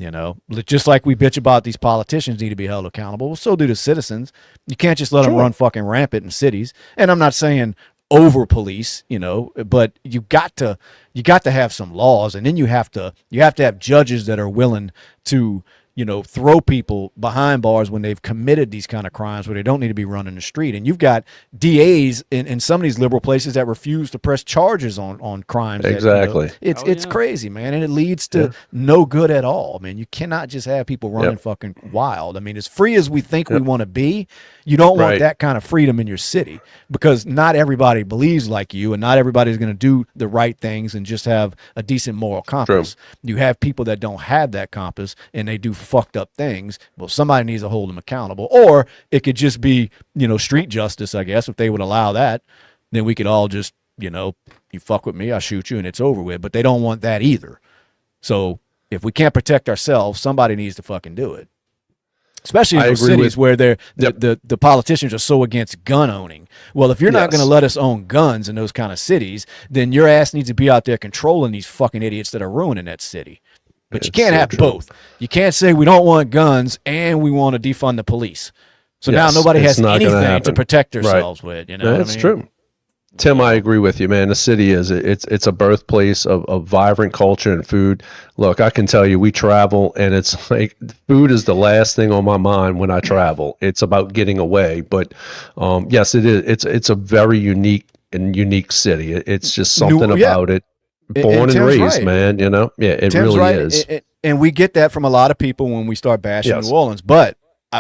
Speaker 1: Just like we bitch about these politicians need to be held accountable, well, so do the citizens. You can't just let them run fucking rampant in cities. And I'm not saying over police, but you got to have some laws, and then you have to have judges that are willing to throw people behind bars when they've committed these kind of crimes where they don't need to be running the street. And you've got DAs in some of these liberal places that refuse to press charges on crimes.
Speaker 3: Exactly.
Speaker 1: It's crazy, man. And it leads to no good at all. I mean, you cannot just have people running fucking wild. I mean, as free as we think we want to be, you don't want that kind of freedom in your city, because not everybody believes like you, and not everybody's going to do the right things and just have a decent moral compass. You have people that don't have that compass, and they do fucked up things. Well, somebody needs to hold them accountable, or it could just be street justice, I guess. If they would allow that, then we could all just you fuck with me, I shoot you, and it's over with. But they don't want that either. So if we can't protect ourselves, somebody needs to fucking do it, especially in those cities where the politicians are so against gun owning. Well, if you're not going to let us own guns in those kind of cities, then your ass needs to be out there controlling these fucking idiots that are ruining that city. But you can't have both. You can't say we don't want guns and we want to defund the police. So now nobody has anything to protect themselves with.
Speaker 3: That's true. Tim, I agree with you, man. The city it's a birthplace of vibrant culture and food. Look, I can tell you, we travel, and it's like food is the last thing on my mind when I travel. It's about getting away. But yes, it is. It's a very unique city. It's just something about it. Born and raised, man, it Tim's really is.
Speaker 1: And we get that from a lot of people when we start bashing New Orleans. But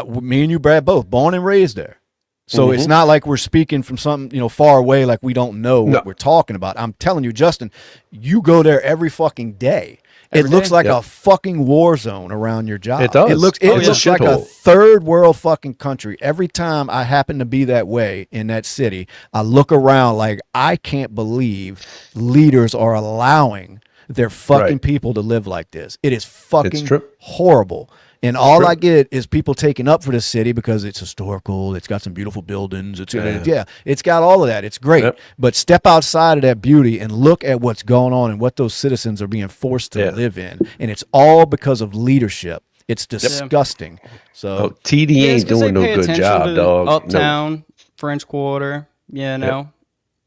Speaker 1: me and you, Brad, both born and raised there. So it's not like we're speaking from something, far away, like we don't know what we're talking about. I'm telling you, Justin, you go there every fucking day. It looks like a fucking war zone around your job.
Speaker 3: It does.
Speaker 1: It looks like a third world fucking country. Every time I happen to be that way in that city, I look around like I can't believe leaders are allowing their fucking people to live like this. It is fucking horrible. And all I get is people taking up for the city because it's historical. It's got some beautiful buildings. It's got all of that. It's great. But step outside of that beauty and look at what's going on and what those citizens are being forced to live in. And it's all because of leadership. It's disgusting. So
Speaker 3: TD ain't doing no good job, dog.
Speaker 2: Uptown, French Quarter,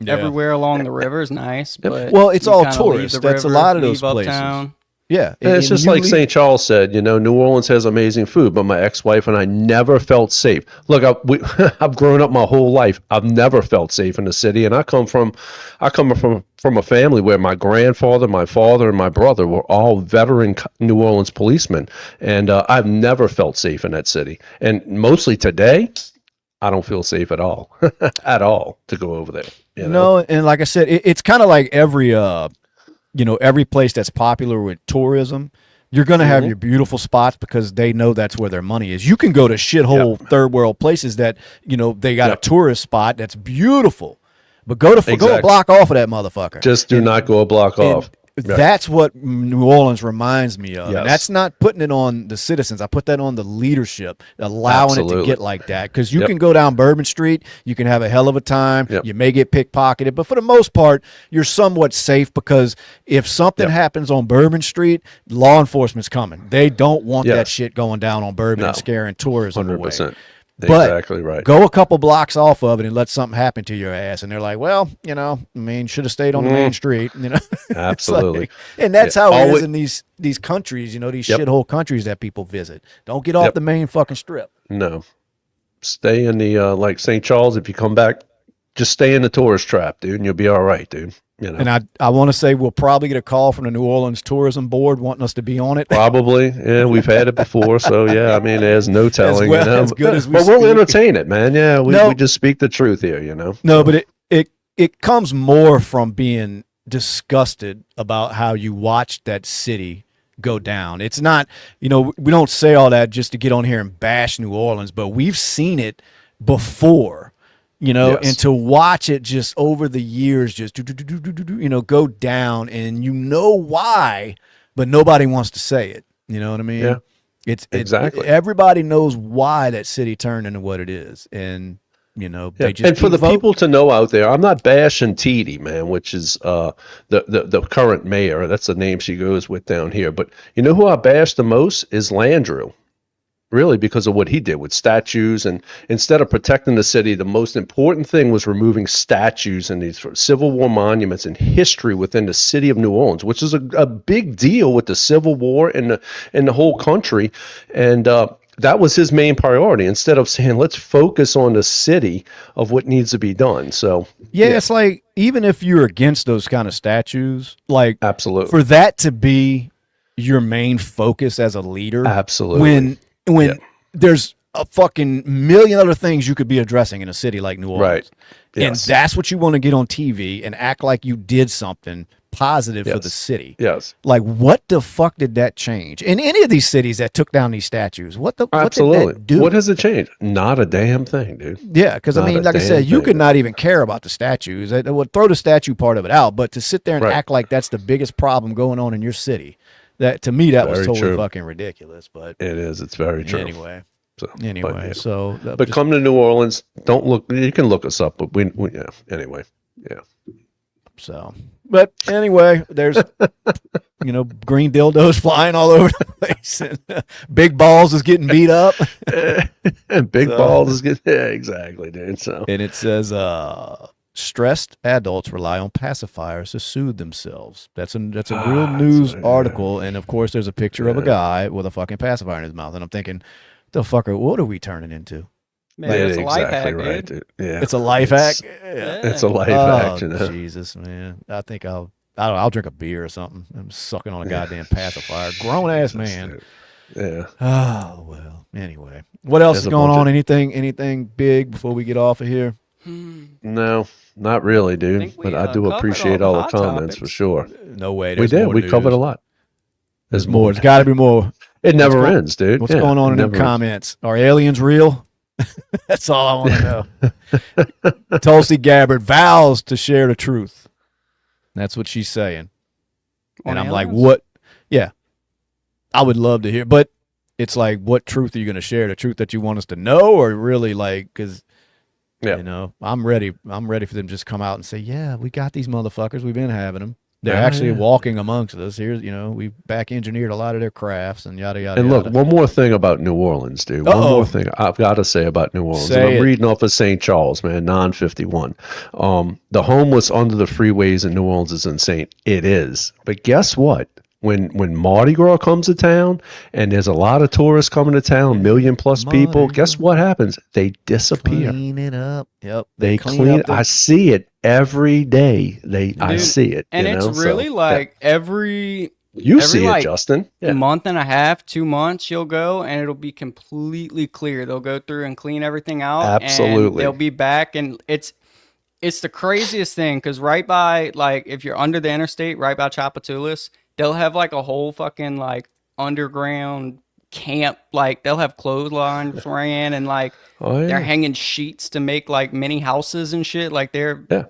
Speaker 2: everywhere along the river is nice. But
Speaker 1: it's all tourists. That's a lot of those places. Uptown. Yeah,
Speaker 3: it's just like St. Charles said, New Orleans has amazing food, but my ex-wife and I never felt safe. Look, I've grown up my whole life. I've never felt safe in the city, and I come from a family where my grandfather, my father, and my brother were all veteran New Orleans policemen, and I've never felt safe in that city. And mostly today, I don't feel safe at all, to go over there.
Speaker 1: No, and like I said, it's kind of like every place that's popular with tourism, you're going to have your beautiful spots because they know that's where their money is. You can go to shithole third world places that, they got a tourist spot that's beautiful, but go a block off of that motherfucker.
Speaker 3: Just do not go a block off.
Speaker 1: That's what New Orleans reminds me of. And that's not putting it on the citizens. I put that on the leadership, allowing it to get like that. Because you can go down Bourbon Street, you can have a hell of a time. You may get pickpocketed, but for the most part, you're somewhat safe because if something happens on Bourbon Street, law enforcement's coming. They don't want that shit going down on Bourbon and scaring tourism
Speaker 3: 100%.
Speaker 1: away. But
Speaker 3: exactly right.
Speaker 1: Go a couple blocks off of it and let something happen to your ass, and they're like, "Well, should have stayed on the main street."
Speaker 3: Absolutely.
Speaker 1: And that's how it is in these countries. These shithole countries that people visit. Don't get off the main fucking strip.
Speaker 3: No, stay in the like St. Charles. If you come back, just stay in the tourist trap, dude, and you'll be all right, dude.
Speaker 1: And I want to say we'll probably get a call from the New Orleans Tourism Board wanting us to be on it.
Speaker 3: Probably, we've had it before, so there's no telling.
Speaker 1: As good as we
Speaker 3: but we'll entertain it, man. Yeah, we just speak the truth here,
Speaker 1: No, but it comes more from being disgusted about how you watched that city go down. It's not, we don't say all that just to get on here and bash New Orleans, but we've seen it before. And to watch it just over the years, just go down, and why, but nobody wants to say it. You know what I mean?
Speaker 3: Yeah.
Speaker 1: It's
Speaker 3: exactly.
Speaker 1: Everybody knows why that city turned into what it is, and they just.
Speaker 3: And for the people to know out there, I'm not bashing T.D., man, which is the current mayor. That's the name she goes with down here. But who I bash the most is Landrieu. really, because of what he did with statues. And instead of protecting the city, the most important thing was removing statues and these Civil War monuments and history within the city of New Orleans, which is a big deal with the Civil War and the whole country. And that was his main priority, instead of saying, let's focus on the city of what needs to be done. So
Speaker 1: yeah, it's like, even if you're against those kind of statues, like,
Speaker 3: absolutely,
Speaker 1: for that to be your main focus as a leader,
Speaker 3: absolutely,
Speaker 1: when there's a fucking million other things you could be addressing in a city like New Orleans.
Speaker 3: right.
Speaker 1: And
Speaker 3: Yes.
Speaker 1: that's what you want to get on TV and act like you did something positive for the city.
Speaker 3: Yes.
Speaker 1: Like, what the fuck did that change? In any of these cities that took down these statues, what did that do?
Speaker 3: What has it changed? Not a damn thing, dude.
Speaker 1: Yeah, because I
Speaker 3: Not
Speaker 1: mean,
Speaker 3: a
Speaker 1: like I
Speaker 3: damn
Speaker 1: said, you
Speaker 3: thing.
Speaker 1: could not even care about the statues. It would throw the statue part of it out, but to sit there and
Speaker 3: Right.
Speaker 1: act like that's the biggest problem going on in your city, that, to me, that was
Speaker 3: Very
Speaker 1: totally
Speaker 3: true.
Speaker 1: fucking ridiculous. But
Speaker 3: It is. It's very true.
Speaker 1: anyway,
Speaker 3: So,
Speaker 1: anyway,
Speaker 3: yeah.
Speaker 1: so
Speaker 3: But come to New Orleans. Don't look. You can look us up, but we yeah. Anyway, yeah.
Speaker 1: so, but anyway, there's green dildos flying all over the place, and Big Balls is getting beat up,
Speaker 3: And Big
Speaker 1: So-
Speaker 3: Balls is good. Yeah, exactly, dude. So
Speaker 1: and it says, stressed adults rely on pacifiers to soothe themselves. That's a real news article, and of course, there's a picture of a guy with a fucking pacifier in his mouth, and I'm thinking, the fucker, what are we turning into?
Speaker 2: Maybe
Speaker 3: yeah,
Speaker 2: it's a life
Speaker 3: exactly
Speaker 2: hack,
Speaker 3: right,
Speaker 2: dude.
Speaker 3: dude. Yeah,
Speaker 1: It's a life hack.
Speaker 2: Yeah.
Speaker 3: It's a life
Speaker 1: Oh,
Speaker 3: hack. You know?
Speaker 1: Jesus, man! I think I don't know, I'll drink a beer or something. I'm sucking on a goddamn pacifier. Grown ass man.
Speaker 3: Yeah.
Speaker 1: Oh well. Anyway, what else
Speaker 3: There's
Speaker 1: is
Speaker 3: a
Speaker 1: going
Speaker 3: bunch
Speaker 1: on?
Speaker 3: of-
Speaker 1: Anything big before we get off of here?
Speaker 3: No, not really, dude.
Speaker 2: think we,
Speaker 3: But I do
Speaker 2: covered
Speaker 3: appreciate
Speaker 2: all
Speaker 3: all
Speaker 2: the
Speaker 3: the
Speaker 2: hot
Speaker 3: comments for
Speaker 2: topics.
Speaker 3: sure.
Speaker 1: No way.
Speaker 3: We
Speaker 1: There's
Speaker 3: did.
Speaker 1: more
Speaker 3: We covered
Speaker 1: news.
Speaker 3: a lot.
Speaker 1: There's more. There's got to be more.
Speaker 3: It never
Speaker 1: going-
Speaker 3: ends, dude.
Speaker 1: What's
Speaker 3: Yeah,
Speaker 1: going on
Speaker 3: it
Speaker 1: in the
Speaker 3: never ends.
Speaker 1: comments? Are aliens real? That's all I want to know. Tulsi Gabbard vows to share the truth. That's what she's saying.
Speaker 2: On
Speaker 1: And I'm like,
Speaker 2: aliens?
Speaker 1: what? Yeah. I would love to hear. But it's like, what truth are you going to share? The truth that you want us to know? Or really, like, because,
Speaker 3: Yeah.
Speaker 1: I'm ready. I'm ready for them to just come out and say, yeah, we got these motherfuckers. We've been having them. They're
Speaker 3: Yeah,
Speaker 1: actually
Speaker 3: yeah.
Speaker 1: walking amongst us. Here's, we back engineered a lot of their crafts and yada, yada,
Speaker 3: And look,
Speaker 1: yada.
Speaker 3: one more thing about New Orleans, dude. One
Speaker 1: Uh-oh.
Speaker 3: more thing I've got to say about New Orleans.
Speaker 1: Say
Speaker 3: And I'm
Speaker 1: it.
Speaker 3: reading off of St. Charles, man, 951. The homeless under the freeways in New Orleans is insane. It is. But guess what? When Mardi Gras comes to town and there's a lot of tourists coming to town, million plus people,
Speaker 1: Mardi
Speaker 3: guess what happens? They disappear.
Speaker 1: Clean it up. Yep.
Speaker 3: They clean.
Speaker 1: up the-
Speaker 3: I see it every day. I
Speaker 2: Dude,
Speaker 3: see it.
Speaker 2: And
Speaker 3: you
Speaker 2: it's
Speaker 3: know? So,
Speaker 2: really
Speaker 3: yeah.
Speaker 2: like every
Speaker 3: You see it,
Speaker 2: like,
Speaker 3: Justin. Yeah.
Speaker 2: month and a half, 2 months, you'll go and it'll be completely clear. They'll go through and clean everything out. And
Speaker 3: Absolutely.
Speaker 2: they'll be back, and it's the craziest thing because right by, like, if you're under the interstate, right by Chapatulas, they'll have like a whole fucking like underground camp. Like they'll have clotheslines ran and like
Speaker 3: Oh, yeah.
Speaker 2: they're hanging sheets to make like mini houses and shit. Like
Speaker 3: Yeah.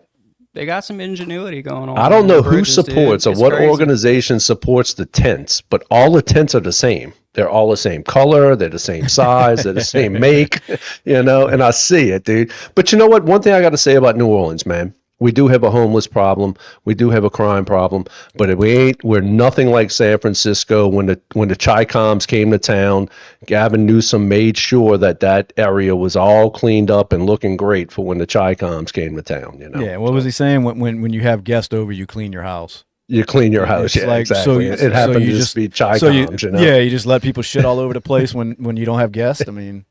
Speaker 2: they got some ingenuity going on.
Speaker 3: I don't
Speaker 2: on
Speaker 3: know
Speaker 2: the
Speaker 3: who
Speaker 2: bridges, dude.
Speaker 3: supports or
Speaker 2: It's
Speaker 3: what
Speaker 2: crazy.
Speaker 3: organization supports the tents, but all the tents are the same. They're all the same color. They're the same size. They're the same make, and I see it, dude. But you know what? One thing I got to say about New Orleans, man, we do have a homeless problem. We do have a crime problem, but we're nothing like San Francisco. When the Chi-Coms came to town, Gavin Newsom made sure that area was all cleaned up and looking great for when the Chi-Coms came to town,
Speaker 1: Yeah. What was he saying? When you have guests over, you clean your house.
Speaker 3: You clean your house,
Speaker 1: It's
Speaker 3: yeah,
Speaker 1: like,
Speaker 3: exactly.
Speaker 1: so
Speaker 3: It happened
Speaker 1: you
Speaker 3: to
Speaker 1: just
Speaker 3: be Chi-Coms,
Speaker 1: So
Speaker 3: you know.
Speaker 1: yeah, you just let people shit all over the place when you don't have guests. I mean,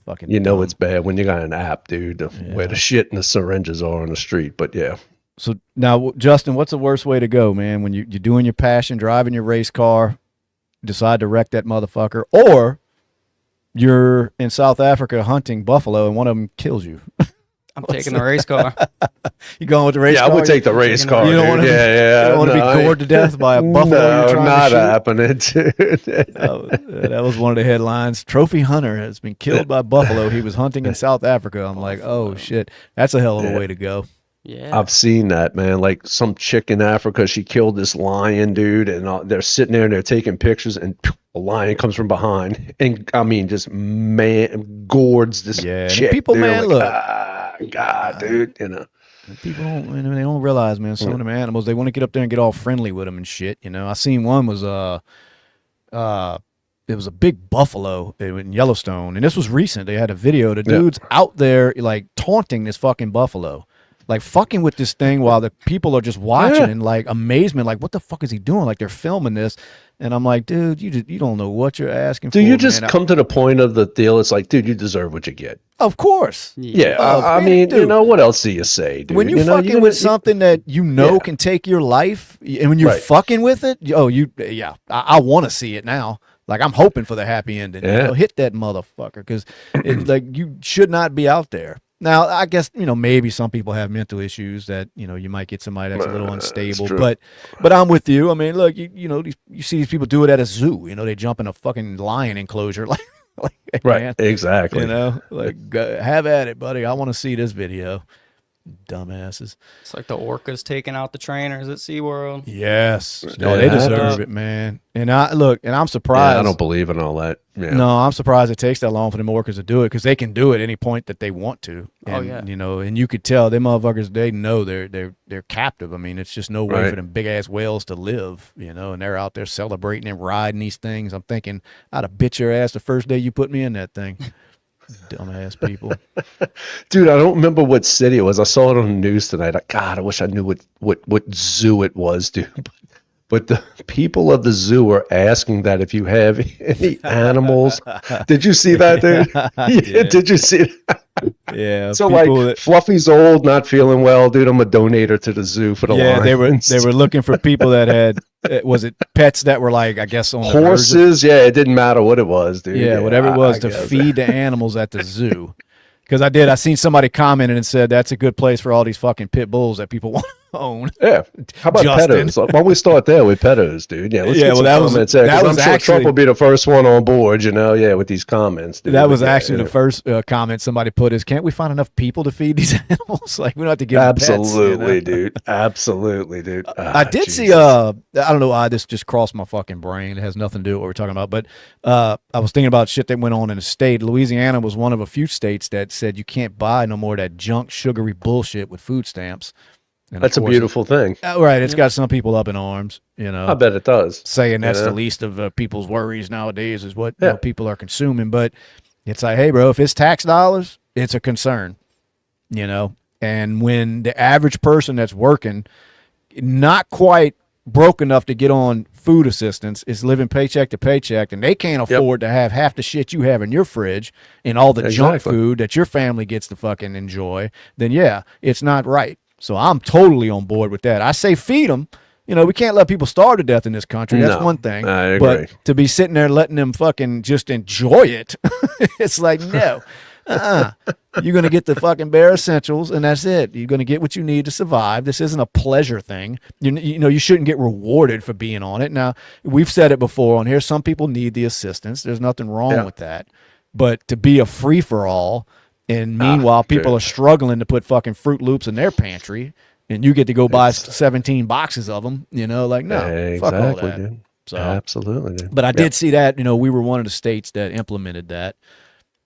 Speaker 1: fucking.
Speaker 3: You know
Speaker 1: dumb.
Speaker 3: it's bad when you got an app, dude, where the shit and the syringes are on the street. But yeah,
Speaker 1: So now, Justin, what's the worst way to go, man? When you're doing your passion, driving your race car, decide to wreck that motherfucker, or you're in South Africa hunting buffalo and one of them kills you.
Speaker 2: I'm taking the race car.
Speaker 1: You going with the race
Speaker 3: yeah,
Speaker 1: car?
Speaker 3: I would take the race car.
Speaker 1: You don't
Speaker 3: dude.
Speaker 1: wanna be-
Speaker 3: yeah.
Speaker 1: You don't want to
Speaker 3: no,
Speaker 1: be gored to death by a buffalo
Speaker 3: No,
Speaker 1: you're trying
Speaker 3: not
Speaker 1: to shoot.
Speaker 3: happening, dude.
Speaker 1: That was one of the headlines. Trophy hunter has been killed by buffalo. He was hunting in South Africa. I'm like, oh shit, that's a hell of a way to go.
Speaker 2: Yeah.
Speaker 3: I've seen that, man. Like some chick in Africa, she killed this lion, dude, and they're sitting there and they're taking pictures, and a lion comes from behind, and I mean, just gourds this
Speaker 1: Yeah, and
Speaker 3: chick.
Speaker 1: people,
Speaker 3: dude.
Speaker 1: man,
Speaker 3: Like,
Speaker 1: look.
Speaker 3: God, dude,
Speaker 1: People they don't realize, man. Some of them animals, they want to get up there and get all friendly with them and shit. I seen one was it was a big buffalo in Yellowstone, and this was recent. They had a video. The dude's out there like taunting this fucking buffalo, like fucking with this thing while the people are just watching in like amazement, like what the fuck is he doing? Like they're filming this, and I'm like, dude, you don't know what you're asking for.
Speaker 3: Do you just
Speaker 1: man.
Speaker 3: come to the point of the deal? It's like, dude, you deserve what you get.
Speaker 1: Of course.
Speaker 3: Yeah, I mean,
Speaker 1: dude,
Speaker 3: you know, what else do you say, dude?
Speaker 1: when you fucking with something that you know can take your life, and when you're fucking with it, I want to see it now. Like I'm hoping for the happy ending. You know, hit that motherfucker, because like you should not be out there. Now, I guess, maybe some people have mental issues that, you might get somebody that's a little unstable, but I'm with you. I mean, look, you see these people do it at a zoo, they jump in a fucking lion enclosure. Like hey,
Speaker 3: right.
Speaker 1: Man,
Speaker 3: Exactly.
Speaker 1: Have at it, buddy. I want to see this video. Dumbasses.
Speaker 2: It's like the orcas taking out the trainers at SeaWorld.
Speaker 1: Yes. No, they deserve it, man. And I'm surprised.
Speaker 3: I don't believe in all that. Yeah.
Speaker 1: No, I'm surprised it takes that long for the orcas to do it, because they can do it any point that they want to. And, and you could tell them motherfuckers, they know they're captive. I mean, it's just no way for them big ass whales to live, and they're out there celebrating and riding these things. I'm thinking, I'd have bit your ass the first day you put me in that thing. Dumbass people.
Speaker 3: Dude, I don't remember what city it was. I saw it on the news tonight. God, I wish I knew what zoo it was, dude. But the people of the zoo are asking that if you have any animals. Did you see that, dude? Yeah, did you see that?
Speaker 1: Yeah.
Speaker 3: So like, Fluffy's old, not feeling well, dude. I'm a donator to the zoo for the lions.
Speaker 1: they were looking for people that had was it pets that were like, I guess, on
Speaker 3: horses. Yeah, it didn't matter what it was, dude.
Speaker 1: Yeah, whatever it was to feed the animals at the zoo. Because I seen somebody commented and said that's a good place for all these fucking pit bulls that people want to own.
Speaker 3: Yeah. How about pedos? Why don't we start there with pedos, dude? Yeah, let's get some comments there. I'm sure Trump will be the first one on board, with these comments. Dude.
Speaker 1: That was actually the first comment somebody put is, can't we find enough people to feed these animals? Like, we don't have to give them pets.
Speaker 3: Absolutely, dude. Absolutely, dude.
Speaker 1: I did see, I don't know why this just crossed my fucking brain. It has nothing to do with what we're talking about, but I was thinking about shit that went on in the state. Louisiana was one of a few states that said you can't buy no more of that junk, sugary bullshit with food stamps. And
Speaker 3: that's a beautiful thing.
Speaker 1: Right. It's got some people up in arms,
Speaker 3: I bet it does.
Speaker 1: Saying that's the least of people's worries nowadays is what people are consuming. But it's like, hey, bro, if it's tax dollars, it's a concern, And when the average person that's working, not quite broke enough to get on food assistance, is living paycheck to paycheck, and they can't afford to have half the shit you have in your fridge and all the junk food that your family gets to fucking enjoy, then it's not right. So I'm totally on board with that. I say feed them. We can't let people starve to death in this country. That's one thing.
Speaker 3: I agree.
Speaker 1: But to be sitting there letting them fucking just enjoy it, it's like, no. You're going to get the fucking bare essentials, and that's it. You're going to get what you need to survive. This isn't a pleasure thing. You shouldn't get rewarded for being on it. Now, we've said it before on here. Some people need the assistance. There's nothing wrong with that. But to be a free-for-all, and meanwhile, people are struggling to put fucking Fruit Loops in their pantry, and you get to go buy 17 boxes of them, like, no, fuck all that.
Speaker 3: Dude.
Speaker 1: So,
Speaker 3: absolutely, dude.
Speaker 1: But I did see that, we were one of the states that implemented that.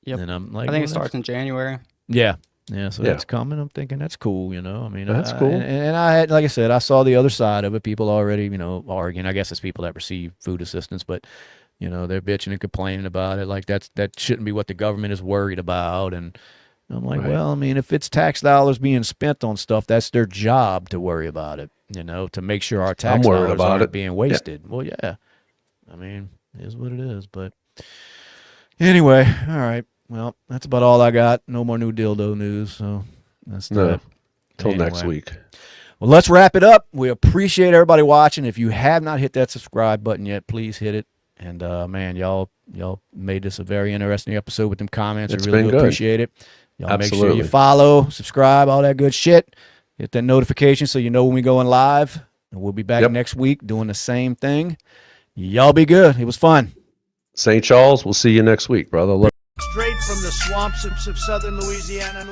Speaker 2: Yep.
Speaker 1: And I'm like,
Speaker 2: I think it starts in January.
Speaker 1: Yeah. So that's coming. I'm thinking that's cool, I mean,
Speaker 3: that's cool.
Speaker 1: And I had, like I said, I saw the other side of it. People already, arguing. I guess it's people that receive food assistance, but they're bitching and complaining about it. Like that shouldn't be what the government is worried about. And I'm like, well, I mean, if it's tax dollars being spent on stuff, that's their job to worry about it. To make sure our tax dollars aren't being wasted. Yeah. Well, yeah. I mean, it is what it is. But anyway, all right. Well, that's about all I got. No more new dildo news. So that's that.
Speaker 3: Till next week.
Speaker 1: Well, let's wrap it up. We appreciate everybody watching. If you have not hit that subscribe button yet, please hit it. And man, y'all made this a very interesting episode with them comments. I really do appreciate it. Y'all make sure you follow, subscribe, all that good shit. Hit that notification so you know when we going live. And we'll be back next week doing the same thing. Y'all be good. It was fun.
Speaker 3: St. Charles, we'll see you next week, brother.
Speaker 4: Straight from the swamps of southern Louisiana.